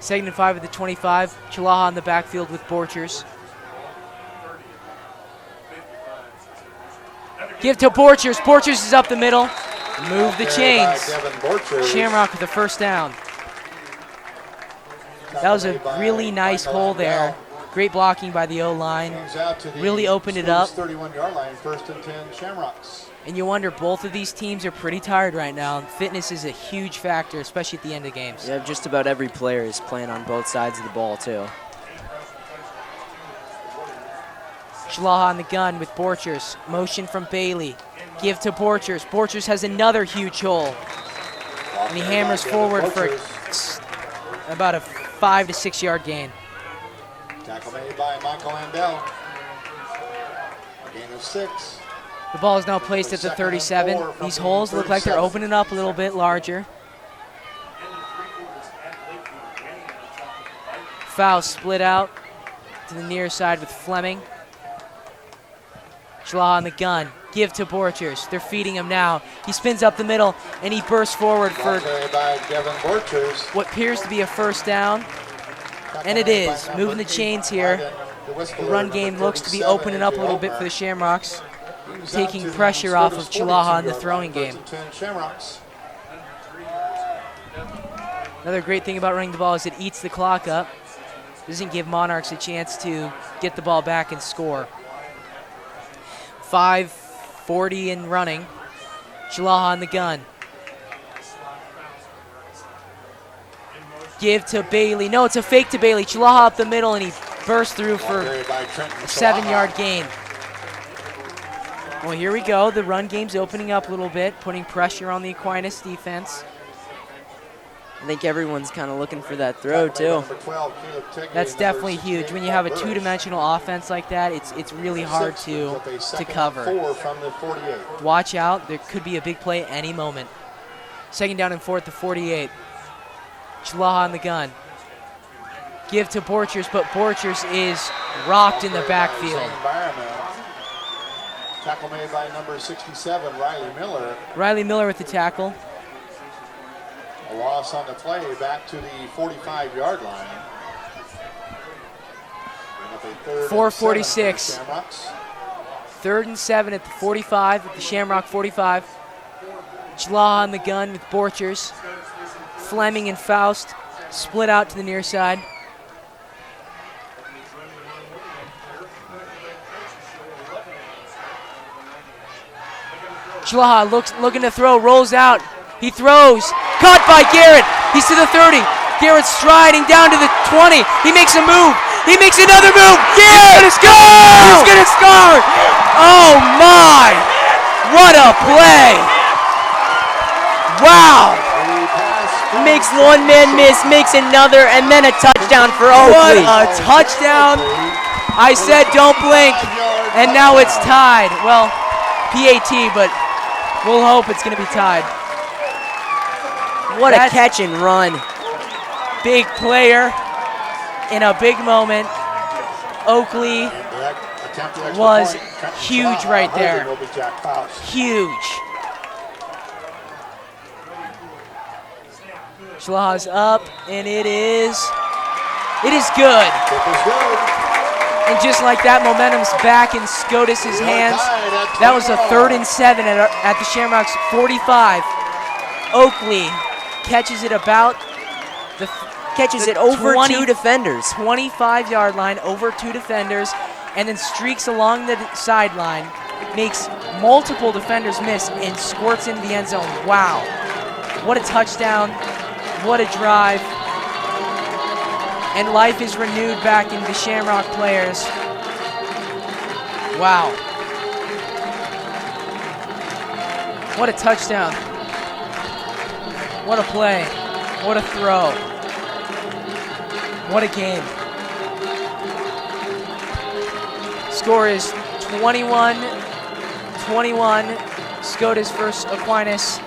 Speaker 1: 2nd and 5 at the 25. Chalaha in the backfield with Borchers. Give to Borchers. Borchers is up the middle. Move the
Speaker 3: Carried by
Speaker 1: chains.
Speaker 3: Devin Borchers.
Speaker 1: Shamrock with the first down. That was a really nice hole there. Great blocking by the O-line.
Speaker 3: Comes out to the
Speaker 1: Really opened it up.
Speaker 3: 31-yard line, 1st and 10 Shamrocks.
Speaker 1: And you wonder, both of these teams are pretty tired right now. Fitness is a huge factor, especially at the end of games.
Speaker 2: Yeah, just about every player is playing on both sides of the ball, too.
Speaker 1: Chalaha on the gun with Borchers. Motion from Bailey. Give to Borchers. Borchers has another huge hole. And he hammers forward for about a 5 to 6 yard gain.
Speaker 3: Tackle made by Michael Lindell. A gain of 6.
Speaker 1: The ball is now placed at the 37. These holes look like they're opening up a little bit larger. Foul split out to the near side with Fleming. Chalaha on the gun. Give to Borchers. They're feeding him now. He spins up the middle, and he bursts forward for
Speaker 3: Carried by Devin Borchers.
Speaker 1: what appears to be a first down. And it is. Moving the chains here. The run game looks to be opening up a little bit for the Shamrocks, taking pressure off of Chalaha in the throwing game. Another great thing about running the ball is it eats the clock up. Doesn't give Monarchs a chance to get the ball back and score. 5:40 in running. Chalaha on the gun. Give to Bailey. No, it's a fake to Bailey. Chalaha up the middle, and he bursts through for a 7-yard gain. Well, here we go. The run game's opening up a little bit, putting pressure on the Aquinas defense.
Speaker 2: I think everyone's kind of looking for that throw, too.
Speaker 1: That's definitely huge. When you have a two-dimensional offense like that, it's really hard to cover. Watch out. There could be a big play any moment. 2nd down and 4 at the 48. Chalaha on the gun. Give to Borchers, but Borchers is rocked in the backfield.
Speaker 3: Tackle made by number 67, Riley Miller.
Speaker 1: Riley Miller with the tackle.
Speaker 3: A loss on the play back to the 45-yard line.
Speaker 1: 4:46. 3rd and 7 at the 45, at the Shamrock 45. Chalaha on the gun with Borchers. Fleming and Faust split out to the near side. Chalaha looking to throw, rolls out. He throws. Caught by Garrett. He's to the 30. Garrett striding down to the 20. He makes a move. He makes another move. Garrett! He's gonna score! He's gonna score! Oh my! What a play! Wow!
Speaker 2: Makes one man miss, makes another, and then a touchdown for Oakley.
Speaker 1: What a touchdown! I said don't blink, and now it's tied. Well, PAT, but we'll hope it's going to be tied.
Speaker 2: What a catch and run.
Speaker 1: Big player in a big moment. Oakley was huge right there. Huge. Chalaha's up, and it is good. And just like that, momentum's back in Scotus' hands. That was a 3rd and 7 at the Shamrocks 45. Oakley catches it
Speaker 2: over 2 defenders.
Speaker 1: 25-yard line, over 2 defenders, and then streaks along the sideline, makes multiple defenders miss, and squirts into the end zone. Wow. What a touchdown. What a drive. And life is renewed back in the Shamrock players. Wow. What a touchdown. What a play. What a throw. What a game. Score is 21-21 Scotus versus Aquinas.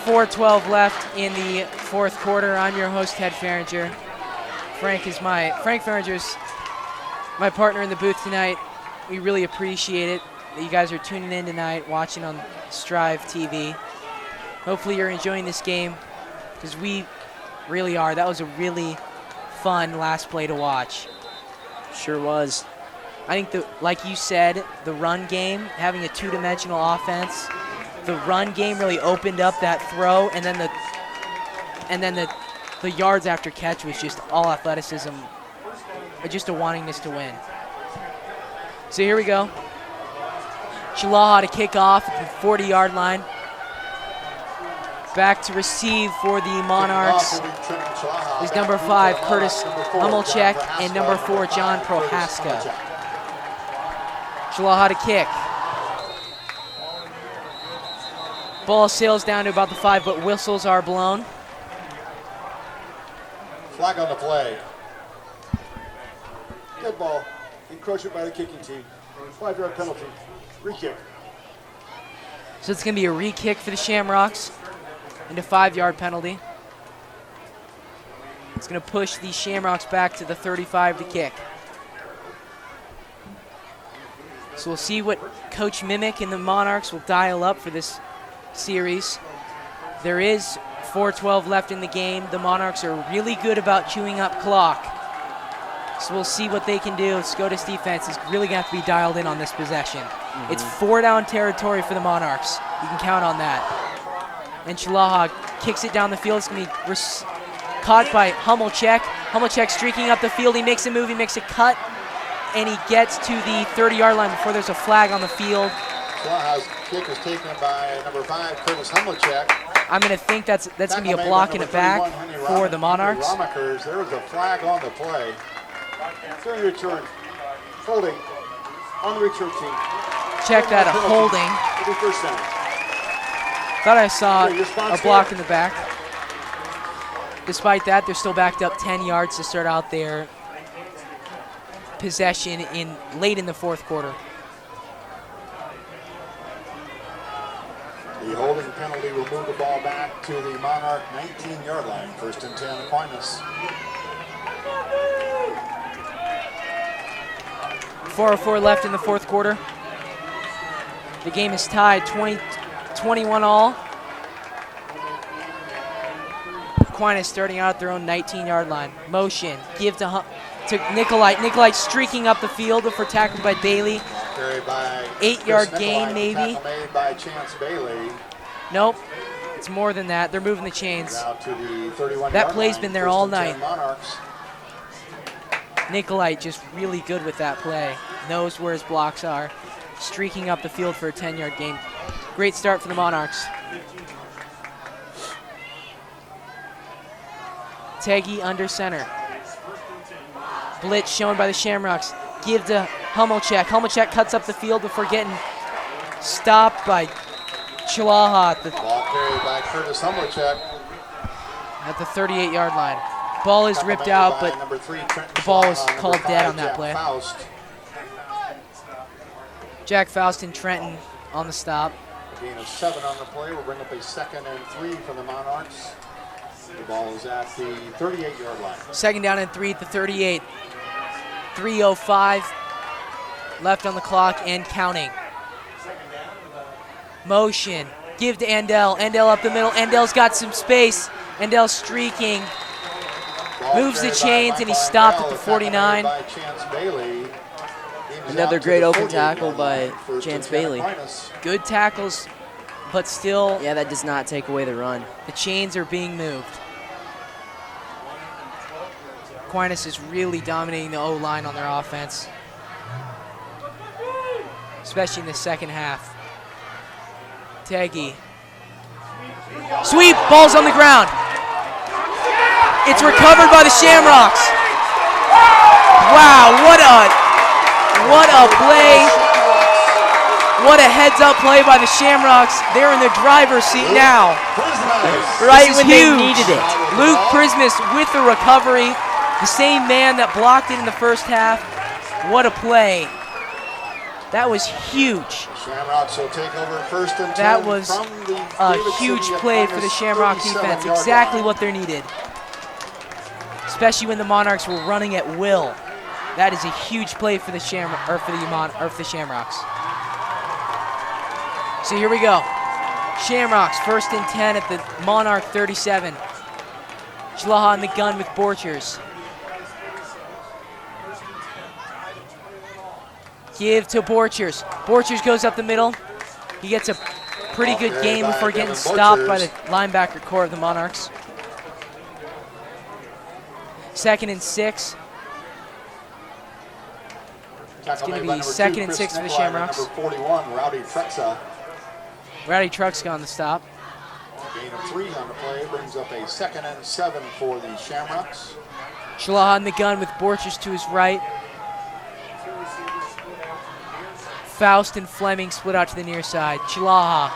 Speaker 1: 4:12 left in the fourth quarter. I'm your host, Ted Fehringer. Frank Fehringer's my partner in the booth tonight. We really appreciate it that you guys are tuning in tonight, watching on Strive TV. Hopefully you're enjoying this game, because we really are. That was a really fun last play to watch.
Speaker 2: Sure was.
Speaker 1: I think like you said, the run game, having a two-dimensional offense, the run game really opened up that throw, and then the yards after catch was just all athleticism, just a wantingness to win. So here we go. Chalaha to kick off at the 40-yard line. Back to receive for the Monarchs is number 5, Curtis Hummelcheck, and number 4, John Prohaska. Chalaha to kick. Ball sails down to about the 5, but whistles are blown.
Speaker 4: Flag on the play. Dead ball. Encroachment by the kicking team. 5-yard penalty. Re-kick.
Speaker 1: So it's going to be a re-kick for the Shamrocks and a 5-yard penalty. It's going to push the Shamrocks back to the 35 to kick. So we'll see what Coach Mimic and the Monarchs will dial up for this series. There is 4:12 left in the game. The Monarchs are really good about chewing up clock. So we'll see what they can do. Scotus defense is really going to have to be dialed in on this possession. It's 4-down territory for the Monarchs. You can count on that. And Chalaha kicks it down the field. It's going to be caught by Hummelcheck. Hummelcheck streaking up the field. He makes a move. He makes a cut. And he gets to the 30-yard line before there's a flag on the field.
Speaker 3: Chalaha's kick is taken by number 5, Curtis Hummelcheck.
Speaker 1: I'm going to think that's going to be a block in the back for the Monarchs.
Speaker 3: There was a flag on the play.
Speaker 4: During return. Holding on the return team.
Speaker 1: Check that, a holding.
Speaker 4: It'll be first down.
Speaker 1: Thought I saw a block in the back. Despite that, they're still backed up 10 yards to start out their possession late in the fourth quarter.
Speaker 3: The holding penalty will move the ball back to the Monarch 19-yard line. 1st and 10, Aquinas.
Speaker 1: 4:04 left in the fourth quarter. The game is tied 20-21 all. Aquinas starting out at their own 19-yard line. Motion, give to Nicolite. Nicolite streaking up the field before tackled by Bailey. 8-yard gain, maybe.
Speaker 3: Made by Chance Bailey.
Speaker 1: Nope, it's more than that. They're moving the chains.
Speaker 3: Now to the 31-yard
Speaker 1: That play's
Speaker 3: line.
Speaker 1: been there all
Speaker 3: 1st and 10
Speaker 1: night.
Speaker 3: Monarchs.
Speaker 1: Nicolite just really good with that play. Knows where his blocks are. Streaking up the field for a 10-yard gain. Great start for the Monarchs. Teggy under center. Blitz shown by the Shamrocks. Give to Hummelcheck. Hummelcheck cuts up the field before getting stopped by Chalaha
Speaker 3: Ball carried by Curtis Hummelcheck.
Speaker 1: at the 38-yard line. Ball is ripped out, but the ball was called dead on that play. Jack Faust and Trenton on the stop.
Speaker 3: A gain of 7 on the play will bring up a 2nd and 3 for the Monarchs. The ball is at the 38-yard line.
Speaker 1: 2nd down and 3 at the 38. 3:05 left on the clock and counting. Motion. Give to Andell. Andell up the middle. Andell's got some space. Andell streaking. Moves the chains, and he's stopped at the 49.
Speaker 2: Another great open tackle by Chance Bailey.
Speaker 1: Good tackles, but still
Speaker 2: Yeah, that does not take away the run.
Speaker 1: the chains are being moved. Aquinas is really dominating the O-line on their offense, especially in the second half. Teggy. Sweep, ball's on the ground. It's recovered by the Shamrocks. Wow, what a play. What a heads-up play by the Shamrocks. They're in the driver's seat now.
Speaker 2: Right when they
Speaker 1: huge.
Speaker 2: needed it.
Speaker 1: Luke Prismus with the recovery. The same man that blocked it in the first half. What a play. That was huge.
Speaker 3: Shamrocks will take over first and 10
Speaker 1: That was
Speaker 3: from the
Speaker 1: a
Speaker 3: David
Speaker 1: huge
Speaker 3: City
Speaker 1: play for the
Speaker 3: Aquinas
Speaker 1: Shamrock
Speaker 3: 37
Speaker 1: defense.
Speaker 3: yard
Speaker 1: Exactly
Speaker 3: line.
Speaker 1: what they're needed. Especially when the Monarchs were running at will. That is a huge play for the Shamrocks. So here we go. Shamrocks first and 10 at the Monarch 37. Schlaha in the gun with Borchers. Give to Borchers. Borchers goes up the middle. He gets a pretty good
Speaker 3: Okay,
Speaker 1: game
Speaker 3: by
Speaker 1: before getting
Speaker 3: Devin
Speaker 1: stopped by
Speaker 3: Borchers.
Speaker 1: the linebacker core of the Monarchs. 2nd and 6.
Speaker 3: It's
Speaker 1: gonna be 2nd and 6 for the Shamrocks.
Speaker 3: Number 41, Rowdy Trexa.
Speaker 1: Rowdy Truck's on the stop.
Speaker 3: Gain of 3 on the play brings up a 2nd and 7 for the Shamrocks.
Speaker 1: Schlaha in the gun with Borchers to his right. Faust and Fleming split out to the near side. Schlaha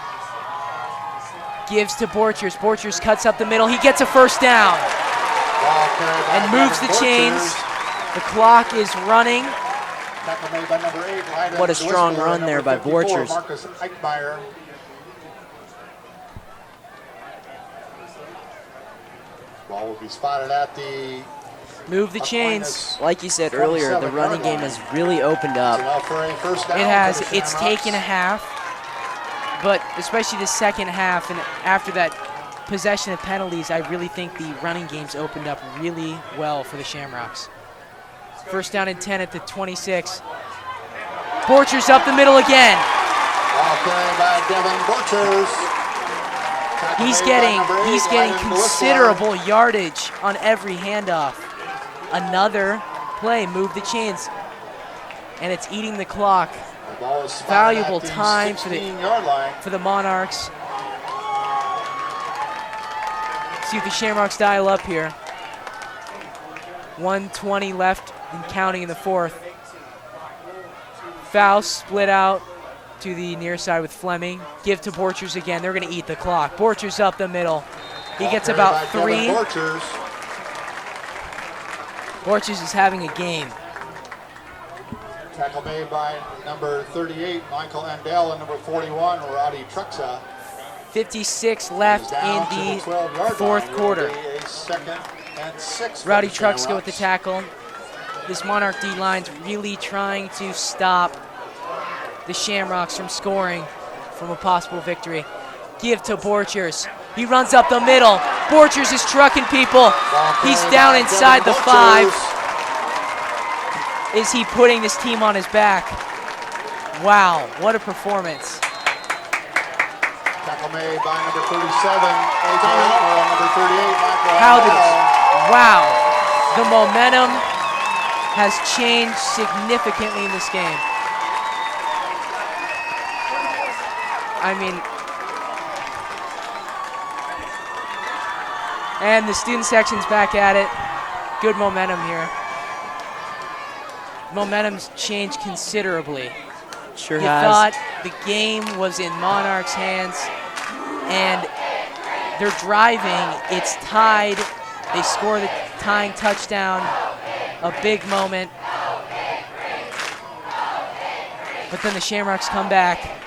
Speaker 1: gives to Borchers. Borchers cuts up the middle. He gets a first down
Speaker 3: Ball carried by
Speaker 1: and moves the
Speaker 3: Devin
Speaker 1: chains.
Speaker 3: Borchers.
Speaker 1: The clock is running.
Speaker 3: Tackle made by number 8, Lyden
Speaker 2: What a strong
Speaker 3: Whistler,
Speaker 2: run
Speaker 3: and
Speaker 2: there
Speaker 3: number
Speaker 2: by
Speaker 3: 54,
Speaker 2: Borchers.
Speaker 3: Marcus Eichmeyer. Ball will be spotted at the
Speaker 1: Move the chains.
Speaker 3: Aquinas.
Speaker 2: Like you said earlier, the
Speaker 3: 27
Speaker 2: running
Speaker 3: yard
Speaker 2: game
Speaker 3: line.
Speaker 2: has really opened up.
Speaker 3: Enough for a first down
Speaker 1: It
Speaker 3: for
Speaker 1: has.
Speaker 3: the
Speaker 1: It's
Speaker 3: Shamrocks.
Speaker 1: taken a half, but especially the second half and after that possession of penalties, I really think the running game's opened up really well for the Shamrocks. First down and 10 at the 26. Borchers up the middle again.
Speaker 3: Ball carried by Devin Borchers. Tackle
Speaker 1: He's
Speaker 3: made by
Speaker 1: getting
Speaker 3: number 8,
Speaker 1: getting
Speaker 3: Lyden Whistler.
Speaker 1: considerable yardage on every handoff. Another play, move the chains, and it's eating the clock
Speaker 3: The ball is spotted
Speaker 1: Valuable
Speaker 3: at the
Speaker 1: time for the-
Speaker 3: 16-yard line.
Speaker 1: for the Monarchs. See if the Shamrocks dial up here. 1:20 left and counting in the fourth. Faust split out to the near side with Fleming. Give to Borchers again. They're going to eat the clock. Borchers up the middle. He
Speaker 3: Ball
Speaker 1: gets
Speaker 3: carried
Speaker 1: about
Speaker 3: by
Speaker 1: 3.
Speaker 3: Devin Borchers.
Speaker 1: Borchers is having a game.
Speaker 3: Tackle made by number 38, Michael Endell, and number 41, Rowdy Truxa.
Speaker 1: 56 left
Speaker 3: Down to
Speaker 1: in
Speaker 3: the 12-yard
Speaker 1: the fourth
Speaker 3: line.
Speaker 1: quarter.
Speaker 3: Will be a 2nd and 6 for
Speaker 1: Rowdy
Speaker 3: the
Speaker 1: Trucks go with the
Speaker 3: Shamrocks.
Speaker 1: tackle. This Monarch D-line's really trying to stop the Shamrocks from scoring from a possible victory. Give to Borchers. He runs up the middle. Borchers is trucking people.
Speaker 3: Ball
Speaker 1: He's
Speaker 3: carried
Speaker 1: down
Speaker 3: by
Speaker 1: inside
Speaker 3: Devin
Speaker 1: the 5.
Speaker 3: Borchers.
Speaker 1: Is he putting this team on his back? Wow, what a performance.
Speaker 3: Tackle made by number 37, AJ, or number 38, Michael
Speaker 1: How did,
Speaker 3: Endell.
Speaker 1: wow, the momentum has changed significantly in this game. I mean, and the student section's back at it. Good momentum here. Momentum's changed considerably.
Speaker 2: Sure
Speaker 1: You
Speaker 2: has.
Speaker 1: thought the game was in Monarchs' hands, and they're driving. It's tied. They score the tying touchdown. A big moment. But then the Shamrocks come back.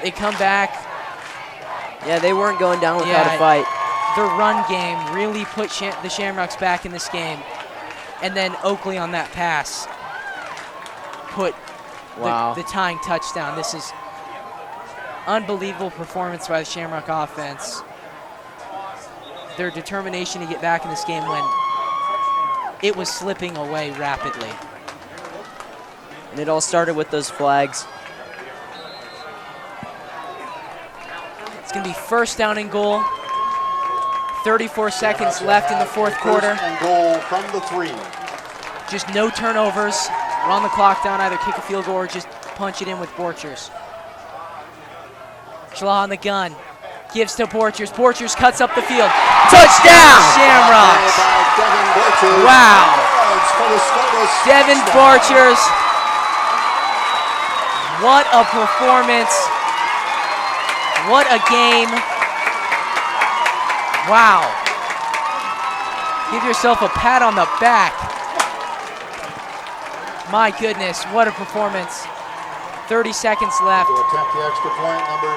Speaker 1: They come back.
Speaker 2: Yeah, they weren't going down without
Speaker 1: Yeah,
Speaker 2: a fight.
Speaker 1: The run game really put the Shamrocks back in this game. And then Oakley on that pass put
Speaker 2: Wow.
Speaker 1: the tying touchdown. This is unbelievable performance by the Shamrock offense. Their determination to get back in this game when it was slipping away rapidly.
Speaker 2: And it all started with those flags.
Speaker 1: It's going to be first down and goal. 34 seconds left in the fourth quarter.
Speaker 3: First and goal from the 3.
Speaker 1: Just no turnovers. Run the clock down, either kick a field goal or just punch it in with Borchers. Schlaha on the gun. Gives to Borchers. Borchers cuts up the field. Touchdown! Shamrocks!
Speaker 3: By Devin Borchers.
Speaker 1: Wow.
Speaker 3: Yards for the Scotus
Speaker 1: Devin
Speaker 3: touchdown.
Speaker 1: Borchers. What a performance. What a game. Wow. Give yourself a pat on the back. My goodness, what a performance. 30 seconds left.
Speaker 3: To attempt the extra point, number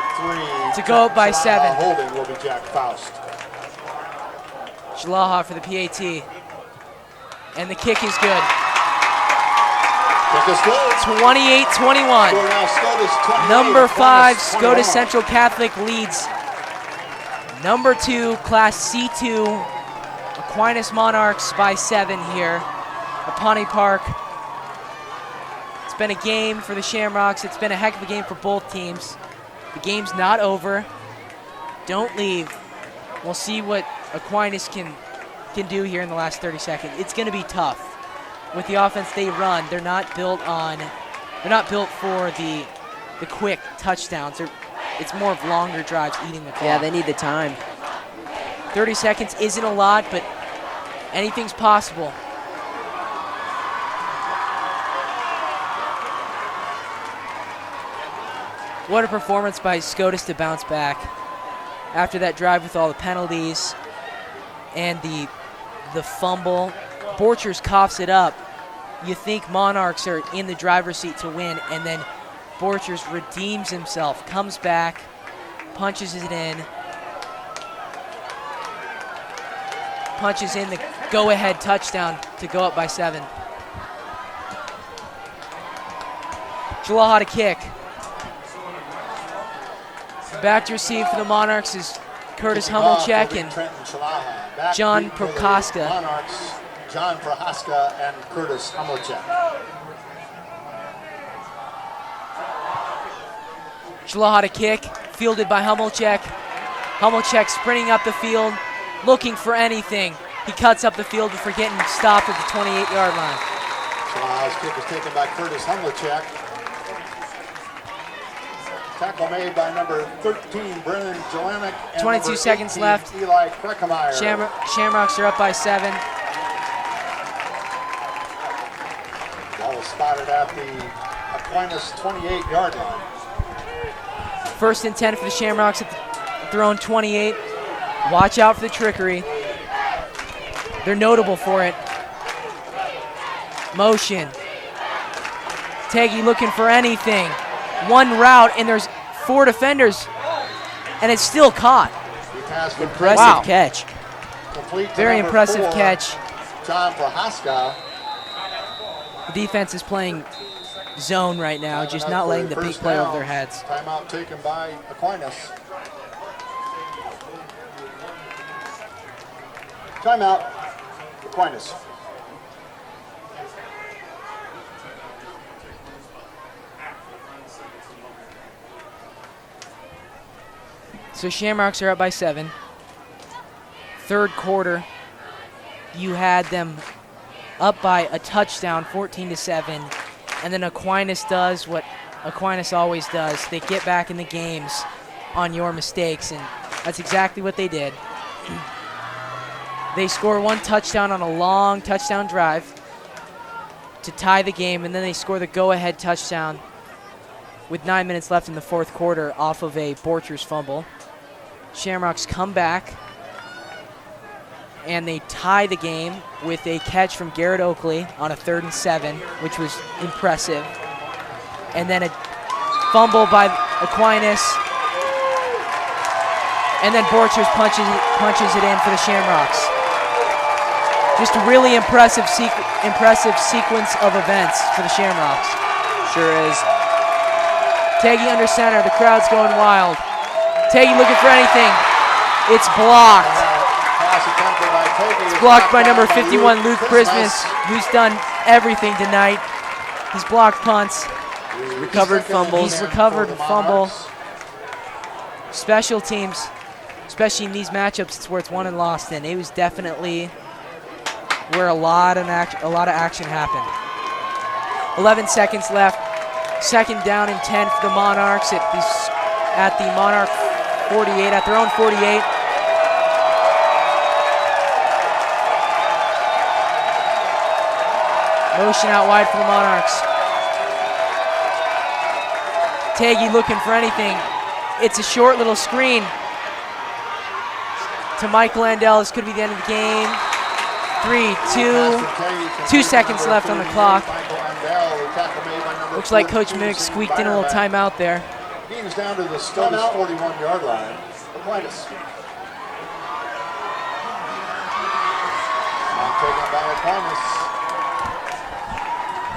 Speaker 3: 3.
Speaker 1: To go up by 7.
Speaker 3: Holding will be Jack Faust.
Speaker 1: Shalaha for the PAT. And the kick is good.
Speaker 3: Kick is good.
Speaker 1: 28-21.
Speaker 3: Score now Scotus 28.
Speaker 1: Number 5,
Speaker 3: Aquinas
Speaker 1: Scotus
Speaker 3: 21.
Speaker 1: Central Catholic leads number 2, Class C2, Aquinas Monarchs by 7 here at Pawnee Park. It's been a game for the Shamrocks. It's been a heck of a game for both teams. The game's not over. Don't leave. We'll see what Aquinas can do here in the last 30 seconds. It's going to be tough. With the offense they run, they're not built for the quick touchdowns. It's more of longer drives eating the clock.
Speaker 2: Yeah, they need the time.
Speaker 1: 30 seconds isn't a lot, but anything's possible. What a performance by Scotus to bounce back after that drive with all the penalties and the fumble. Borchers coughs it up. You think Monarchs are in the driver's seat to win, and then Borchers redeems himself, comes back, punches it in, punches in the go-ahead touchdown to go up by 7. Shalaha to kick. Back to receive for the Monarchs is Curtis Hummelcheck and John Prochaska.
Speaker 3: Monarchs, John Prochaska and Curtis Hummelcheck.
Speaker 1: Shalaha to kick, fielded by Hummelcheck. Hummelcheck sprinting up the field, looking for anything. He cuts up the field before getting stopped at the 28-yard line.
Speaker 3: Shalaha's kick is taken by Curtis Hummelcheck. Tackle made by number 13, Brennan Jelenic.
Speaker 1: 22 seconds left.
Speaker 3: Eli Kreckemeyer.
Speaker 1: Shamrocks are up by 7.
Speaker 3: Ball is spotted at the Aquinas 28-yard line.
Speaker 1: 1st and 10 for the Shamrocks at their own 28. Watch out for the trickery. They're notable for it. Motion. Teggy looking for anything. One route, and there's 4 defenders, and it's still caught.
Speaker 2: Impressive catch.
Speaker 1: Very impressive
Speaker 3: 4,
Speaker 1: catch.
Speaker 3: John Prochaska.
Speaker 1: The defense is playing zone right now, just not letting the big play over their heads.
Speaker 3: Timeout taken by Aquinas.
Speaker 4: Timeout, Aquinas.
Speaker 1: So Shamrocks are up by 7. 3rd quarter, you had them up by a touchdown, 14-7, and then Aquinas does what Aquinas always does. They get back in the games on your mistakes, and that's exactly what they did. They score 1 touchdown on a long touchdown drive to tie the game, and then they score the go-ahead touchdown with 9 minutes left in the 4th quarter off of a Borchers fumble. Shamrocks come back, and they tie the game with a catch from Garrett Oakley on a 3rd and 7, which was impressive. And then a fumble by Aquinas, and then Borchers punches it in for the Shamrocks. Just a really impressive sequence of events for the Shamrocks.
Speaker 2: Sure is.
Speaker 1: Teggy under center, the crowd's going wild. Teggy looking for anything. It's blocked.
Speaker 3: Pass attempted by Teggy.
Speaker 1: It's blocked by number 51, Luke Christmas, who's done everything tonight. He's blocked punts.
Speaker 2: Recovered fumbles.
Speaker 1: He's recovered a fumble. Special teams, especially in these matchups, it's where it's won and lost in. It was definitely where a lot of action happened. 11 seconds left. 2nd down and 10 for the Monarchs at the Monarch 48, at their own 48. Motion out wide for the Monarchs. Teggy looking for anything. It's a short little screen to Mike Landell. This could be the end of the game. 3, 2 seconds left on the clock. Looks like Coach Mick squeaked in a little timeout there.
Speaker 3: Game's down to the Scotus 41-yard line.
Speaker 4: Aquinas.
Speaker 3: Taken by Aquinas.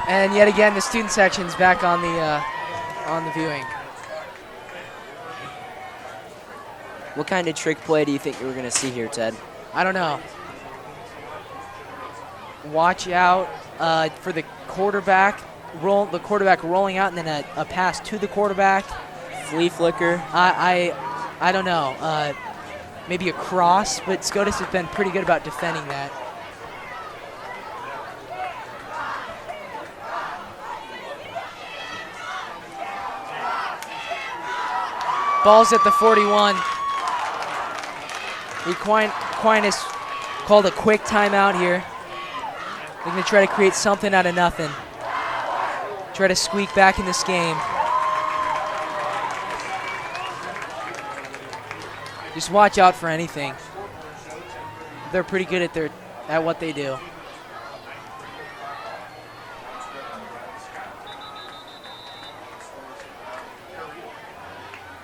Speaker 1: And yet again, the student section's back on the viewing.
Speaker 2: What kind of trick play do you think we're going to see here, Ted?
Speaker 1: I don't know. Watch out for the quarterback rolling out, and then a pass to the quarterback.
Speaker 2: Flea flicker.
Speaker 1: I don't know. Maybe a cross, but Scotus has been pretty good about defending that. Ball's at the 41. Aquinas called a quick timeout here. They're going to try to create something out of nothing. Try to squeak back in this game. Just watch out for anything. They're pretty good at what they do.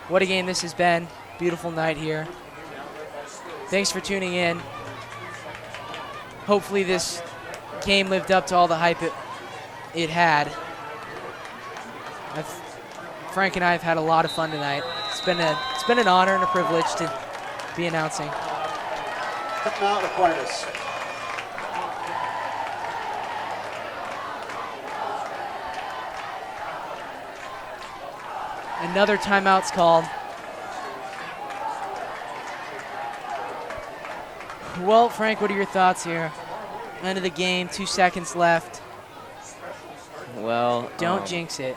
Speaker 1: What a game this has been. Beautiful night here. Thanks for tuning in. Hopefully this game lived up to all the hype it had. Frank and I have had a lot of fun tonight. It's been an honor and a privilege to be announcing.
Speaker 4: Now Aquinas.
Speaker 1: Another timeout's called. Well, Frank, what are your thoughts here? End of the game, 2 seconds left.
Speaker 2: Well,
Speaker 1: Don't jinx it.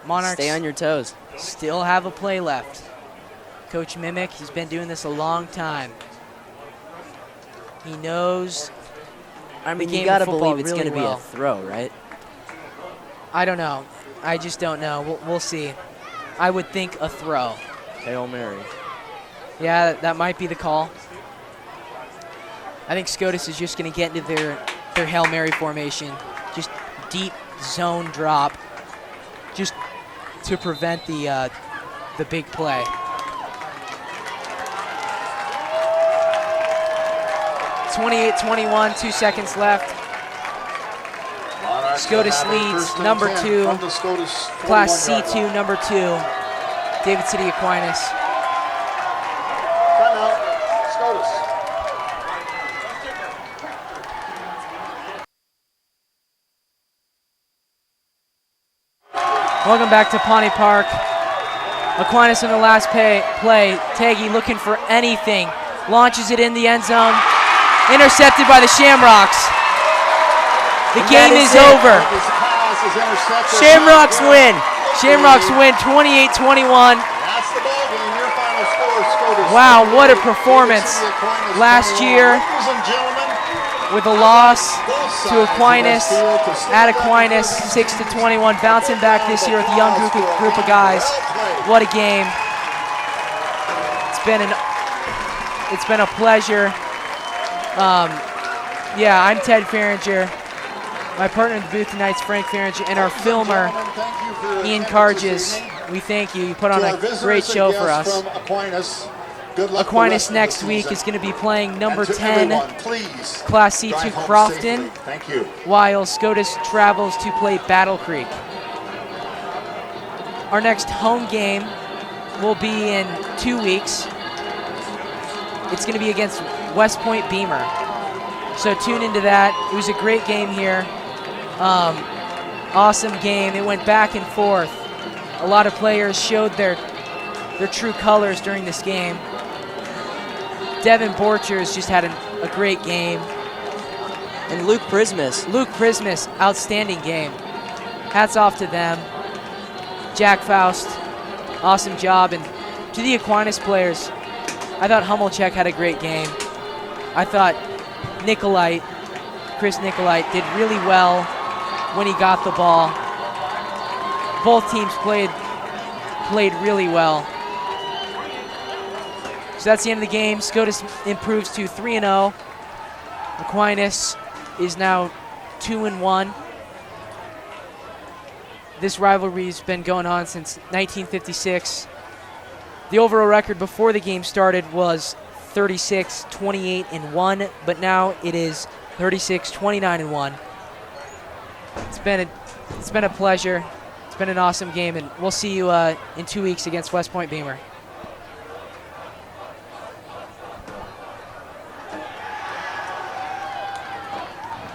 Speaker 1: Monarchs.
Speaker 2: Stay on your toes.
Speaker 1: Still have a play left. Coach Mimic, he's been doing this a long time. He knows.
Speaker 2: I mean,
Speaker 1: game
Speaker 2: you got to
Speaker 1: of football
Speaker 2: believe it's
Speaker 1: really
Speaker 2: going to be
Speaker 1: well.
Speaker 2: a throw, right?
Speaker 1: I don't know. I just don't know. We'll see. I would think a throw.
Speaker 2: Hail Mary.
Speaker 1: Yeah, that might be the call. I think Scotus is just going to get into their Hail Mary formation. Just deep zone drop. Just to prevent the big play. (28-21), 2 seconds left. Scotus leads number 2, Class C2, number 2, David City Aquinas.
Speaker 4: Timeout. Scotus.
Speaker 1: Welcome back to Pawnee Park. Aquinas in the last play. Taggy looking for anything. Launches it in the end zone. Intercepted by the Shamrocks. The game is over.
Speaker 2: Shamrocks win.
Speaker 1: Shamrocks win 28-21.
Speaker 3: That's the ball game. Your final score, Scotus.
Speaker 1: Wow, what a performance last year
Speaker 3: Ladies and gentlemen,
Speaker 1: with a loss to Aquinas at Aquinas, 6-21. Bouncing back this year with a young group of guys. What a game! It's been a pleasure. Yeah, I'm Ted Fehringer. My partner in the booth tonight's Frank Fehringer, and our filmer Ian Karges. We thank you. You put on a great show for us. Aquinas next week is going to be playing number 10, Class C2 Crofton, while Scotus travels to play Battle Creek. Our next home game will be in 2 weeks. It's going to be against West Point Beamer. So tune into that. It was a great game here. Awesome game. It went back and forth. A lot of players showed their true colors during this game. Devin Borchers just had a great game.
Speaker 2: And Luke Prismus, outstanding game. Hats off to them. Jack Faust, awesome job. And to the Aquinas players, I thought Hummelcheck had a great game. I thought Chris Nicolite did really well when he got the ball. Both teams played really well.
Speaker 1: So that's the end of the game. Scotus improves to 3-0. Aquinas is now 2-1. This rivalry's been going on since 1956. The overall record before the game started was 36-28-1, but now it is 36-29-1. It's been a pleasure. It's been an awesome game, and we'll see you in 2 weeks against West Point Beamer.